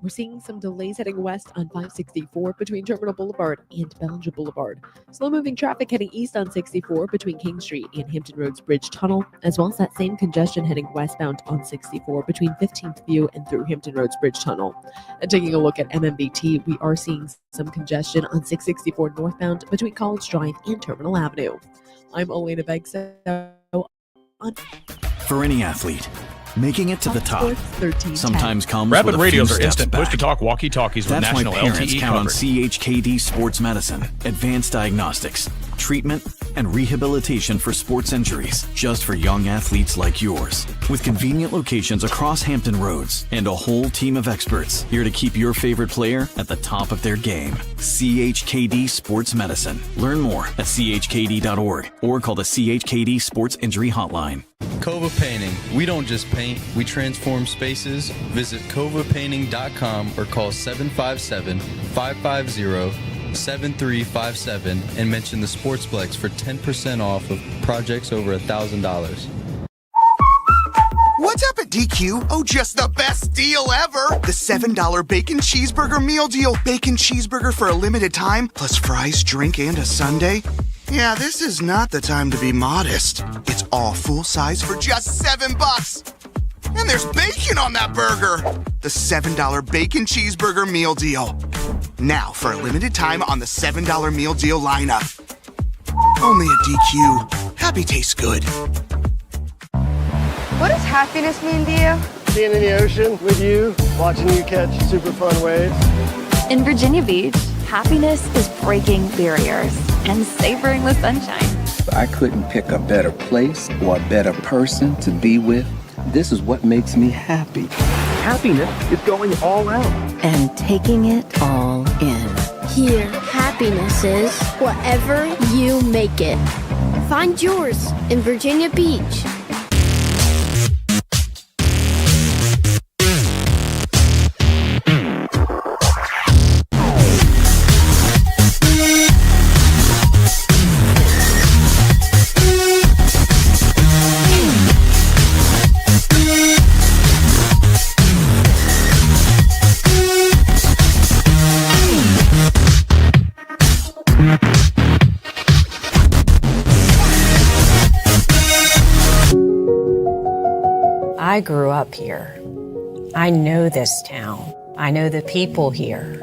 We're seeing some delays heading west on 564 between Terminal Boulevard and Bellinger Boulevard. Slow-moving traffic heading east on 64 between King Street and Hampton Roads Bridge Tunnel, as well as that same congestion heading westbound on 64 between 15th View and through Hampton Roads Bridge Tunnel. And taking a look at MMBT, we are seeing some congestion on 664 northbound between College Drive and Terminal Avenue. I'm Elena Begso. For any athlete, making it to the top sometimes comes Rapid with a radios few are steps instant back. push-to-talk walkie-talkies with That's national why parents LTE count on coverage. CHKD Sports Medicine, advanced diagnostics, treatment, and rehabilitation for sports injuries, just for young athletes like yours. With convenient locations across Hampton Roads and a whole team of experts here to keep your favorite player at the top of their game. CHKD Sports Medicine. Learn more at chkd.org or call the CHKD Sports Injury Hotline. Cova Painting. We don't just paint, we transform spaces. Visit covapainting.com or call 757-550-7357 and mention the Sportsplex for 10% off of projects over $1,000. What's up at DQ? Oh, just the best deal ever! The $7 Bacon Cheeseburger Meal Deal. Bacon cheeseburger for a limited time, plus fries, drink, and a sundae. Yeah, this is not the time to be modest. It's all full size for just $7. And there's bacon on that burger. The $7 Bacon Cheeseburger Meal Deal. Now, for a limited time on the $7 Meal Deal lineup. Only at DQ. Happy tastes good. What does happiness mean to you? Being in the ocean with you, watching you catch super fun waves. In Virginia Beach, happiness is breaking barriers and savoring the sunshine. I couldn't pick a better place or a better person to be with. This is what makes me happy. Happiness is going all out. And taking it all in. Here, happiness is whatever you make it. Find yours in Virginia Beach. I grew up here. I know this town. I know the people here.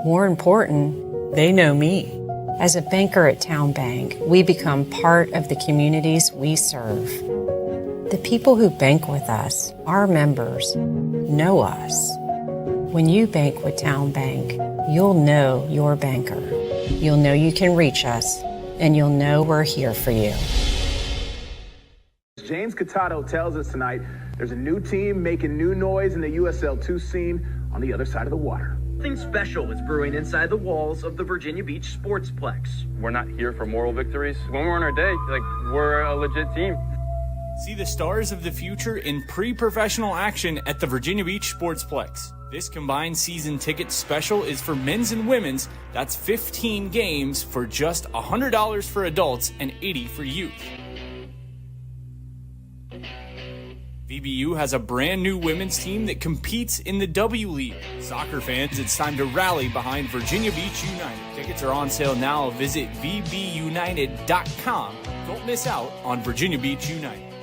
More important, they know me. As a banker at Town Bank, we become part of the communities we serve. The people who bank with us, our members, know us. When you bank with Town Bank, you'll know your banker. You'll know you can reach us, and you'll know we're here for you. James Catato tells us tonight there's a new team making new noise in the USL2 scene on the other side of the water. Something special is brewing inside the walls of the Virginia Beach Sportsplex. We're not here for moral victories. When we're on our day, we're a legit team. See the stars of the future in pre-professional action at the Virginia Beach Sportsplex. This combined season ticket special is for men's and women's. That's 15 games for just $100 for adults and $80 for youth. VBU has a brand new women's team that competes in the W League. Soccer fans, it's time to rally behind Virginia Beach United. Tickets are on sale now. Visit vbunited.com. Don't miss out on Virginia Beach United.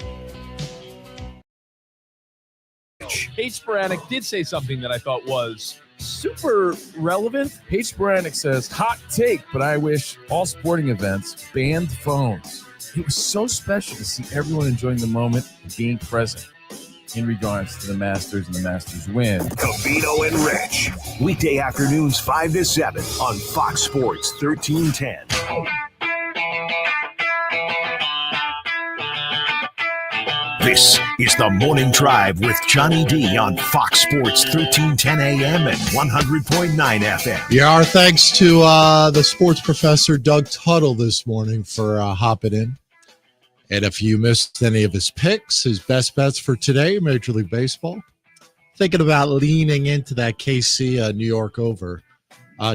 Paige Sporadic did say something that I thought was super relevant. Paige Sporadic says, hot take, but I wish all sporting events banned phones. It was so special to see everyone enjoying the moment and being present in regards to the Masters and the Masters win. Covino and Rich. Weekday afternoons 5 to 7 on Fox Sports 1310. This is the Morning Drive with Johnny D on Fox Sports 1310 AM and 100.9 FM. Yeah, our thanks to the sports professor, Doug Tuttle, this morning for hopping in. And if you missed any of his picks, his best bets for today, Major League Baseball, thinking about leaning into that KC New York over,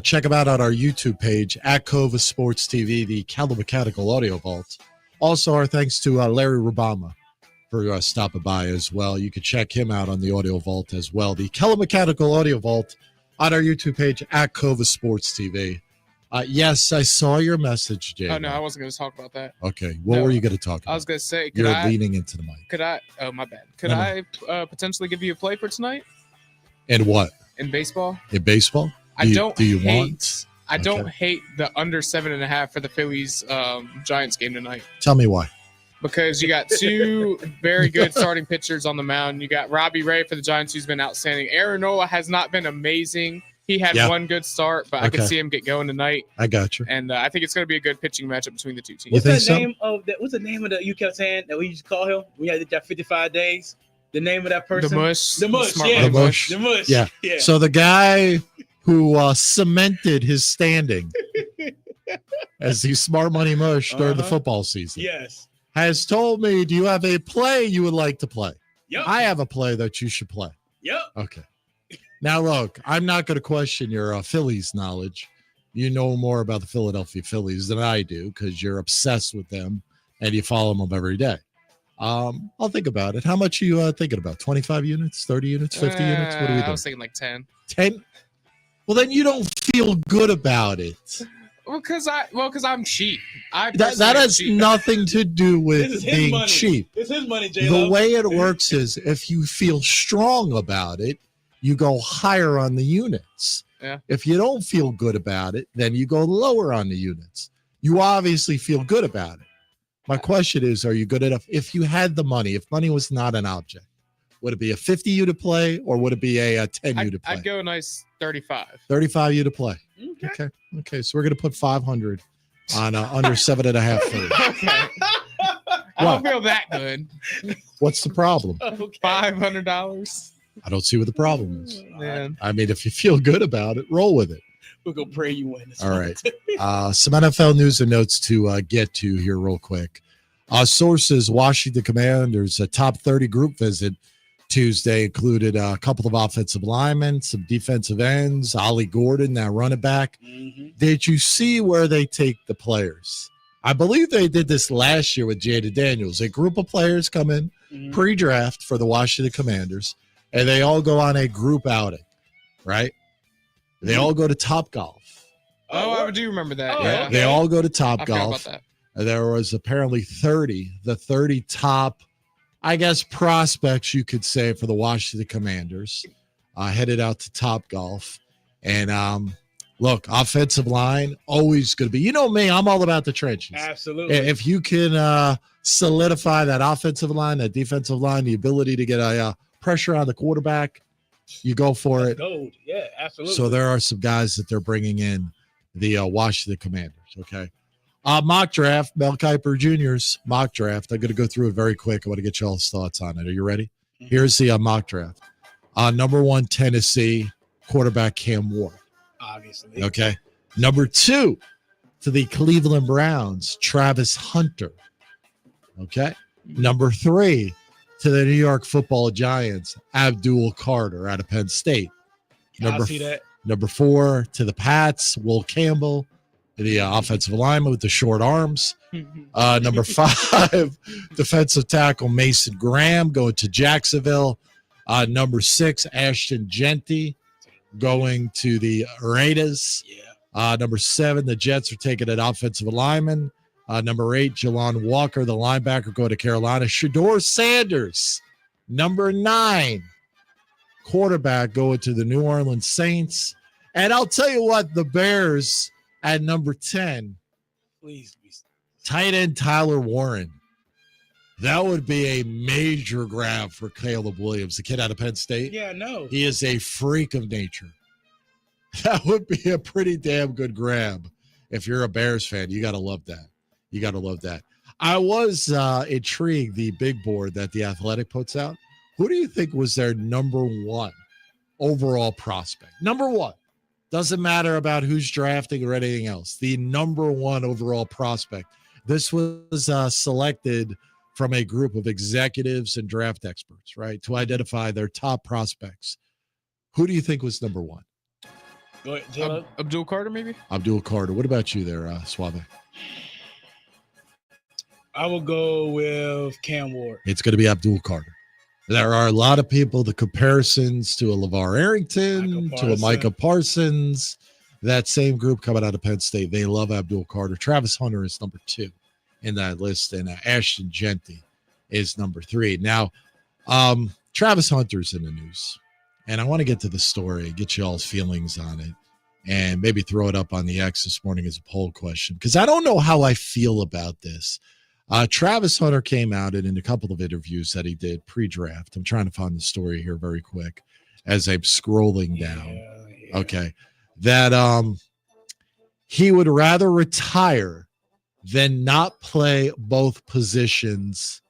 check him out on our YouTube page, at Cova Sports TV, the Mechanical Audio Vault. Also, our thanks to Larry Rubama for stopping by as well. You can check him out on the Audio Vault as well. The Mechanical Audio Vault on our YouTube page, at Cova Sports TV. Yes, I saw your message, Jay. Oh, no, I wasn't going to talk about that. Okay, what were you going to talk about? I was going to say, You're leaning into the mic. Could I? Oh, my bad. Could I potentially give you a play for tonight? In what? In baseball? In baseball? I don't hate the under 7.5 for the Phillies Giants game tonight. Tell me why. Because you got two very good starting pitchers on the mound. You got Robbie Ray for the Giants, who's been outstanding. Aaron Nola has not been amazing. He had one good start, but I could see him get going tonight. I got you. And I think it's going to be a good pitching matchup between the two teams. What's the name of that you kept saying that we used to call him? We had that 55 days. The name of that person? The Mush. The Mush, The Mush. The Mush. Yeah. So the guy who cemented his standing as the smart money mush during the football season. Yes. Has told me, do you have a play you would like to play? Yep. I have a play that you should play. Yep. Okay. Now, look, I'm not going to question your Phillies knowledge. You know more about the Philadelphia Phillies than I do because you're obsessed with them and you follow them every day. I'll think about it. How much are you thinking about? 25 units, 30 units, 50 units? What are we doing? I was thinking like 10. 10? Well, then you don't feel good about it. Well, because I'm cheap. That has nothing to do with being money. Cheap. It's his money, J-Lo. The way it works is if you feel strong about it, you go higher on the units. Yeah. If you don't feel good about it, then you go lower on the units. You obviously feel good about it. My question is, are you good enough? If you had the money, if money was not an object, would it be a 50 unit play or would it be a 10 unit play? I'd go a nice 35. 35 unit play. Okay. So we're going to put 500 on under 7.5 food. Okay. I don't feel that good. What's the problem? Okay. $500. I don't see what the problem is. Man. I mean, if you feel good about it, roll with it. We're going to pray you win. All right. Some NFL news and notes to get to here real quick. Sources, Washington Commanders, a top 30 group visit Tuesday included a couple of offensive linemen, some defensive ends, Ollie Gordon, that running back. Mm-hmm. Did you see where they take the players? I believe they did this last year with Jaden Daniels. A group of players come in pre-draft for the Washington Commanders, and they all go on a group outing, right? They all go to Topgolf. Oh, I do remember that. Yeah, okay. They all go to Topgolf. I forgot about that. There was apparently 30 top, I guess, prospects, you could say, for the Washington Commanders, headed out to Topgolf. And look, offensive line, always going to be, you know me, I'm all about the trenches. Absolutely. If you can solidify that offensive line, that defensive line, the ability to get a pressure on the quarterback, you go for it. Gold. Yeah, absolutely. So there are some guys that they're bringing in, the Washington Commanders, okay? Mock draft, Mel Kiper Jr.'s mock draft. I'm going to go through it very quick. I want to get y'all's thoughts on it. Are you ready? Mm-hmm. Here's the mock draft. Number 1, Tennessee, quarterback Cam Ward. Obviously. Okay. Number 2, to the Cleveland Browns, Travis Hunter. Okay. Number 3, to the New York Football Giants, Abdul Carter out of Penn State. I see that. Number 4, to the Pats, Will Campbell. the offensive lineman with the short arms. Number 5, defensive tackle Mason Graham going to Jacksonville. Number 6, Ashton Genty going to the Raiders. Number 7, the Jets are taking an offensive lineman. Number 8, Jelon Walker, the linebacker, going to Carolina. Shedeur Sanders, number 9, quarterback, going to the New Orleans Saints. And I'll tell you what, the Bears at number 10, tight end Tyler Warren. That would be a major grab for Caleb Williams, the kid out of Penn State. Yeah, no. He is a freak of nature. That would be a pretty damn good grab. If you're a Bears fan, you got to love that. You got to love that. I was intrigued, the big board that The Athletic puts out. Who do you think was their number 1 overall prospect? Number 1. Doesn't matter about who's drafting or anything else. The number 1 overall prospect. This was selected from a group of executives and draft experts, right, to identify their top prospects. Who do you think was number 1? Go ahead, Abdul Carter, maybe? Abdul Carter. What about you there, Suave? I will go with Cam Ward. It's going to be Abdul Carter. There are a lot of people, the comparisons to a LeVar Arrington, to a Micah Parsons, that same group coming out of Penn State. They love Abdul Carter. Travis Hunter is number 2 in that list, and Ashton Genty is number 3. Now, Travis Hunter's in the news, and I want to get to the story, get you all's feelings on it, and maybe throw it up on the X this morning as a poll question, because I don't know how I feel about this. Travis Hunter came out and in a couple of interviews that he did pre-draft. I'm trying to find the story here very quick as I'm scrolling down. Yeah. Okay. That he would rather retire than not play both positions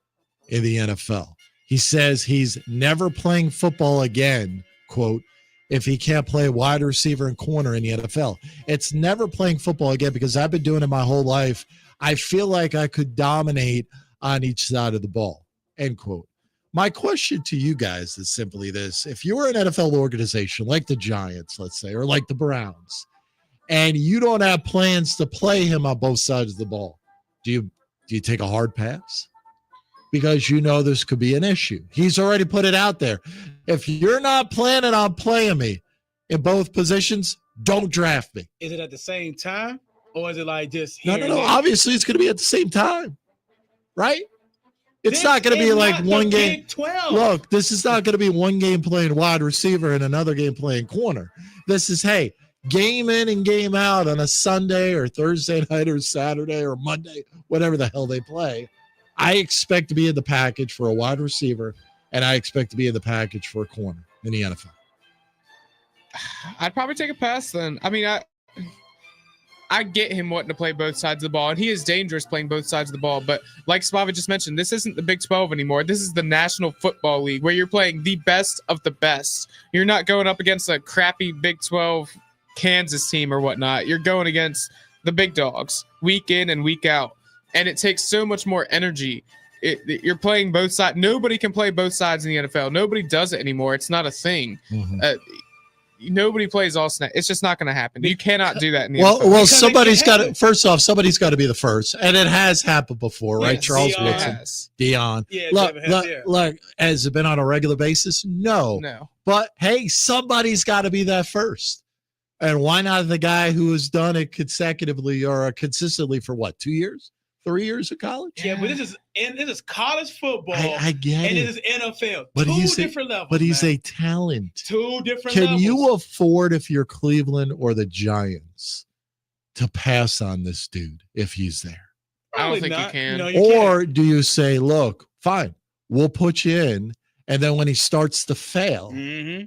in the NFL. He says he's never playing football again, quote, if he can't play wide receiver and corner in the NFL. It's never playing football again because I've been doing it my whole life. I feel like I could dominate on each side of the ball, end quote. My question to you guys is simply this. If you're an NFL organization like the Giants, let's say, or like the Browns, and you don't have plans to play him on both sides of the ball, do you take a hard pass? Because you know this could be an issue. He's already put it out there. If you're not planning on playing me in both positions, don't draft me. Is it at the same time? Or is it like just here? No. Obviously, it's going to be at the same time, right? It's not going to be like one game. Look, this is not going to be one game playing wide receiver and another game playing corner. This is, hey, game in and game out on a Sunday or Thursday night or Saturday or Monday, whatever the hell they play. I expect to be in the package for a wide receiver, and I expect to be in the package for a corner in the NFL. I'd probably take a pass then. I mean, I get him wanting to play both sides of the ball, and he is dangerous playing both sides of the ball. But like Spava just mentioned, this isn't the Big 12 anymore. This is the National Football League where you're playing the best of the best. You're not going up against a crappy Big 12 Kansas team or whatnot. You're going against the big dogs week in and week out, and it takes so much more energy. You're playing both sides. Nobody can play both sides in the NFL. Nobody does it anymore. It's not a thing. Mm-hmm. Nobody plays all snap. It's just not going to happen. You cannot do that in the NFL. Well, somebody's got to. First off, somebody's got to be the first, and it has happened before, right? Charles Woodson, Deion. Yeah, look, has it been on a regular basis? No. But hey, somebody's got to be that first, and why not the guy who has done it consecutively or consistently for what, 2 years? 3 years of college? Yeah, but this is college football. I get and it. And this is NFL. But Two different levels. But he's a talent. Two different levels. Can you afford, if you're Cleveland or the Giants, to pass on this dude if he's there? I don't think you can. No, or do you say, look, fine, we'll put you in, and then when he starts to fail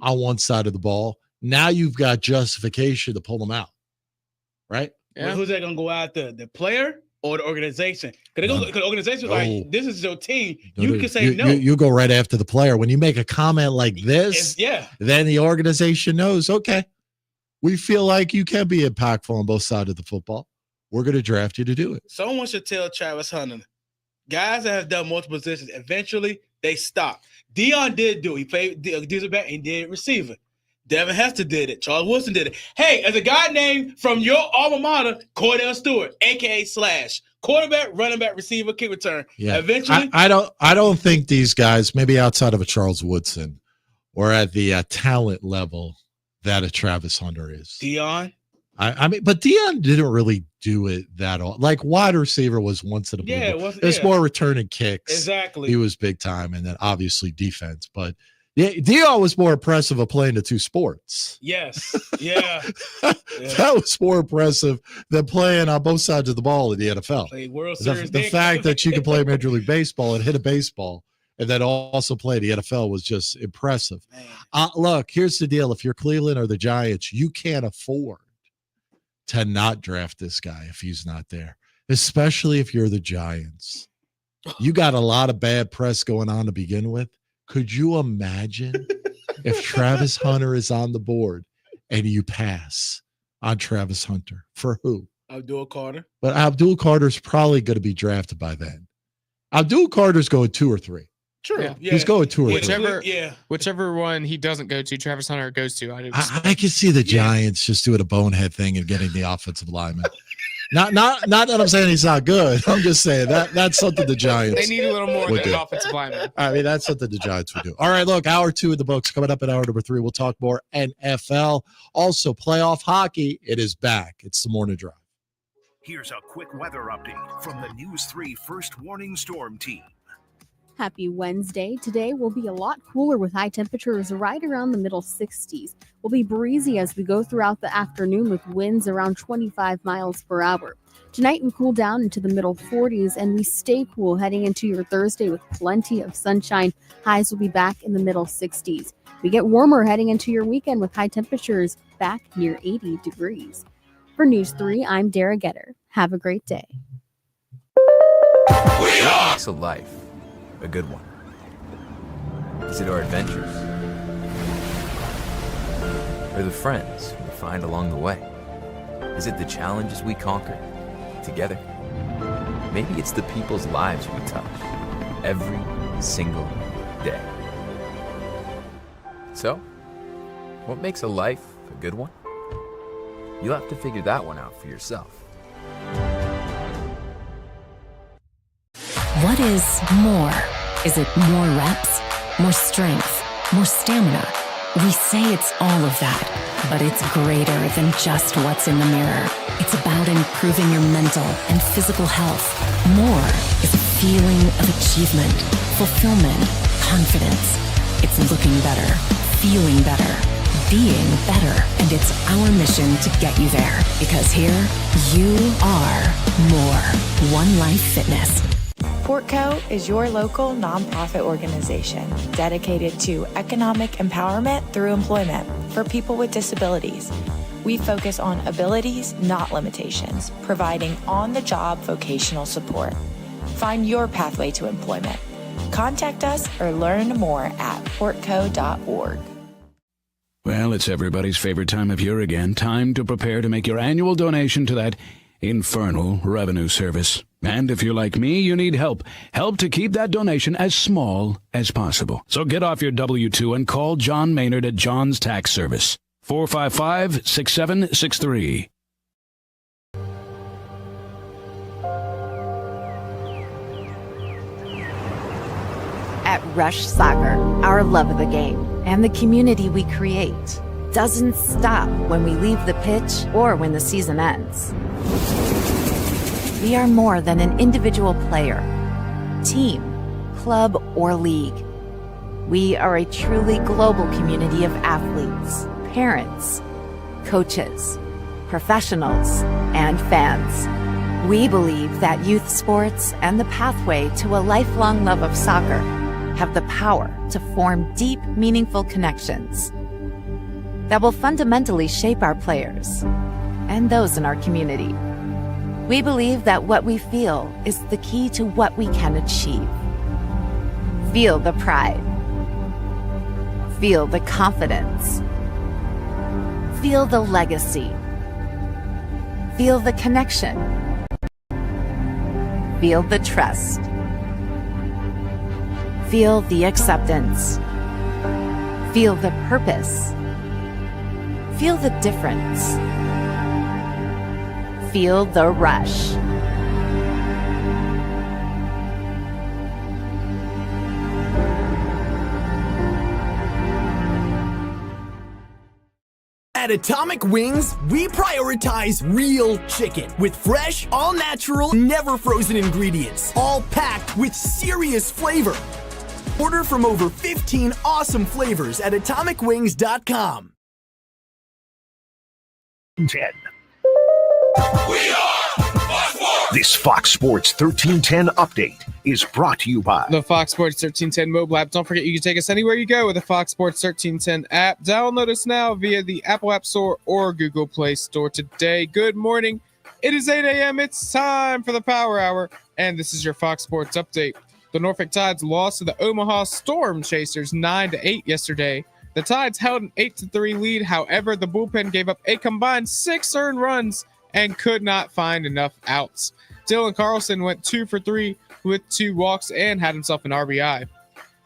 on one side of the ball, now you've got justification to pull him out, right? Yeah. Well, who's that going to go after? The player? Or the organization? Because the organization is like, this is your team. You can say no. You go right after the player. When you make a comment like this, then the organization knows, okay, we feel like you can be impactful on both sides of the football. We're going to draft you to do it. Someone should tell Travis Hunter, guys that have done multiple positions, eventually they stop. Deion did do it. He played defensive back and did receiver. Devin Hester did it. Charles Woodson did it. Hey, as a guy named from your alma mater, Cordell Stewart, a.k.a. Slash. Quarterback, running back, receiver, kick return. Yeah. Eventually. I don't think these guys, maybe outside of a Charles Woodson, or at the talent level that a Travis Hunter is. Deion. I mean, but Deion didn't really do it that all. Like wide receiver was once in a blue. Yeah, it's more returning kicks. Exactly. He was big time, and then obviously defense. But yeah, Deion was more impressive of playing the two sports. Yes. Yeah. That was more impressive than playing on both sides of the ball in the NFL. Played World Series. The fact that you can play Major League Baseball and hit a baseball and then also play the NFL was just impressive. Look, here's the deal. If you're Cleveland or the Giants, you can't afford to not draft this guy if he's not there, especially if you're the Giants. You got a lot of bad press going on to begin with. Could you imagine if Travis Hunter is on the board and you pass on Travis Hunter? For who? Abdul Carter. But Abdul Carter's probably going to be drafted by then. Abdul Carter's going 2 or 3. True. Yeah. He's going 2 or 3. Whichever one he doesn't go to, Travis Hunter goes to. I can see the Giants just doing a bonehead thing and getting the offensive lineman. Not that I'm saying he's not good. I'm just saying that's something the Giants. They need a little more than an offensive lineman. I mean, that's something the Giants would do. All right, look, hour 2 of the books coming up in hour number 3. We'll talk more NFL. Also, playoff hockey. It is back. It's the morning drive. Here's a quick weather update from the News 3 First Warning Storm Team. Happy Wednesday. Today will be a lot cooler with high temperatures right around the middle 60s. We'll be breezy as we go throughout the afternoon with winds around 25 miles per hour. Tonight we cool down into the middle 40s and we stay cool heading into your Thursday with plenty of sunshine. Highs will be back in the middle 60s. We get warmer heading into your weekend with high temperatures back near 80 degrees. For News 3, I'm Dara Getter. Have a great day. It's a life. A good one. Is it our adventures? Or the friends we find along the way? Is it the challenges we conquer together? Maybe it's the people's lives we touch every single day. So, what makes a life a good one? You'll have to figure that one out for yourself. What is more? Is it more reps, more strength, more stamina? We say it's all of that, but it's greater than just what's in the mirror. It's about improving your mental and physical health. More is a feeling of achievement, fulfillment, confidence. It's looking better, feeling better, being better, and it's our mission to get you there. Because here, you are more. One Life Fitness. Portco is your local nonprofit organization dedicated to economic empowerment through employment for people with disabilities. We focus on abilities, not limitations, providing on-the-job vocational support. Find your pathway to employment. Contact us or learn more at portco.org. Well, it's everybody's favorite time of year again. Time to prepare to make your annual donation to that infernal revenue service. And if you're like me, you need help. Help to keep that donation as small as possible. So get off your W-2 and call John Maynard at John's Tax Service. 455-6763. At Rush Soccer, our love of the game and the community we create doesn't stop when we leave the pitch or when the season ends. We are more than an individual player, team, club, or league. We are a truly global community of athletes, parents, coaches, professionals, and fans. We believe that youth sports and the pathway to a lifelong love of soccer have the power to form deep, meaningful connections that will fundamentally shape our players and those in our community. We believe that what we feel is the key to what we can achieve. Feel the pride. Feel the confidence. Feel the legacy. Feel the connection. Feel the trust. Feel the acceptance. Feel the purpose. Feel the difference. Feel the rush. At Atomic Wings, we prioritize real chicken with fresh, all-natural, never-frozen ingredients, all packed with serious flavor. Order from over 15 awesome flavors at atomicwings.com. 10. This Fox Sports 1310 update is brought to you by the Fox Sports 1310 mobile app. Don't forget, you can take us anywhere you go with the Fox Sports 1310 app. Download us now via the Apple App Store or Google Play Store today. Good morning. It is 8 a.m. It's time for the Power Hour, and this is your Fox Sports update. The Norfolk Tides lost to the Omaha Storm Chasers 9-8 yesterday. The Tides held an 8-3 lead. However, the bullpen gave up a combined 6 earned runs and could not find enough outs. Dylan Carlson went 2 for 3 with 2 walks and had himself an RBI.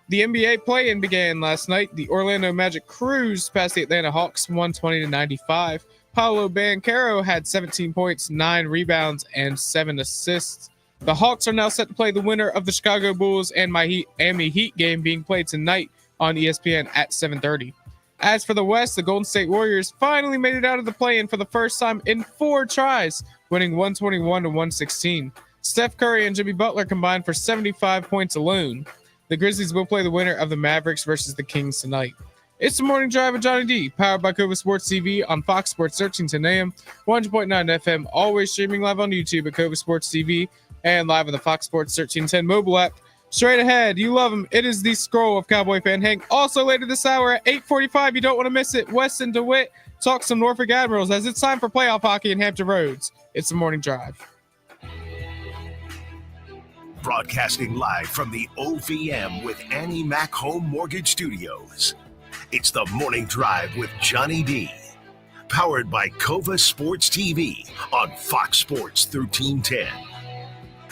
The NBA play-in began last night. The Orlando Magic cruised past the Atlanta Hawks 120-95. Paolo Banchero had 17 points, 9 rebounds, and 7 assists. The Hawks are now set to play the winner of the Chicago Bulls and Miami Heat game being played tonight on ESPN at 7:30. As for the West, the Golden State Warriors finally made it out of the play-in for the first time in 4 tries, winning 121-116. Steph Curry and Jimmy Butler combined for 75 points alone. The Grizzlies will play the winner of the Mavericks versus the Kings tonight. It's the Morning Drive with Johnny D, powered by Cova Sports TV on Fox Sports 1310 AM, 100.9 FM, always streaming live on YouTube at Cova Sports TV and live on the Fox Sports 1310 mobile app. Straight ahead, you love him. It is the Scroll of Cowboy Fan Hank. Also later this hour at 8:45, you don't want to miss it. Weston Dewitt talks some Norfolk Admirals as it's time for playoff hockey in Hampton Roads. It's the Morning Drive. Broadcasting live from the OVM with Annie Mac Home Mortgage Studios. It's the Morning Drive with Johnny D. Powered by Cova Sports TV on Fox Sports 1310.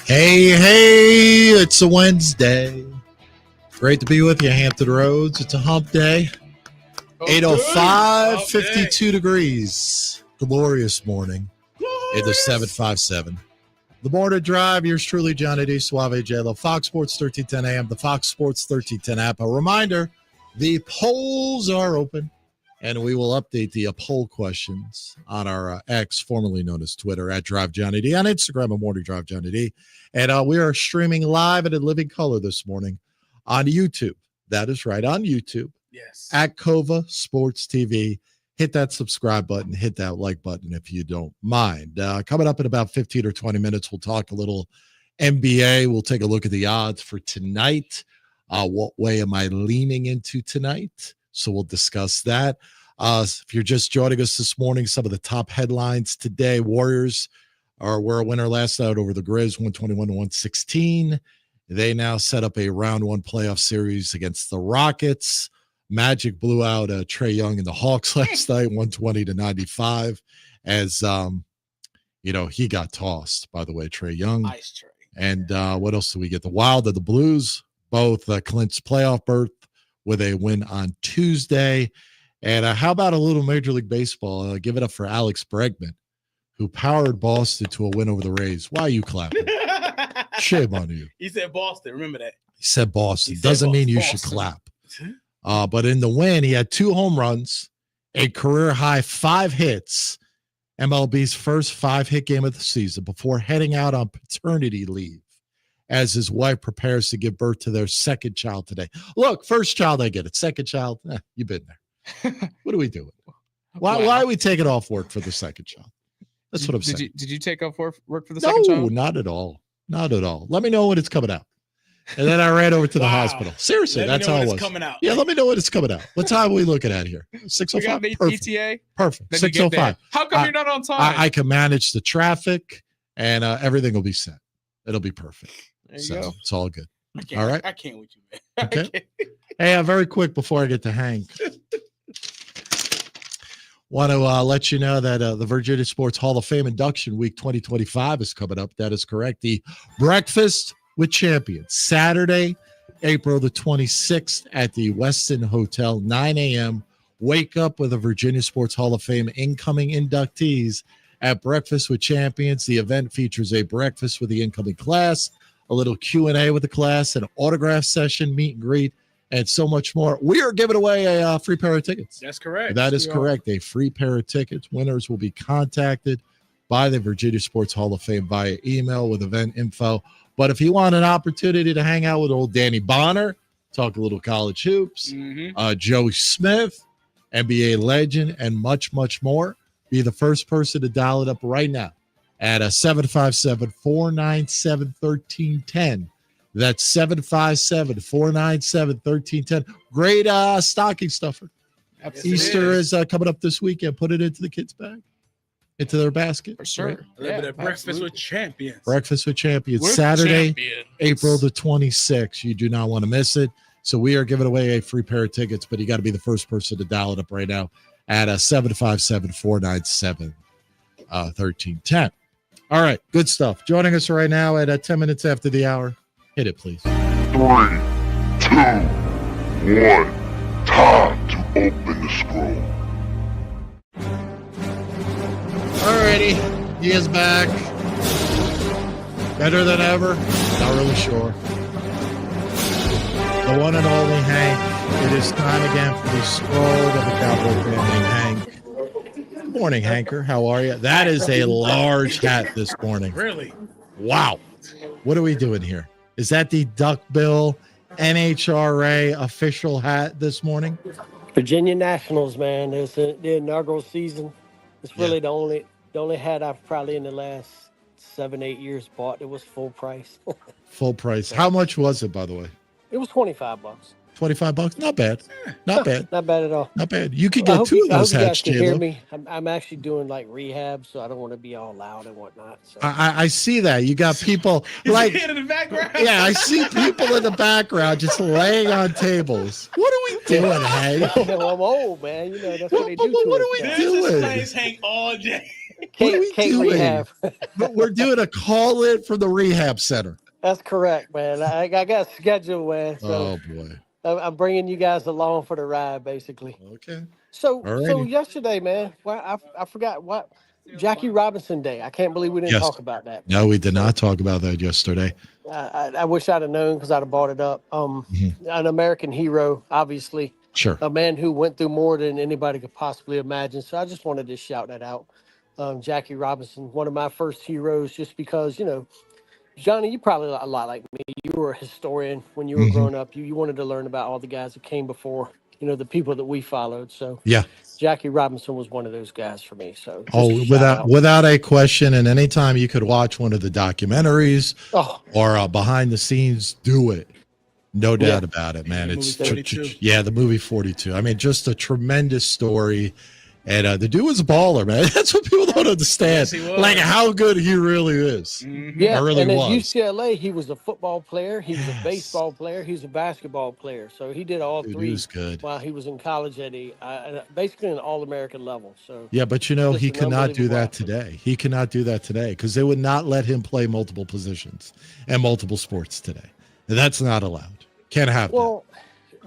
Hey, it's a Wednesday. Great to be with you, Hampton Roads. It's a hump day. 8:05, 52 degrees. Glorious morning. It is 757. The Morning Drive, yours truly, Johnny D. Suave J-Lo, Fox Sports 1310 AM, the Fox Sports 1310 app. A reminder, the polls are open, and we will update the poll questions on our X, formerly known as Twitter, at Drive Johnny D, on Instagram at Morning Drive Johnny D. And we are streaming live and in living color this morning on YouTube. That is right, on YouTube. Yes. At Cova Sports TV. Hit that subscribe button, hit that like button if you don't mind. Coming up in about 15 or 20 minutes, we'll talk a little NBA. We'll take a look at the odds for tonight. What way am I leaning into tonight? So we'll discuss that. If you're just joining us this morning, some of the top headlines today. Warriors were a winner last night over the Grizz, 121-116. They now set up a round 1 playoff series against the Rockets. Magic blew out Trae Young and the Hawks last night, 120-95. As he got tossed, by the way, Trae Young. Nice Trae. And what else do we get? The Wild and the Blues both clinched playoff berth with a win on Tuesday. And how about a little Major League Baseball? Give it up for Alex Bregman, who powered Boston to a win over the Rays. Why are you clapping? Shame on you. He said Boston. Remember that. He said Boston. Doesn't mean you should clap. But in the win, he had 2 home runs, a career-high 5 hits, MLB's first 5-hit game of the season before heading out on paternity leave as his wife prepares to give birth to their second child today. Look, first child, I get it. Second child, you've been there. What are we doing? Why are we taking off work for the second child? That's what I'm saying. Did you take off work for the second child? No, not at all. Not at all. Let me know when it's coming out. And then I ran over to the hospital. Seriously, that's how it was. Coming out. Yeah, let me know when it's coming out. What time are we looking at here? 6:05. Perfect. ETA? Perfect. 6:05. How come you're not on time? I can manage the traffic, and everything will be set. It'll be perfect. There you go. It's all good. All right. I can't with you, man. Okay. Hey, very quick before I get to Hank. Want to let you know that the Virginia Sports Hall of Fame induction week 2025 is coming up. That is correct. The Breakfast with Champions, Saturday, April the 26th at the Weston Hotel, 9 a.m. Wake up with the Virginia Sports Hall of Fame incoming inductees at Breakfast with Champions. The event features a breakfast with the incoming class, a little Q&A with the class, an autograph session, meet and greet, and so much more. We are giving away a free pair of tickets. That's correct. That is correct. A free pair of tickets. Winners will be contacted by the Virginia Sports Hall of Fame via email with event info. But if you want an opportunity to hang out with old Danny Bonner, talk a little college hoops, Joey Smith, NBA legend, and much, much more, be the first person to dial it up right now at 757-497-1310. That's 757-497-1310. Great stocking stuffer. Easter is coming up this weekend. Put it into the kids' bag, into their basket. For sure. A little bit of Breakfast with Champions. Breakfast with Champions. Saturday, April the 26th. You do not want to miss it. So we are giving away a free pair of tickets, but you got to be the first person to dial it up right now at 757-497-1310. All right, good stuff. Joining us right now at 10 minutes after the hour. Hit it, please. 3, 2, 1. Time to open the scroll. All righty, he is back. Better than ever? Not really sure. The one and only Hank. It is time again for the scroll of the Cowboy fan named Hank. Good morning, Hanker. How are you? That is a large hat this morning. Really? Wow. What are we doing here? Is that the Duckbill NHRA official hat this morning? Virginia Nationals, man. It's the inaugural season. It's really the only hat I've probably in the last 7-8 years bought. It was full price. Full price. How much was it, by the way? It was $25. $25? Not bad. Not bad. Not bad at all. Not bad. You could get two of those hats, I hope you guys can hear J-Lo. me. I'm actually doing like rehab, so I don't want to be all loud and whatnot. So. I see that. You got people like in the background. Yeah, I see people in the background just laying on tables. What are we doing, Hank? Well, I'm old, man. You know, that's what they do to What us are we now. doing? This plays Hank all day. What are we doing? Rehab. But we're doing a call in from the rehab center. That's correct, man. I got a schedule, man. So Oh boy. I'm bringing you guys along for the ride, basically. Okay. So Alrighty. yesterday, man, well, I forgot what Jackie Robinson Day. I can't believe we didn't Yes. talk about that. No, we did not talk about that yesterday. I wish I'd have known because I'd have brought it up. An American hero, obviously. Sure. A man who went through more than anybody could possibly imagine. So I just wanted to shout that out. Jackie Robinson, one of my first heroes, just because, you know, Johnny, you probably a lot like me. You were a historian when you were growing up. You wanted to learn about all the guys that came before, you know, the people that we followed. So Yeah. Jackie Robinson was one of those guys for me. So just Oh, a shout out. without a question. And anytime you could watch one of the documentaries or behind the scenes, do it. No doubt about it, man. It's Movie 42. the movie 42. I mean, just a tremendous story. And the dude was a baller, man. That's what people don't understand. Yes, he was. Like how good he really is. Yeah, I really and at was. UCLA, he was a football player, he was a baseball player, he was a basketball player. So he did all Dude, he three was good. while he was in college at basically an All-American level. So Yeah, but you know, Just he an cannot do unbelievable that athlete. today. He cannot do that today because they would not let him play multiple positions and multiple sports today. That's not allowed. Can't happen. Well,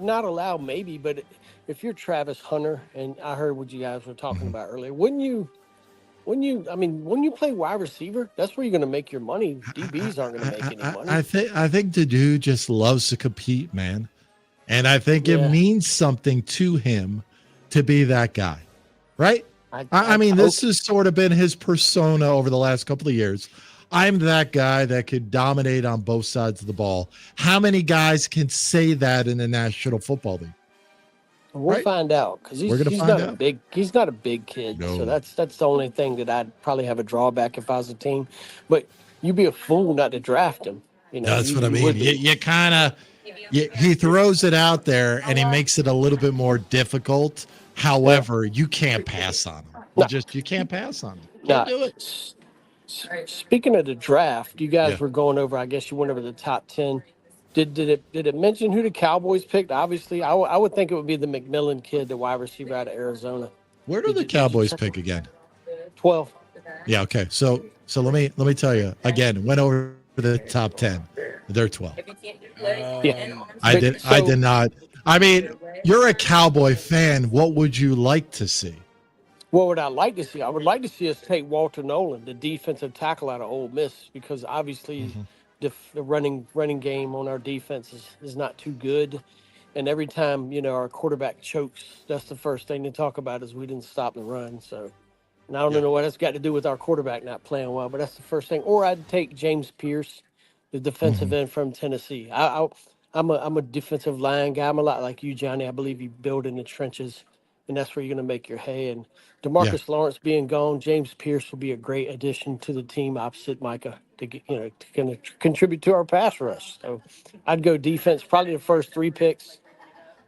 not allowed maybe, but if you're Travis Hunter, and I heard what you guys were talking about earlier, wouldn't you play wide receiver? That's where you're going to make your money. DBs aren't going to make any money. I think the dude just loves to compete, man. And I think it means something to him to be that guy. Right? I mean, this has sort of been his persona over the last couple of years. I'm that guy that could dominate on both sides of the ball. How many guys can say that in the National Football League? We'll find out because he's not a big kid. No. So that's the only thing that I'd probably have a drawback if I was a team. But you'd be a fool not to draft him. You know, That's what I you mean. would be. You kind of he throws it out there and he makes it a little bit more difficult. However, you can't pass on him. You can't pass on him. Can't do it. Speaking of the draft, you guys were going over. I guess you went over the top 10. Did it mention who the Cowboys picked? Obviously, I would think it would be the McMillan kid, the wide receiver out of Arizona. Where do the Cowboys pick again? 12. Yeah. Okay. So let me tell you again. Went over the top 10. They're 12. Yeah. I did not. I mean, you're a Cowboy fan. What would you like to see? What would I like to see? I would like to see us take Walter Nolan, the defensive tackle out of Ole Miss, because obviously the running game on our defense is not too good. And every time, our quarterback chokes, that's the first thing to talk about is we didn't stop the run. So, and I don't know what that's got to do with our quarterback not playing well, but that's the first thing. Or I'd take James Pierce, the defensive end from Tennessee. I'm a defensive line guy. I'm a lot like you, Johnny. I believe you build in the trenches, and that's where you're going to make your hay. And DeMarcus Lawrence being gone, James Pierce will be a great addition to the team opposite Micah to get, to contribute to our pass rush. So I'd go defense, probably the first 3 picks.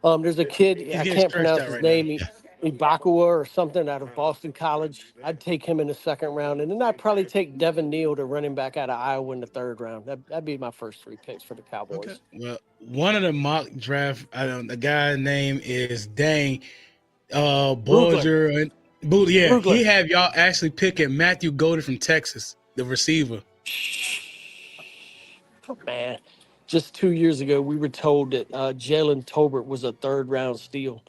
There's a kid, I can't pronounce his name, Ibakawa or something out of Boston College. I'd take him in the 2nd round. And then I'd probably take Devin Neal, the running back out of Iowa, in the 3rd round. That'd be my first 3 picks for the Cowboys. Okay. Well, one of the mock draft, the guy's name is Bulger. Brugler. He have y'all actually picking Matthew Golden from Texas, the receiver. Oh, man. Just 2 years ago, we were told that Jalen Tolbert was a 3rd round steal.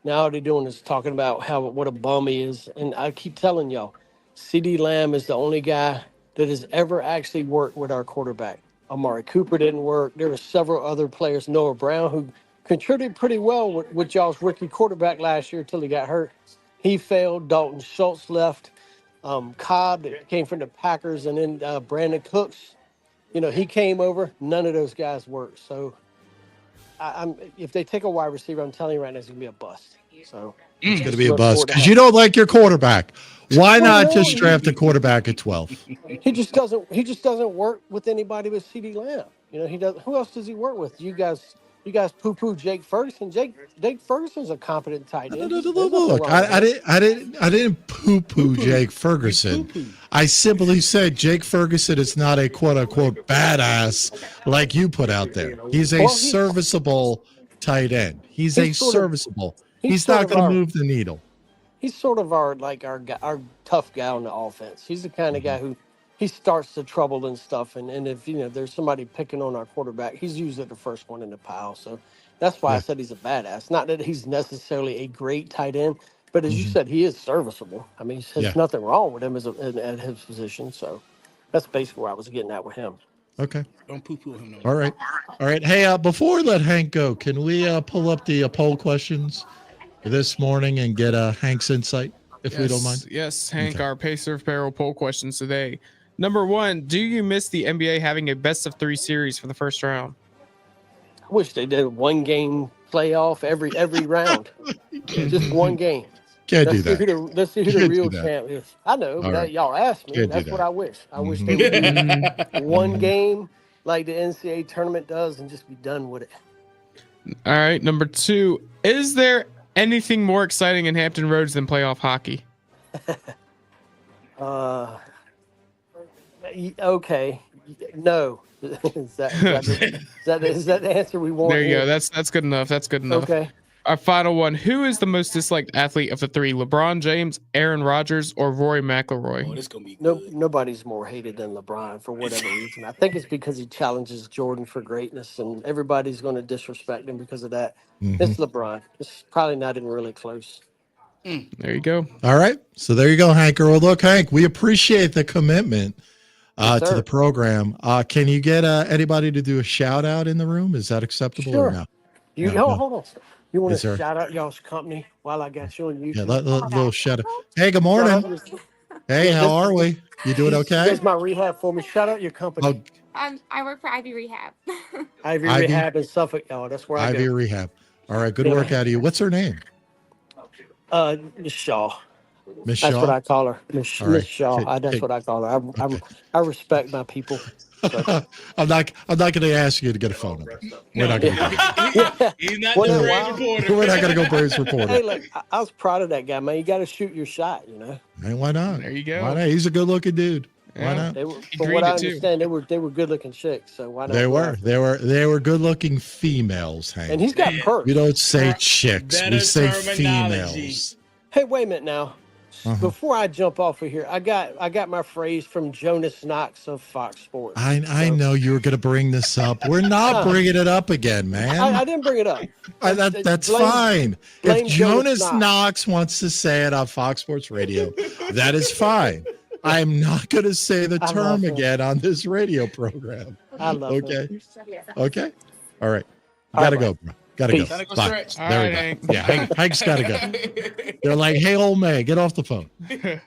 Now all they're doing is talking about what a bum he is. And I keep telling y'all, CeeDee Lamb is the only guy that has ever actually worked with our quarterback. Amari Cooper didn't work. There were several other players, Noah Brown, who contributed pretty well with y'all's rookie quarterback last year until he got hurt. He failed. Dalton Schultz left. Cobb, that came from the Packers, and then Brandon Cooks. He came over. None of those guys worked. So, if they take a wide receiver, I'm telling you right now, it's going to be a bust. So it's going to be a bust because you don't like your quarterback. Why not just draft a quarterback at 12? He just doesn't work with anybody but CeeDee Lamb. He does. Who else does he work with? You guys poo-poo Jake Ferguson. Jake Ferguson's a competent tight end. Look, I didn't poo-poo Jake Ferguson. I simply said Jake Ferguson is not a quote-unquote badass like you put out there. He's a serviceable tight end. He's serviceable. He's not going to move the needle. He's sort of our tough guy on the offense. He's the kind of guy who he starts the trouble and stuff. And if there's somebody picking on our quarterback, he's usually the first one in the pile. So that's why I said he's a badass. Not that he's necessarily a great tight end, but as you said, he is serviceable. I mean, there's nothing wrong with him at his position. So that's basically where I was getting at with him. Okay. Don't poo-poo him. No. All right. Hey, before we let Hank go, can we pull up the poll questions this morning and get Hank's insight, if we don't mind? Yes, Hank, our Pacer Apparel poll questions today. Number 1, do you miss the NBA having a best-of-3 series for the first round? I wish they did 1-game playoff every round. Just 1 game. Can't do that. Let's see who the real champ is. I know, but y'all asked me. That's what I wish. I wish they would do 1 game like the NCAA tournament does and just be done with it. All right, number 2, is there anything more exciting in Hampton Roads than playoff hockey? Okay. No. Is that the answer we want? There you go. That's good enough. Okay. Our final one. Who is the most disliked athlete of the 3? LeBron James, Aaron Rodgers, or Rory McIlroy? Oh, this gonna be nobody's more hated than LeBron for whatever reason. I think it's because he challenges Jordan for greatness, and everybody's going to disrespect him because of that. It's LeBron. It's probably not even really close. There you go. All right. So there you go, Hanker. Well, look, Hank, we appreciate the commitment to the program. Can you get anybody to do a shout out in the room? Is that acceptable or no? Hold on. You want to shout out y'all's company while I got you on YouTube? Yeah, little shout out. Hey, good morning. Hey, how are we? You doing okay? Here's my rehab for me. Shout out your company. I work for Ivy Rehab. Ivy Rehab in Suffolk. Oh, that's where I go. Ivy Rehab. All right, good work out of you. What's her name? Miss Shaw. Miss Shaw? That's what I call her. Miss Shaw. That's what I call her. I respect my people. So. I'm not going to ask you to get a phone number. We're not going to. He's not the Braves reporter. We're not going to go Braves reporter. Hey, look, I was proud of that guy, man. You got to shoot your shot, Hey, why not? There you go. Why not? He's a good-looking dude. Why not? From what I understand, they were good-looking chicks. So why not? They were good-looking females, Hank. And he's got perks. We don't say chicks. We say females. Hey, wait a minute now. Before I jump off of here, I got my phrase from Jonas Knox of Fox Sports. I know you were going to bring this up. We're not bringing it up again, man. I didn't bring it up. That's Blame- fine. blame If Jonas Jonas Knox wants to say it on Fox Sports Radio, that is fine. I'm not going to say the I term love him. again on this radio program. I love Okay. him. Okay. All right. All Gotta right. go, bro. Gotta Peace. go. Gotta go Bye. stretch. There All we right, go. Hank. Yeah, Hank's gotta go. They're like, hey, old man, get off the phone.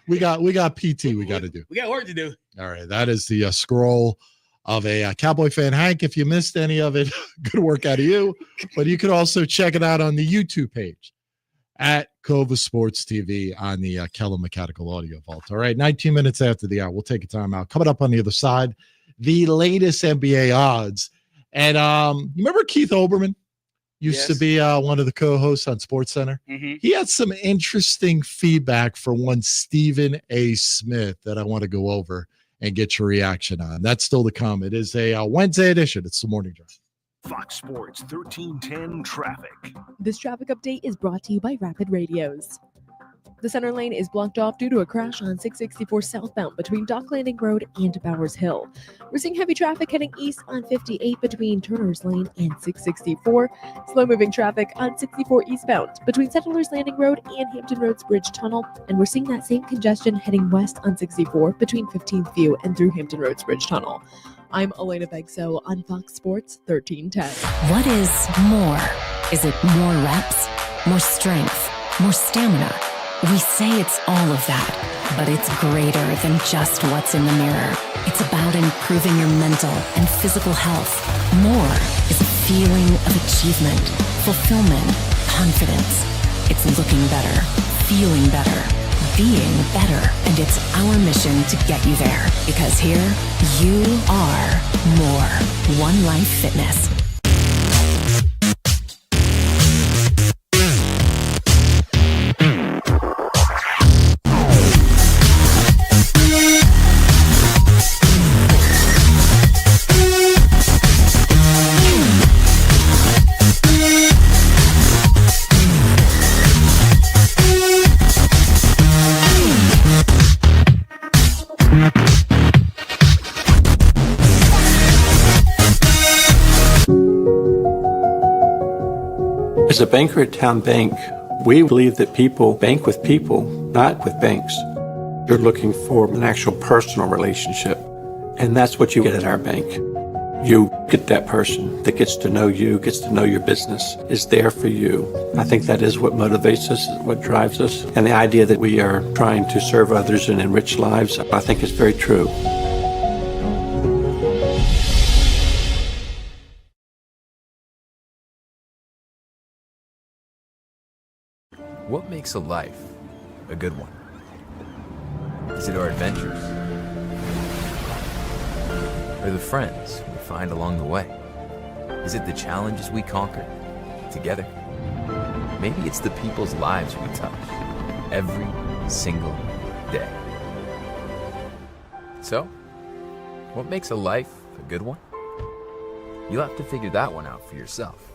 We got PT we got to do. We got work to do. All right. That is the scroll of a Cowboy fan. Hank, if you missed any of it, good work out of you. But you can also check it out on the YouTube page at Cova Sports TV on the Kellum Mechanical Audio Vault. All right. 19 minutes after the hour. We'll take a time out. Coming up on the other side, the latest NBA odds. And you remember Keith Olbermann? Used to be one of the co-hosts on SportsCenter. He had some interesting feedback for one Stephen A. Smith that I want to go over and get your reaction on. That's still to come. It is a Wednesday edition. It's the Morning Drive. Fox Sports 1310 traffic. This traffic update is brought to you by Rapid Radios. The center lane is blocked off due to a crash on 664 southbound between Dock Landing Road and Bowers Hill. We're seeing heavy traffic heading east on 58 between Turner's Lane and 664. Slow-moving traffic on 64 eastbound between Settlers Landing Road and Hampton Roads Bridge Tunnel. And we're seeing that same congestion heading west on 64 between 15th View and through Hampton Roads Bridge Tunnel. I'm Elena Begso on Fox Sports 1310. What is more? Is it more reps, more strength, more stamina? We say it's all of that, but it's greater than just what's in the mirror. It's about improving your mental and physical health. More is a feeling of achievement, fulfillment, confidence. It's looking better, feeling better, being better, and it's our mission to get you there. Because here, you are more. One Life Fitness. As a banker at Town Bank, we believe that people bank with people, not with banks. You're looking for an actual personal relationship, and that's what you get at our bank. You get that person that gets to know you, gets to know your business, is there for you. I think that is what motivates us, what drives us, and the idea that we are trying to serve others and enrich lives, I think is very true. What makes a life a good one? Is it our adventures? Or the friends we find along the way? Is it the challenges we conquer together? Maybe it's the people's lives we touch every single day. So, what makes a life a good one? You'll have to figure that one out for yourself.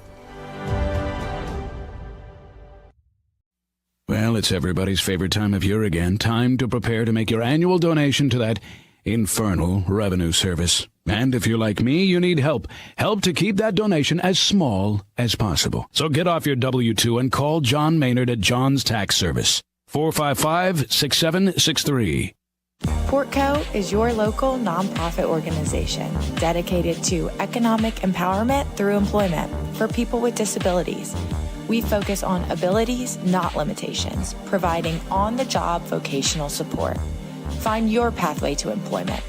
Well, it's everybody's favorite time of year again. Time to prepare to make your annual donation to that infernal revenue service. And if you're like me, you need help. Help to keep that donation as small as possible. So get off your W-2 and call John Maynard at John's Tax Service. 455-6763. Portco is your local nonprofit organization dedicated to economic empowerment through employment for people with disabilities. We focus on abilities, not limitations, providing on-the-job vocational support. Find your pathway to employment.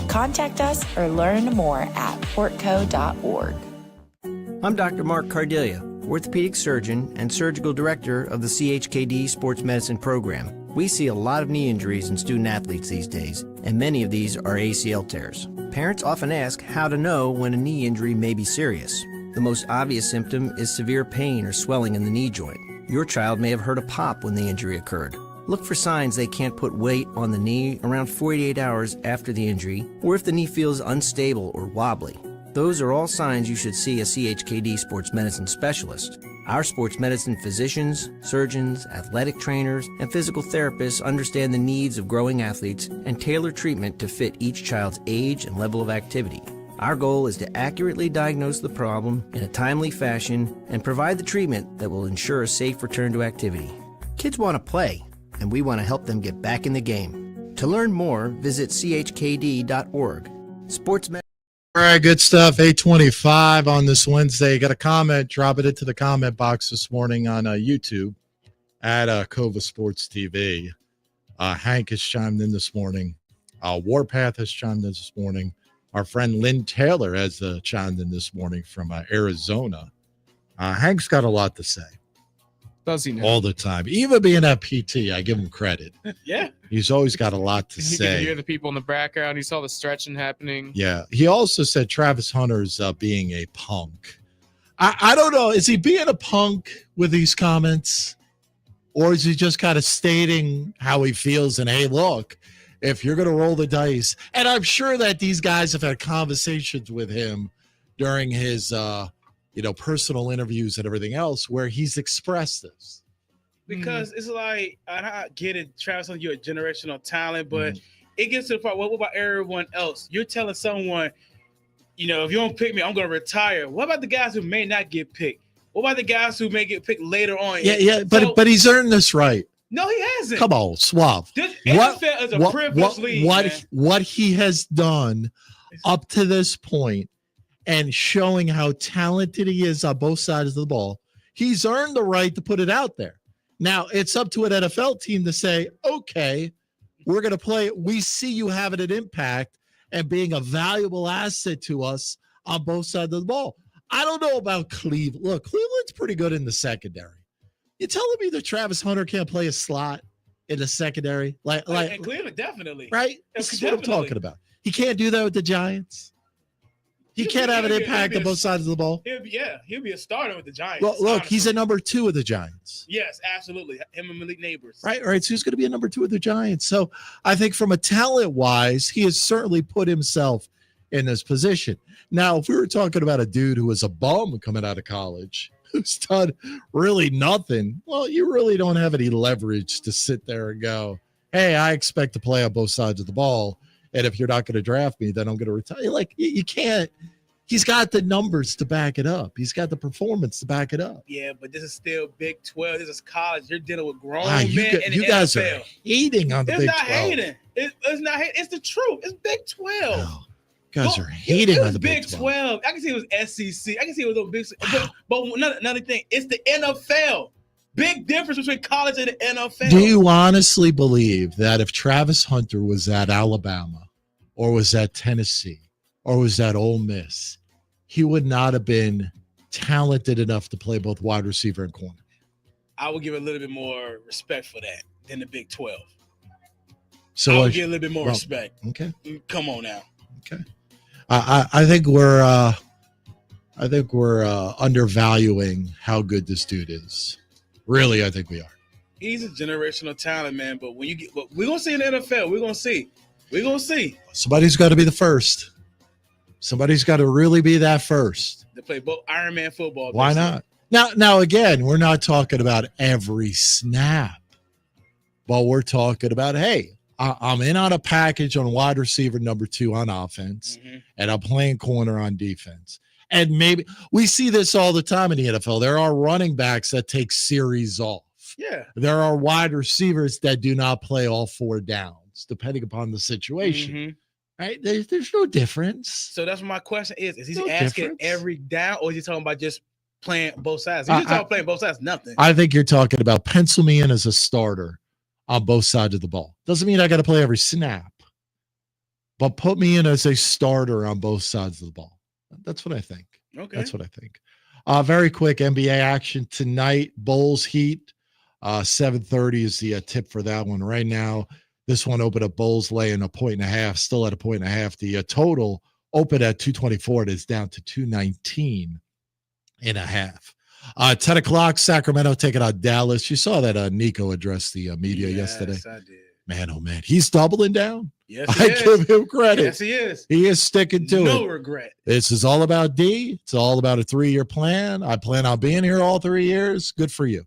Contact us or learn more at portco.org. I'm Dr. Mark Cardelia, orthopedic surgeon and surgical director of the CHKD Sports Medicine Program. We see a lot of knee injuries in student athletes these days, and many of these are ACL tears. Parents often ask how to know when a knee injury may be serious. The most obvious symptom is severe pain or swelling in the knee joint. Your child may have heard a pop when the injury occurred. Look for signs they can't put weight on the knee around 48 hours after the injury, or if the knee feels unstable or wobbly. Those are all signs you should see a CHKD sports medicine specialist. Our sports medicine physicians, surgeons, athletic trainers, and physical therapists understand the needs of growing athletes and tailor treatment to fit each child's age and level of activity. Our goal is to accurately diagnose the problem in a timely fashion and provide the treatment that will ensure a safe return to activity. Kids want to play, and we want to help them get back in the game. To learn more, visit chkd.org. Sports medicine. All right, good stuff. 8:25 on this Wednesday. Got a comment, drop it into the comment box this morning on YouTube at Cova Sports TV. Hank has chimed in this morning. Warpath has chimed in this morning. Our friend Lynn Taylor has chimed in this morning from Arizona. Hank's got a lot to say. Does he know? All the time. Even being at PT, I give him credit. Yeah. He's always got a lot to You say. can hear the people in the background. You saw the stretching happening. Yeah. He also said Travis Hunter's being a punk. I don't know. Is he being a punk with these comments? Or is he just kind of stating how he feels and, hey, look, if you're going to roll the dice. And I'm sure that these guys have had conversations with him during his personal interviews and everything else where he's expressed this. Because it's like, I get it, Travis, you're a generational talent, but it gets to the part, what about everyone else? You're telling someone, if you don't pick me, I'm going to retire. What about the guys who may not get picked? What about the guys who may get picked later on? Yeah, but he's earned this right. No, he hasn't. Come on, Suave. This NFL is a privileged league, man. What he has done up to this point and showing how talented he is on both sides of the ball, he's earned the right to put it out there. Now, it's up to an NFL team to say, okay, we're going to play it. We see you having an impact and being a valuable asset to us on both sides of the ball. I don't know about Cleveland. Look, Cleveland's pretty good in the secondary. You telling me that Travis Hunter can't play a slot in the secondary? And Cleveland, definitely. Right? This is what I'm talking about. He can't do that with the Giants. He can't have an impact on both sides of the ball. He'll be a starter with the Giants. Well, look, he's a number 2 of the Giants. Yes, absolutely. Him and Malik Neighbors. Right. So he's going to be a number 2 of the Giants. So I think from a talent-wise, he has certainly put himself in this position. Now, if we were talking about a dude who was a bum coming out of college, who's done really nothing, well, you really don't have any leverage to sit there and go, hey, I expect to play on both sides of the ball. And if you're not going to draft me, then I'm going to retire. Like, you can't. He's got the numbers to back it up. He's got the performance to back it up. Yeah, but this is still Big 12. This is college. You're dealing with grown Wow, men in the you guys NFL. are hating on the It's Big not 12. hating. It's not hating. It's the truth. It's Big 12. No, you guys are hating on the Big 12. I can see it was SEC. I can see it was a big. But another thing, it's the NFL. Big difference between college and the NFL. Do you honestly believe that if Travis Hunter was at Alabama or was at Tennessee or was at Ole Miss, he would not have been talented enough to play both wide receiver and corner? I would give a little bit more respect for that than the Big 12. So I would give a little bit more respect. Okay. Come on now. Okay. I think we're undervaluing how good this dude is. Really, I think we are. He's a generational talent, man. But when we're gonna see in the NFL, we're gonna see. Somebody's got to be the first. Somebody's got to really be that first. They play both Iron Man football. Why not? Now again, we're not talking about every snap, but we're talking about, hey, I'm in on a package on wide receiver number 2 on offense, and I'm playing corner on defense. And maybe we see this all the time in the NFL. There are running backs that take series off. Yeah. There are wide receivers that do not play all 4 downs, depending upon the situation. Right? There's no difference. So that's what my question is. Is he No asking difference. every down, or is he talking about just playing both sides? If he's talking playing both sides, nothing. I think you're talking about pencil me in as a starter on both sides of the ball. Doesn't mean I got to play every snap, but put me in as a starter on both sides of the ball. That's what I think. Okay. That's what I think. Very quick NBA action tonight. Bulls Heat. 7:30 is the tip for that one. Right now, this one opened up Bulls laying 1.5, still at 1.5. The total opened at 224. It is down to 219.5. 10 o'clock, Sacramento taking out Dallas. You saw that Nico addressed the media yesterday. I did. Man, oh man, he's doubling down. Yes, I give him credit. Yes, he is. He is sticking to it. No regret. This is all about D. It's all about a 3-year plan. I plan on being here all 3 years. Good for you.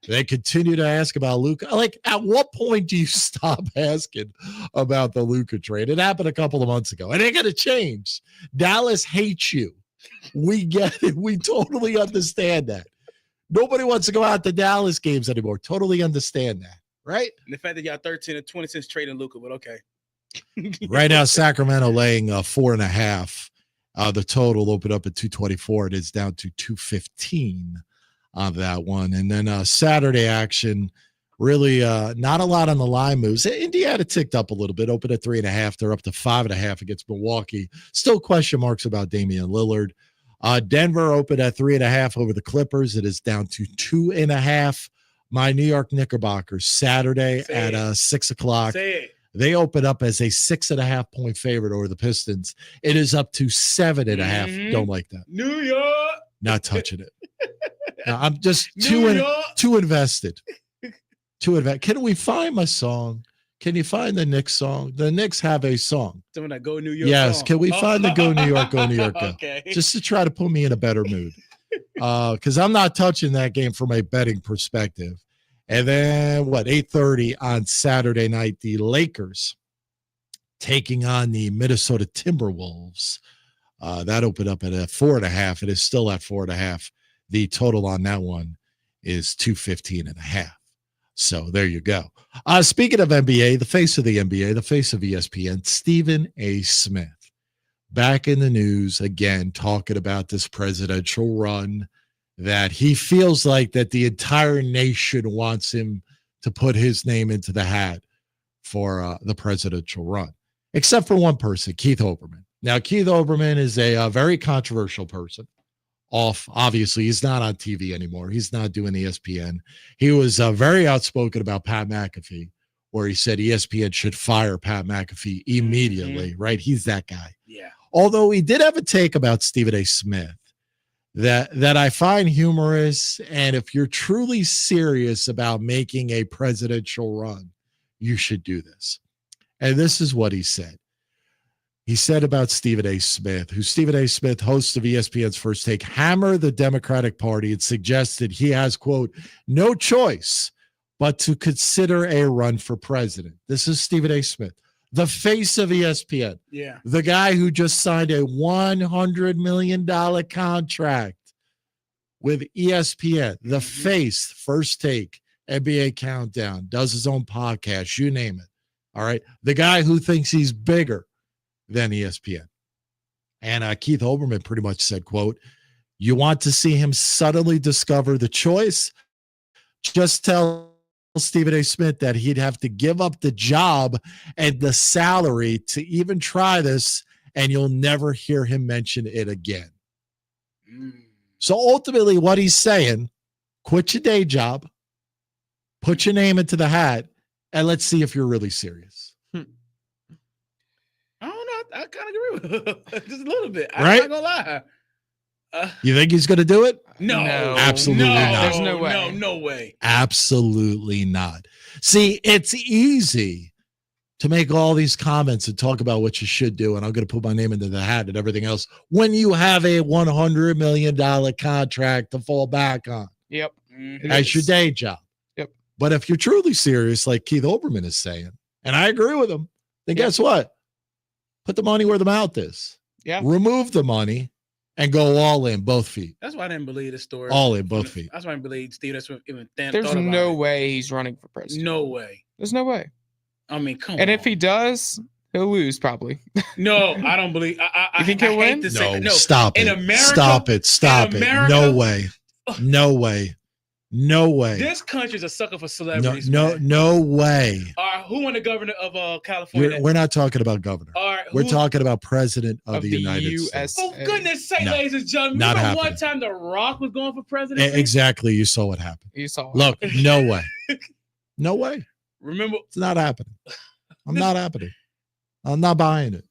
They continue to ask about Luka. Like, at what point do you stop asking about the Luka trade? It happened a couple of months ago. It ain't going to change. Dallas hates you. We get it. We totally understand that. Nobody wants to go out to Dallas games anymore. Totally understand that. Right? And the fact that y'all 13 or 20 cents trading Luka, but okay. Right now, Sacramento laying 4.5. The total opened up at 224. It is down to 215 on that one. And then Saturday action, really not a lot on the line moves. Indiana ticked up a little bit, opened at 3.5. They're up to 5.5 against Milwaukee. Still question marks about Damian Lillard. Denver opened at 3.5 over the Clippers. It is down to 2.5. My New York Knickerbockers Saturday at 6 o'clock. They open up as a 6.5 point favorite over the Pistons. It is up to 7.5. Don't like that. New York. Not touching it. No, I'm just too invested. Can we find my song? Can you find the Knicks song? The Knicks have a song. Some of that Go New York. Yes. Song. Can we find the Go New York, Go New York, Go? Okay. Just to try to put me in a better mood. Because I'm not touching that game from a betting perspective. And then 8:30 on Saturday night, the Lakers taking on the Minnesota Timberwolves. That opened up at 4.5. It is still at 4.5. The total on that one is 215.5. So there you go. Speaking of NBA, the face of the NBA, the face of ESPN, Stephen A. Smith, back in the news again, talking about this presidential run, that he feels like that the entire nation wants him to put his name into the hat for the presidential run, except for one person, Keith Olbermann. Now, Keith Olbermann is a very controversial person. Obviously, he's not on TV anymore. He's not doing ESPN. He was very outspoken about Pat McAfee, where he said ESPN should fire Pat McAfee immediately, right? He's that guy. Yeah. Although he did have a take about Stephen A. Smith that I find humorous, and if you're truly serious about making a presidential run, you should do this. And this is what he said. He said about Stephen A. Smith, who Stephen A. Smith, host of ESPN's First Take, hammered the Democratic Party and suggested he has, quote, no choice but to consider a run for president. This is Stephen A. Smith, the face of ESPN. Yeah. The guy who just signed a $100 million contract with ESPN, the face, First Take, NBA Countdown, does his own podcast, you name it. All right. The guy who thinks he's bigger than ESPN. And Keith Olbermann pretty much said, quote, you want to see him suddenly discover the choice? Just tell Stephen A. Smith that he'd have to give up the job and the salary to even try this, and you'll never hear him mention it again. So ultimately what he's saying, quit your day job, put your name into the hat, and let's see if you're really serious. I don't know. I kind of agree with him. Just a little bit. Right? I'm not going to lie. You think he's going to do it? No. Absolutely not. There's no way. No way. Absolutely not. See, it's easy to make all these comments and talk about what you should do, and I'm going to put my name into the hat and everything else, when you have a $100 million contract to fall back on. Yep. As your day job. Yep. But if you're truly serious, like Keith Olbermann is saying, and I agree with him, then guess what? Put the money where the mouth is. Yeah. Remove the money and go all in, both feet. That's why I didn't believe the story. All in, both feet. That's why I didn't believe Steve. That's what even There's no way he's running for president. No way. There's no way. I mean, come on. And if he does, he'll lose probably. No, I don't believe. You think he'll win? No, stop it. In America, stop it. America, no way. No way. No way. This country's a sucker for celebrities. No way. Who won the governor of California? We're not talking about governor. We're talking about president of the United States. For goodness sake, ladies and gentlemen. Not Remember happening. one time The Rock was going for president? Exactly. You saw what happened. You saw. Look, no way. No way. Remember? It's not happening. I'm not happening. I'm not buying it.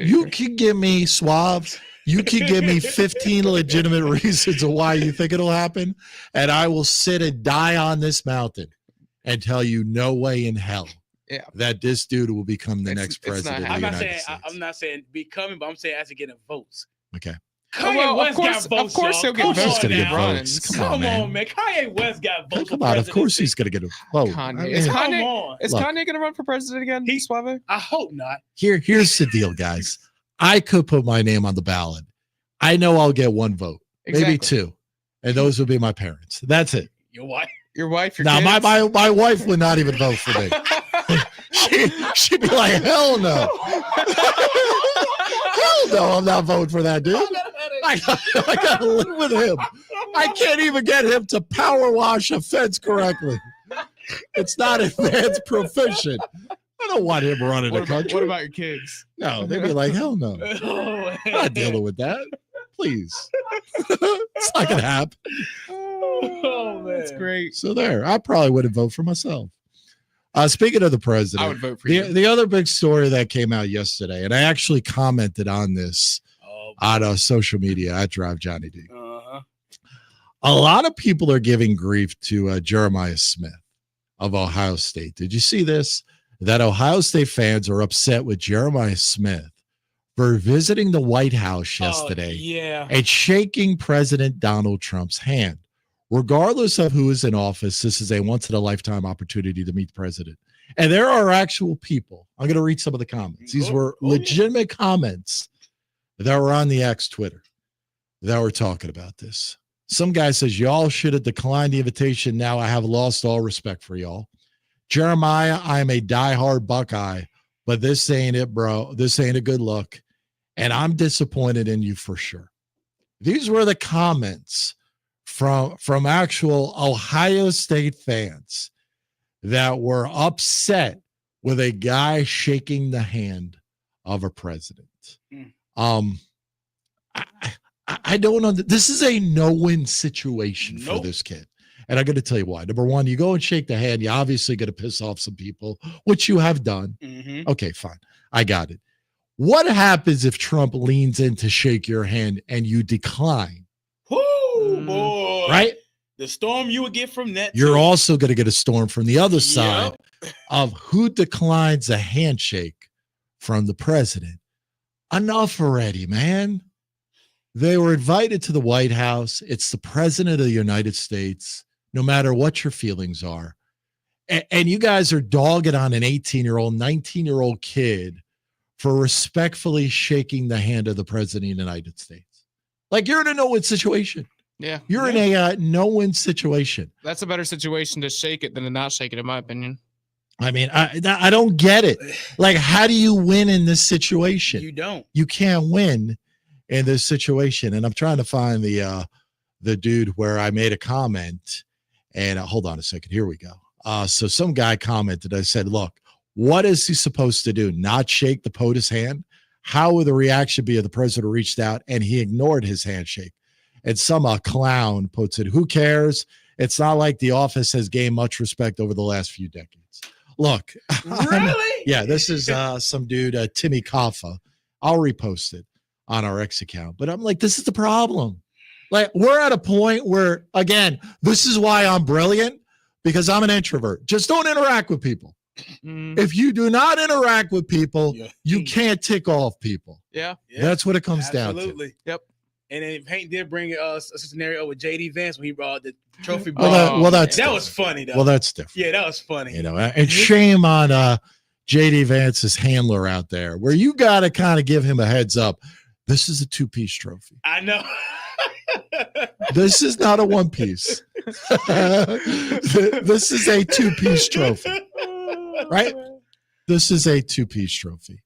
You can give me Suave. You can give me 15 legitimate reasons of why you think it'll happen, and I will sit and die on this mountain and tell you no way in hell that this dude will become the next president of the I'm not United saying States. I'm not saying becoming, but I'm saying as getting votes. Okay. Kanye West got votes. Of course, y'all. he'll get Come votes. He's gonna on get now. votes. Come on, man. Kanye West got votes. Come on, of course he's gonna get a vote. Kanye. I Is mean, Kanye going to run for president again? Suave? I hope not. here's the deal, guys. I could put my name on the ballot. I know I'll get one vote, maybe Exactly. two, and those would be my parents. That's it. Your wife. Your wife. Your Now, kids? my wife would not even vote for me. She'd be like, hell no. Hell no, I'm not voting for that dude. I gotta live with him. I can't even get him to power wash a fence correctly. It's not advanced proficient. I don't want him running the country. What about your kids? No, they'd be like, hell no. I'm not dealing with that. Please. It's not gonna happen. Oh, man. That's great. So there, I probably wouldn't vote for myself. Speaking of the president, I would vote for you. The other big story that came out yesterday, and I actually commented on this on social media at Drive Johnny D. A lot of people are giving grief to Jeremiah Smith of Ohio State. Did you see this? That Ohio State fans are upset with Jeremiah Smith for visiting the White House yesterday and shaking President Donald Trump's hand. Regardless of who is in office, this is a once-in-a-lifetime opportunity to meet the president. And there are actual people. I'm going to read some of the comments. These were legitimate comments that were on the X Twitter that were talking about this. Some guy says, y'all should have declined the invitation. Now I have lost all respect for y'all. Jeremiah, I'm a diehard Buckeye, but this ain't it, bro. This ain't a good look. And I'm disappointed in you for sure. These were the comments from actual Ohio State fans that were upset with a guy shaking the hand of a president. I don't know. This is a no-win situation for this kid. And I'm going to tell you why. Number one, you go and shake the hand. You're obviously going to piss off some people, which you have done. Okay, fine. I got it. What happens if Trump leans in to shake your hand and you decline? Whoo, boy. Right? The storm you would get from that. You're also going to get a storm from the other side of who declines a handshake from the president. Enough already, man. They were invited to the White House. It's the president of the United States, no matter what your feelings are. And you guys are dogging on an 18-year-old, 19-year-old kid for respectfully shaking the hand of the president of the United States. Like, you're in a no-win situation. Yeah. You're in a no-win situation. That's a better situation to shake it than to not shake it, in my opinion. I mean, I don't get it. Like, how do you win in this situation? You don't. You can't win in this situation. And I'm trying to find the dude where I made a comment. And hold on a second. Here we go. So some guy commented. I said, look, what is he supposed to do? Not shake the POTUS hand? How would the reaction be if the president reached out and he ignored his handshake? And some clown puts it, who cares? It's not like the office has gained much respect over the last few decades. Look. Really? Yeah, this is some dude, Timmy Cova. I'll repost it on our X account. But I'm like, this is the problem. Like, we're at a point where, again, this is why I'm brilliant, because I'm an introvert. Just don't interact with people. If you do not interact with people, you can't tick off people. Yeah. That's what it comes down to. Absolutely. Yep. And then Hank did bring us a scenario with JD Vance when he brought the trophy. That was funny, though. Well, that's different. Yeah, that was funny. You know, and shame on JD Vance's handler out there, where you got to kind of give him a heads up. This is a two-piece trophy. I know. This is not a one-piece. This is a two-piece trophy, right? This is a two-piece trophy.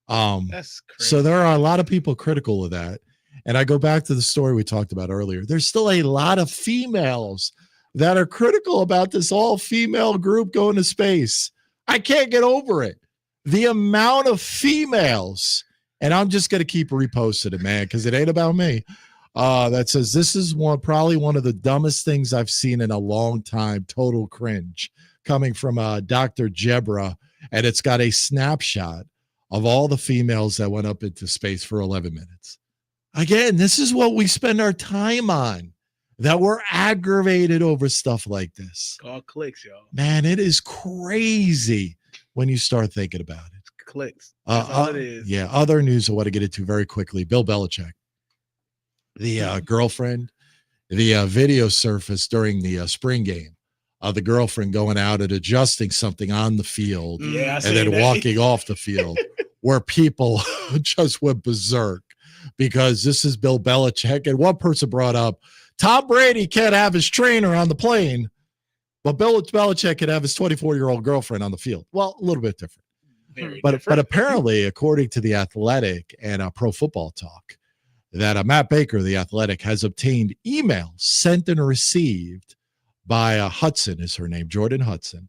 That's crazy. So there are a lot of people critical of that. And I go back to the story we talked about earlier. There's still a lot of females that are critical about this all-female group going to space. I can't get over it. The amount of females, and I'm just going to keep reposting it, man, because it ain't about me, that says this is probably one of the dumbest things I've seen in a long time, total cringe, coming from Dr. Jebra, and it's got a snapshot of all the females that went up into space for 11 minutes. Again, this is what we spend our time on, that we're aggravated over stuff like this. Call clicks, y'all. Man, it is crazy when you start thinking about it. Clicks. That's all it is. Yeah, other news I want to get into very quickly. Bill Belichick, the girlfriend, the video surfaced during the spring game of the girlfriend going out and adjusting something on the field and then walking off the field, where people just went berserk because this is Bill Belichick. And one person brought up, Tom Brady can't have his trainer on the plane, but Bill Belichick could have his 24-year-old girlfriend on the field. Well, a little bit different. But apparently, according to The Athletic and Pro Football Talk, that Matt Baker, The Athletic, has obtained emails sent and received by Hudson, is her name, Jordan Hudson,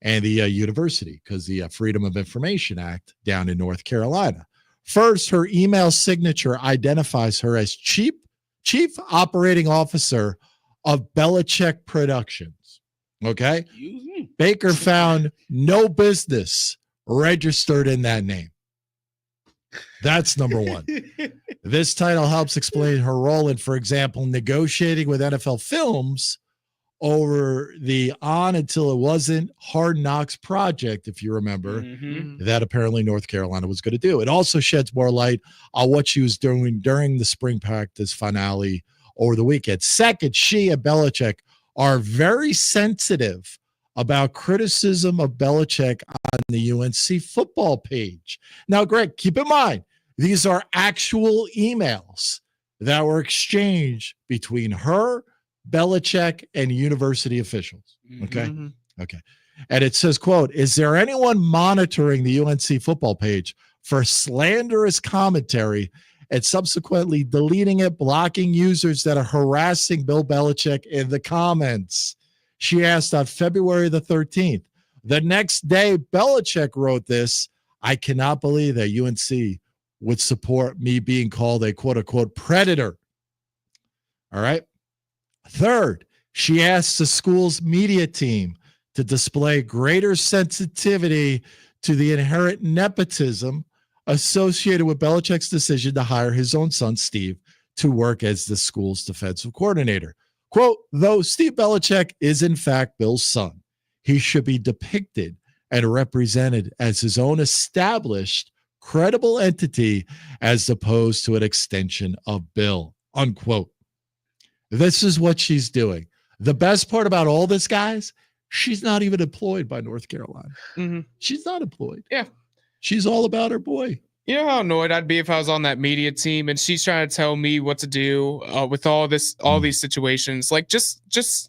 and the university, because the Freedom of Information Act down in North Carolina. First, her email signature identifies her as Chief Operating Officer of Belichick Productions. Okay? Baker found no business registered in that name. That's number one. This title helps explain her role in, for example, negotiating with NFL Films over the On Until It Wasn't Hard Knocks project, if you remember, that apparently North Carolina was going to do. It also sheds more light on what she was doing during the spring practice finale over the weekend. Second, she and Belichick are very sensitive about criticism of Belichick on the UNC football page. Now, Greg, keep in mind, these are actual emails that were exchanged between her, Belichick, and university officials. Okay? Okay. And it says, quote, is there anyone monitoring the UNC football page for slanderous commentary and subsequently deleting it, blocking users that are harassing Bill Belichick in the comments? She asked on February the 13th. The next day, Belichick wrote this, I cannot believe that UNC would support me being called a quote-unquote predator. All right. Third, she asked the school's media team to display greater sensitivity to the inherent nepotism associated with Belichick's decision to hire his own son, Steve, to work as the school's defensive coordinator. Quote, though Steve Belichick is in fact Bill's son, he should be depicted and represented as his own established, credible entity as opposed to an extension of Bill, unquote. This is what she's doing. The best part about all this, guys, she's not even employed by North Carolina. She's not employed. Yeah. She's all about her boy. You know how annoyed I'd be if I was on that media team and she's trying to tell me what to do with all these situations. Like, just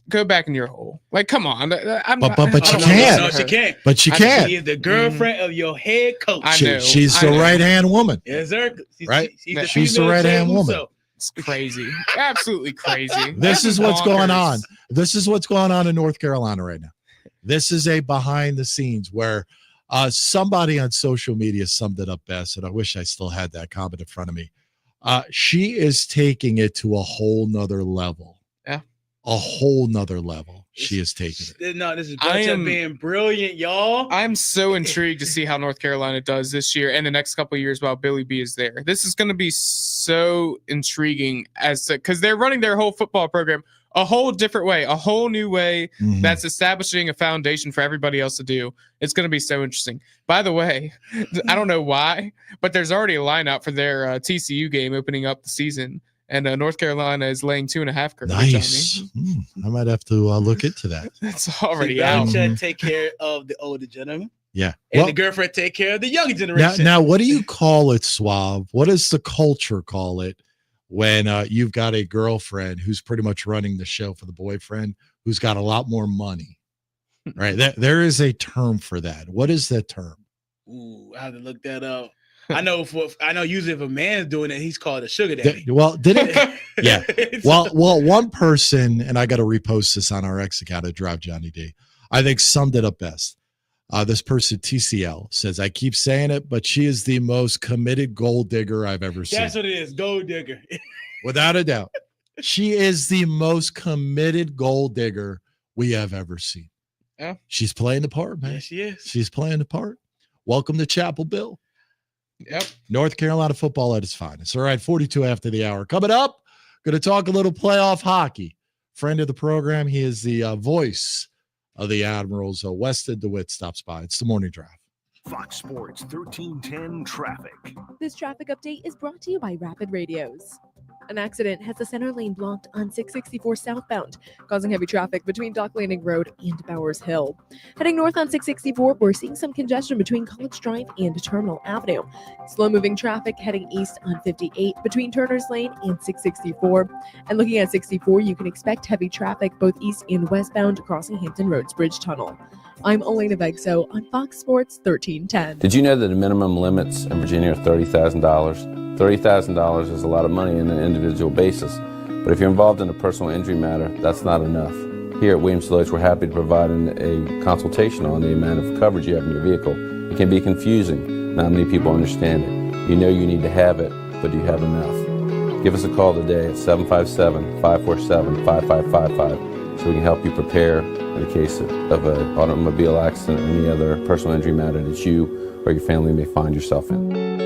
go back in your hole. Like, come on. But she can't. No, she can't. But she can't. She is the girlfriend of your head coach. She's the right-hand woman. Yes, sir. Right? She's the right-hand woman. So. It's crazy. Absolutely crazy. This is what's going on. This is what's going on in North Carolina right now. This is a behind the scenes where somebody on social media summed it up best, and I wish I still had that comment in front of me. She is taking it to a whole nother level. Yeah. A whole nother level. She is taking it. No, this is Belichick being brilliant, y'all. I'm so intrigued to see how North Carolina does this year and the next couple of years while Billy B is there. This is going to be so intriguing because they're running their whole football program a whole different way, a whole new way that's establishing a foundation for everybody else to do. It's going to be so interesting. By the way, I don't know why, but there's already a lineup for their TCU game opening up the season. And North Carolina is laying 2.5 currently. Nice. I might have to look into that. It's already out. Take care of the older gentleman. Yeah. And the girlfriend take care of the younger generation. Now, what do you call it, Suave? What does the culture call it when you've got a girlfriend who's pretty much running the show for the boyfriend who's got a lot more money? Right. There is a term for that. What is that term? Ooh, I have to look that up. I know usually if a man's doing it, he's called a sugar daddy. Yeah. Well, one person, and I got to repost this on our X account at Drive Johnny D, I think summed it up best. This person, TCL, says, I keep saying it, but she is the most committed gold digger I've ever seen. That's what it is, gold digger. Without a doubt. She is the most committed gold digger we have ever seen. Yeah. She's playing the part, man. Yes, she is. She's playing the part. Welcome to Chapel Bill. Yep. North Carolina football at its finest. All right, 42 after the hour. Coming up, going to talk a little playoff hockey. Friend of the program, he is the voice of the Admirals. Weston DeWitt stops by. It's the Morning Drive Fox Sports 1310 traffic. This traffic update is brought to you by Rapid Radios. An accident has the center lane blocked on 664 southbound, causing heavy traffic between Dock Landing Road and Bowers Hill. Heading north on 664, we're seeing some congestion between College Drive and Terminal Avenue. Slow-moving traffic heading east on 58 between Turner's Lane and 664. And looking at 64, you can expect heavy traffic both east and westbound crossing Hampton Roads Bridge Tunnel. I'm Elena Begso on Fox Sports 1310. Did you know that the minimum limits in Virginia are $30,000? $30,000 is a lot of money on an individual basis, but if you're involved in a personal injury matter, that's not enough. Here at Williams-Deloitte, we're happy to provide a consultation on the amount of coverage you have in your vehicle. It can be confusing. Not many people understand it. You know you need to have it, but do you have enough? Give us a call today at 757-547-5555 so we can help you prepare in the case of an automobile accident or any other personal injury matter that you or your family may find yourself in.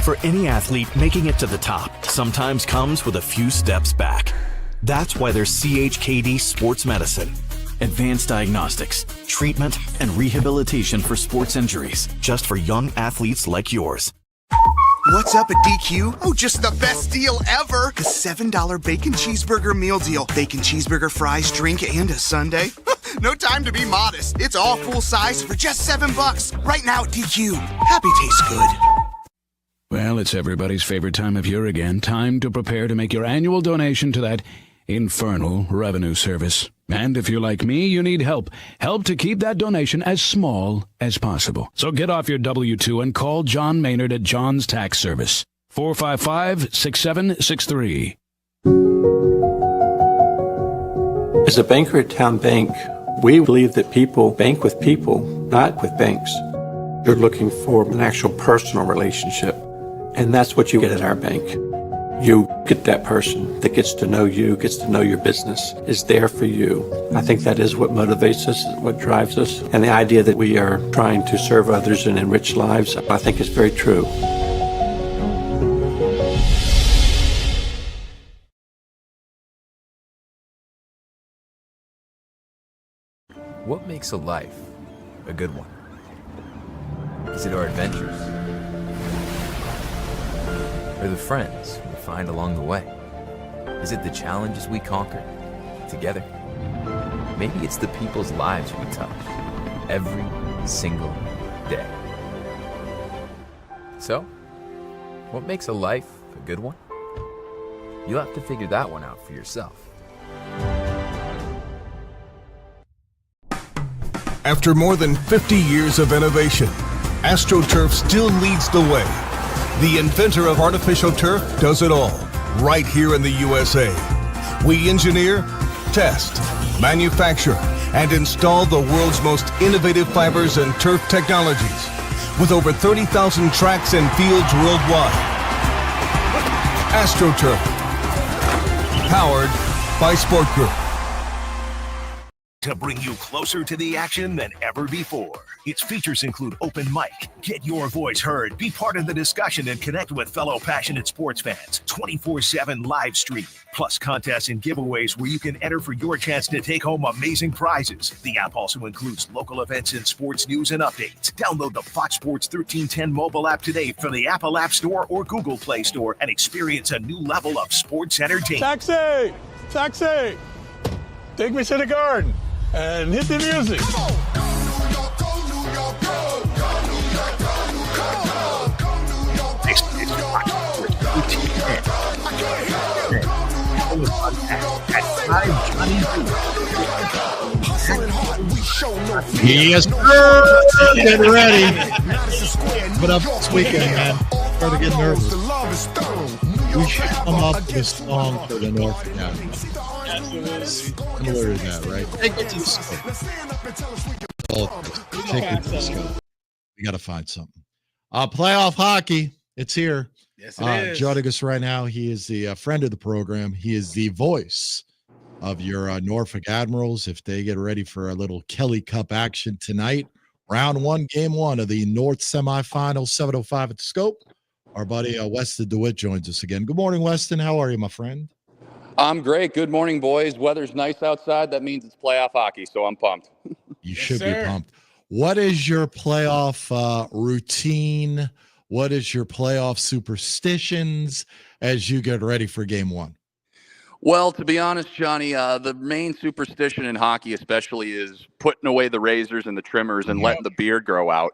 For any athlete, making it to the top sometimes comes with a few steps back. That's why there's CHKD Sports Medicine. Advanced diagnostics, treatment, and rehabilitation for sports injuries, just for young athletes like yours. What's up at DQ? Oh, just the best deal ever! The $7 bacon cheeseburger meal deal. Bacon cheeseburger, fries, drink, and a sundae. No time to be modest. It's all full size for just $7. Right now at DQ. Happy tastes good. Well, it's everybody's favorite time of year again. Time to prepare to make your annual donation to that infernal revenue service. And if you're like me, you need help. Help to keep that donation as small as possible. So get off your W-2 and call John Maynard at John's Tax Service. 455-6763. As a banker at Town Bank, we believe that people bank with people, not with banks. You're looking for an actual personal relationship. And that's what you get at our bank. You get that person that gets to know you, gets to know your business, is there for you. I think that is what motivates us, what drives us. And the idea that we are trying to serve others and enrich lives, I think is very true. What makes a life a good one? Is it our adventures? Or the friends we find along the way? Is it the challenges we conquer together? Maybe it's the people's lives we touch every single day. So, what makes a life a good one? You'll have to figure that one out for yourself. After more than 50 years of innovation, AstroTurf still leads the way. The inventor of artificial turf does it all, right here in the USA. We engineer, test, manufacture, and install the world's most innovative fibers and turf technologies, with over 30,000 tracks and fields worldwide. AstroTurf, powered by Sport Group. To bring you closer to the action than ever before. Its features include open mic, get your voice heard, be part of the discussion, and connect with fellow passionate sports fans. 24/7 live stream, plus contests and giveaways where you can enter for your chance to take home amazing prizes. The app also includes local events and sports news and updates. Download the Fox Sports 1310 mobile app today from the Apple App Store or Google Play Store and experience a new level of sports entertainment. Taxi! Taxi! Take me to the garden. And hit the music. Yes, sir. Get ready. Put up this weekend, man. Start to get nervous. We should come up with a song for the Norfolk Admirals. Similar to that, right? Take it to the scope. Take it to the scope. We got to find something. Playoff hockey. It's here. Yes, it is. Joining us right now, he is the friend of the program. He is the voice of your Norfolk Admirals. If they get ready for a little Kelly Cup action tonight, round one, game one of the North semifinals, 7:05 at the scope. Our buddy Weston Dewitt joins us again. Good morning, Weston. How are you, my friend? I'm great. Good morning, boys. Weather's nice outside. That means it's playoff hockey, so I'm pumped. You should be pumped. What is your playoff routine? What is your playoff superstitions as you get ready for game one? Well, to be honest, Johnny, the main superstition in hockey especially is putting away the razors and the trimmers and letting the beard grow out.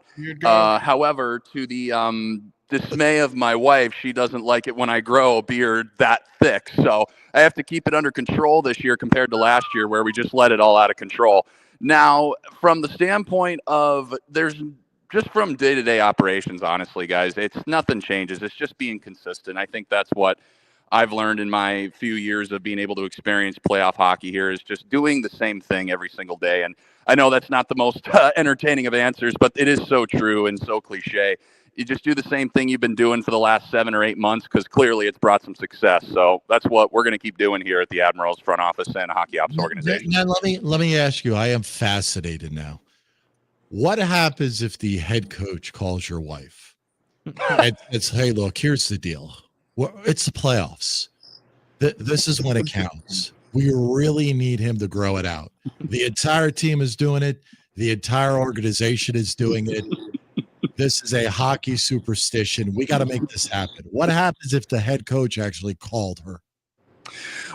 However, to the dismay of my wife, she doesn't like it when I grow a beard that thick. So I have to keep it under control this year compared to last year where we just let it all out of control. Now, from the standpoint of just from day-to-day operations, honestly, guys, it's nothing changes. It's just being consistent. I think that's what I've learned in my few years of being able to experience playoff hockey here is just doing the same thing every single day. And I know that's not the most entertaining of answers, but it is so true and so cliche. You just do the same thing you've been doing for the last 7 or 8 months because clearly it's brought some success. So that's what we're going to keep doing here at the Admirals front office and hockey ops organization. Now, let me ask you, I am fascinated now. What happens if the head coach calls your wife and says, hey, look, here's the deal. It's the playoffs. This is when it counts. We really need him to grow it out. The entire team is doing it. The entire organization is doing it. This is a hockey superstition. We got to make this happen. What happens if the head coach actually called her?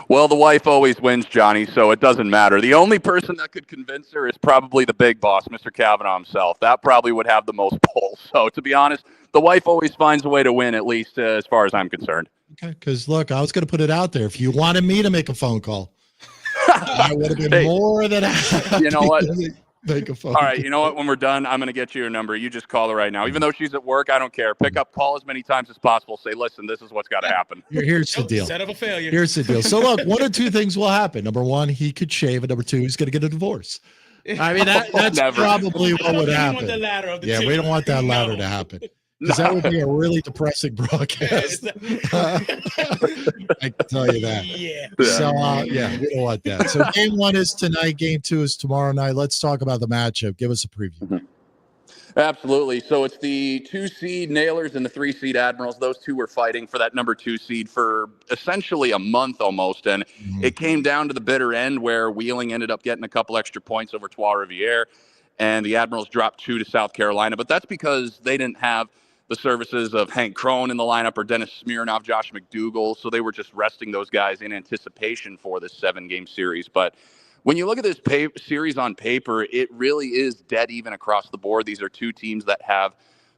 Well, the wife always wins, Johnny, so it doesn't matter. The only person that could convince her is probably the big boss, Mr. Kavanaugh himself. That probably would have the most pull. So, to be honest, the wife always finds a way to win, at least as far as I'm concerned. Okay, because, look, I was going to put it out there. If you wanted me to make a phone call, I would have been more than happy. You know what? Make a phone All right, you know what? When we're done, I'm going to get you your number. You just call her right now. Even though she's at work, I don't care. Pick up, call as many times as possible. Say, listen, this is what's got to happen. Here's the deal. Set up a failure. Here's the deal. So, look, one of two things will happen. Number one, he could shave, and number two, he's going to get a divorce. I mean, that's probably what would happen. Yeah, we don't want that latter to happen. Because that would be a really depressing broadcast. I can tell you that. Yeah. So, yeah, we don't want that. So, game one is tonight. Game two is tomorrow night. Let's talk about the matchup. Give us a preview. Absolutely. So it's the 2-seed Nailers and the 3-seed Admirals. Those two were fighting for that number 2 seed for essentially a month almost. And it came down to the bitter end where Wheeling ended up getting a couple extra points over Trois-Rivières. And the Admirals dropped 2 to South Carolina. But that's because they didn't have the services of Hank Crone in the lineup or Dennis Smirnov, Josh McDougall. So they were just resting those guys in anticipation for this 7-game series. But when you look at this series on paper, it really is dead even across the board. These are two teams that have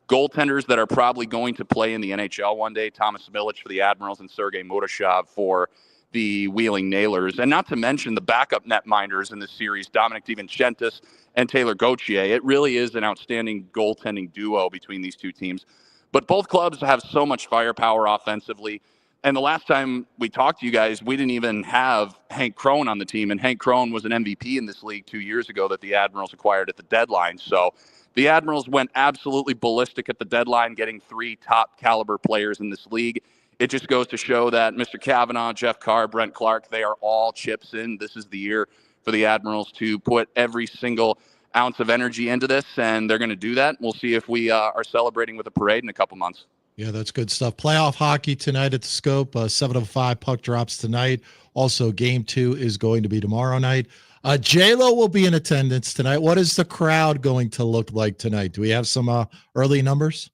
goaltenders that are probably going to play in the NHL one day. Thomas Milic for the Admirals and Sergei Murashov for the Wheeling Nailers. And not to mention the backup netminders in this series, Dominic DiVincentis and Taylor Gauthier. It really is an outstanding goaltending duo between these two teams. But both clubs have so much firepower offensively. And the last time we talked to you guys, we didn't even have Hank Crone on the team. And Hank Crone was an MVP in this league 2 years ago that the Admirals acquired at the deadline. So the Admirals went absolutely ballistic at the deadline, getting 3 top caliber players in this league. It just goes to show that Mr. Kavanaugh, Jeff Carr, Brent Clark, they are all chips in. This is the year for the Admirals to put every single ounce of energy into this, and they're going to do that. We'll see if we are celebrating with a parade in a couple months. Yeah, that's good stuff. Playoff hockey tonight at the Scope. 7:05 puck drops tonight. Also, game 2 is going to be tomorrow night. J-Lo will be in attendance tonight. What is the crowd going to look like tonight? Do we have some early numbers?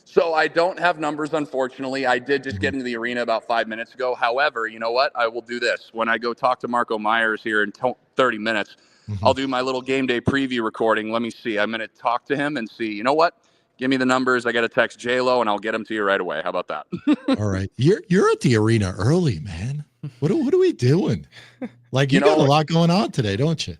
So I don't have numbers, unfortunately. I did just get into the arena about 5 minutes ago. However, you know what? I will do this. When I go talk to Marco Myers here in 30 minutes, I'll do my little game day preview recording. Let me see. I'm going to talk to him and see, you know what? Give me the numbers. I got to text J-Lo, and I'll get them to you right away. How about that? All right. You're at the arena early, man. What are we doing? Like, you got a lot going on today, don't you?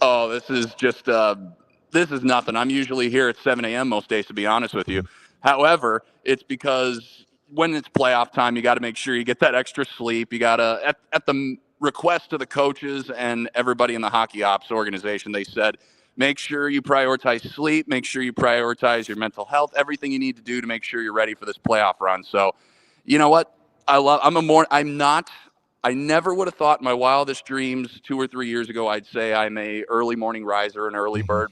Oh, this is just this is nothing. I'm usually here at 7 a.m. most days, to be honest with you. However, it's because when it's playoff time, you got to make sure you get that extra sleep. You got to, at the request of the coaches and everybody in the hockey ops organization, they said, make sure you prioritize sleep, make sure you prioritize your mental health, everything you need to do to make sure you're ready for this playoff run. So, you know what? I never would have thought in my wildest dreams 2 or 3 years ago, I'd say I'm a early morning riser, an early bird,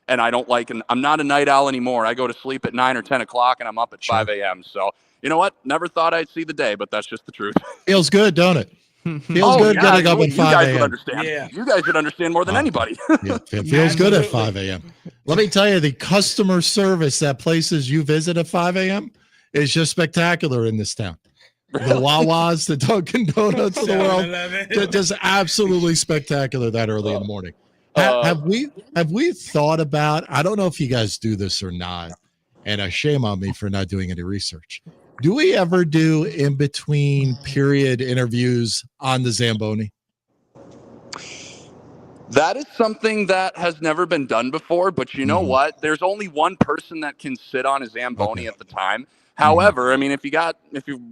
and I don't I'm not a night owl anymore. I go to sleep at 9 or 10 o'clock and I'm up at 5 a.m. So, you know what? Never thought I'd see the day, but that's just the truth. Feels good, don't it? Feels good getting up at 5 You guys would a.m. understand. Yeah. You guys would understand more than anybody. Yeah, it feels good at 5 a.m. Let me tell you, the customer service at places you visit at 5 a.m. is just spectacular in this town. The Wawas, the Dunkin' Donuts of the world, just absolutely spectacular that early in the morning. Have we thought about? I don't know if you guys do this or not, and shame on me for not doing any research. Do we ever do in between period interviews on the Zamboni? That is something that has never been done before, but you know what? There's only one person that can sit on a Zamboni at the time. However, I mean, if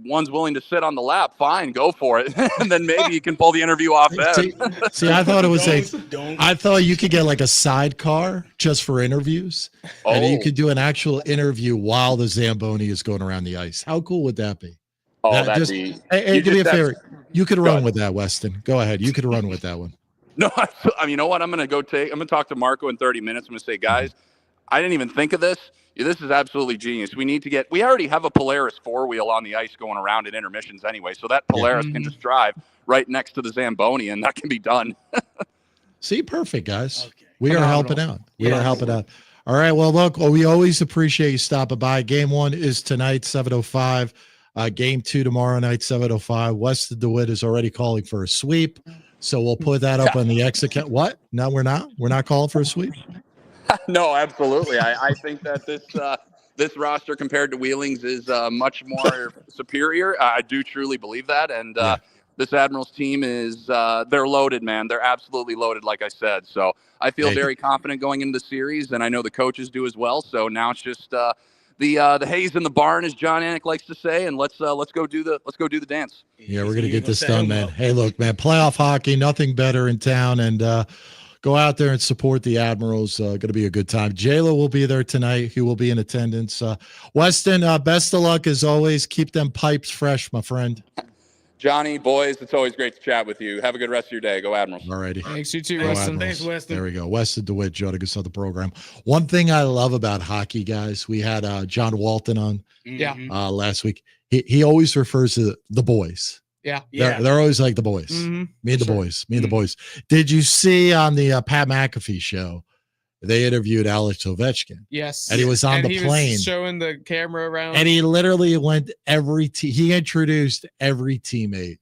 one's willing to sit on the lap, fine, go for it. And then maybe you can pull the interview off then. See, I thought it was I thought you could get like a sidecar just for interviews. And you could do an actual interview while the Zamboni is going around the ice. How cool would that be? That'd be. Hey, do me a favor. You could run with that, Weston. Go ahead. You could run with that one. No, I mean, you know what? I'm going to talk to Marco in 30 minutes. I'm going to say, guys, I didn't even think of this. This is absolutely genius. We already have a Polaris 4-wheel on the ice going around in intermissions anyway. So that Polaris can just drive right next to the Zamboni, and that can be done. See, perfect, guys. Okay. We are helping out. We are helping out. All right. Well, look, we always appreciate you stopping by. Game 1 is tonight, 7:05. Game 2 tomorrow night, 7:05. Weston Dewitt is already calling for a sweep. So we'll put that up on the X account. What? No, we're not. We're not calling for a sweep. No, absolutely. I think that this roster compared to Wheeling's is much more superior. I do truly believe that. And this Admirals team is they're loaded, man. They're absolutely loaded, like I said. So I feel very confident going into the series, and I know the coaches do as well. So now it's just the haze in the barn, as John Anik likes to say, and let's go do the dance. Yeah, we're gonna get this done, man. Hey, look, man, playoff hockey, nothing better in town, and go out there and support the Admirals. Going to be a good time. Jayla will be there tonight. He will be in attendance. Weston, best of luck as always. Keep them pipes fresh, my friend. Johnny, boys, it's always great to chat with you. Have a good rest of your day. Go Admirals. All righty. Thanks, you too, Weston. Thanks, Weston. There we go. Weston DeWitt joining us on the program. One thing I love about hockey, guys, we had John Walton on last week. He always refers to the boys. Yeah. They're always like the boys. Me and the boys. Me and the boys. Did you see on the Pat McAfee show, they interviewed Alex Ovechkin? Yes. And he was on the plane. Was showing the camera around. And he literally went he introduced every teammate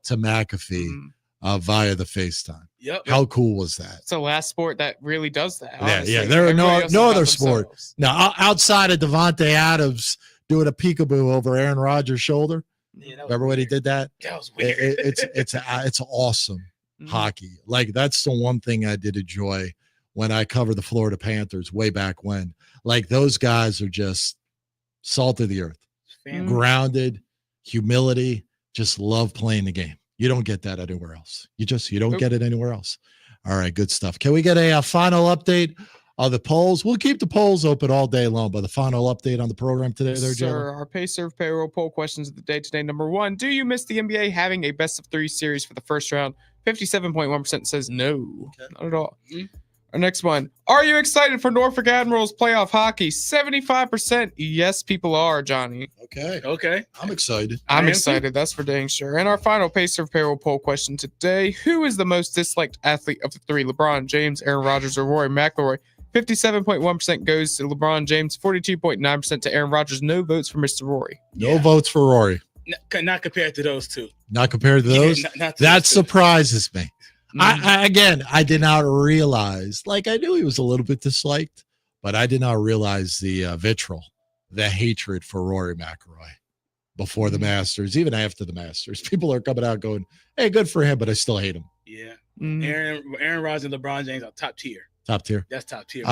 to McAfee via the FaceTime. How cool was that? It's the last sport that really does that. Yeah. There are no other sport. Now, outside of Devontae Adams doing a peekaboo over Aaron Rodgers' shoulder. Remember when he did that? That was weird. It's awesome hockey. Like, that's the one thing I did enjoy when I covered the Florida Panthers way back when. Like, those guys are just salt of the earth, grounded, humility, just love playing the game. You don't get that anywhere else. You don't get it anywhere else. All right, good stuff. Can we get a final update of the polls? We'll keep the polls open all day long, but the final update on the program today there, Jay? Sir, our pay serve payroll poll questions of the day today. Number 1, do you miss the NBA having a best of 3 series for the first round? 57.1% says no, not at all. Our next one, are you excited for Norfolk Admirals playoff hockey? 75% yes, people are, Johnny. Okay. I'm excited. I'm excited. That's for dang sure. And our final pay serve payroll poll question today, who is the most disliked athlete of the 3? LeBron James, Aaron Rodgers, or Rory McIlroy? 57.1% goes to LeBron James, 42.9% to Aaron Rodgers. No votes for Mr. Rory. No votes for Rory. Not compared to those two. Not compared to those? That surprises me. I did not realize, like, I knew he was a little bit disliked, but I did not realize the vitriol, the hatred for Rory McIlroy before the Masters, even after the Masters. People are coming out going, hey, good for him, but I still hate him. Yeah. Aaron Rodgers and LeBron James are top tier. Top tier. That's top tier.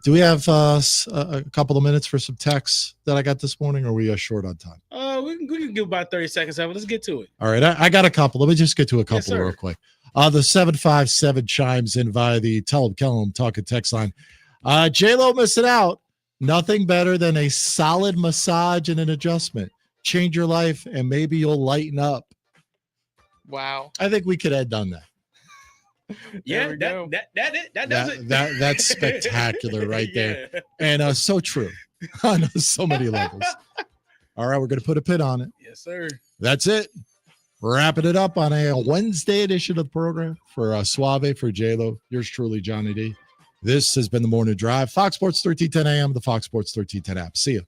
Do we have a couple of minutes for some texts that I got this morning, or are we short on time? We can give about 30 seconds. Let's get to it. All right. I got a couple. Let me just get to a couple real quick. The 757 chimes in via the Tell 'em Kellum talking text line. J-Lo missing out. Nothing better than a solid massage and an adjustment. Change your life, and maybe you'll lighten up. Wow. I think we could have done that. Yeah, that does it. That's spectacular right there. And so true on so many levels. All right, we're going to put a pin on it. Yes, sir. That's it. Wrapping it up on a Wednesday edition of the program for Suave, for J-Lo, yours truly, Johnny D. This has been the Morning Drive. Fox Sports 1310 AM, the Fox Sports 1310 app. See you.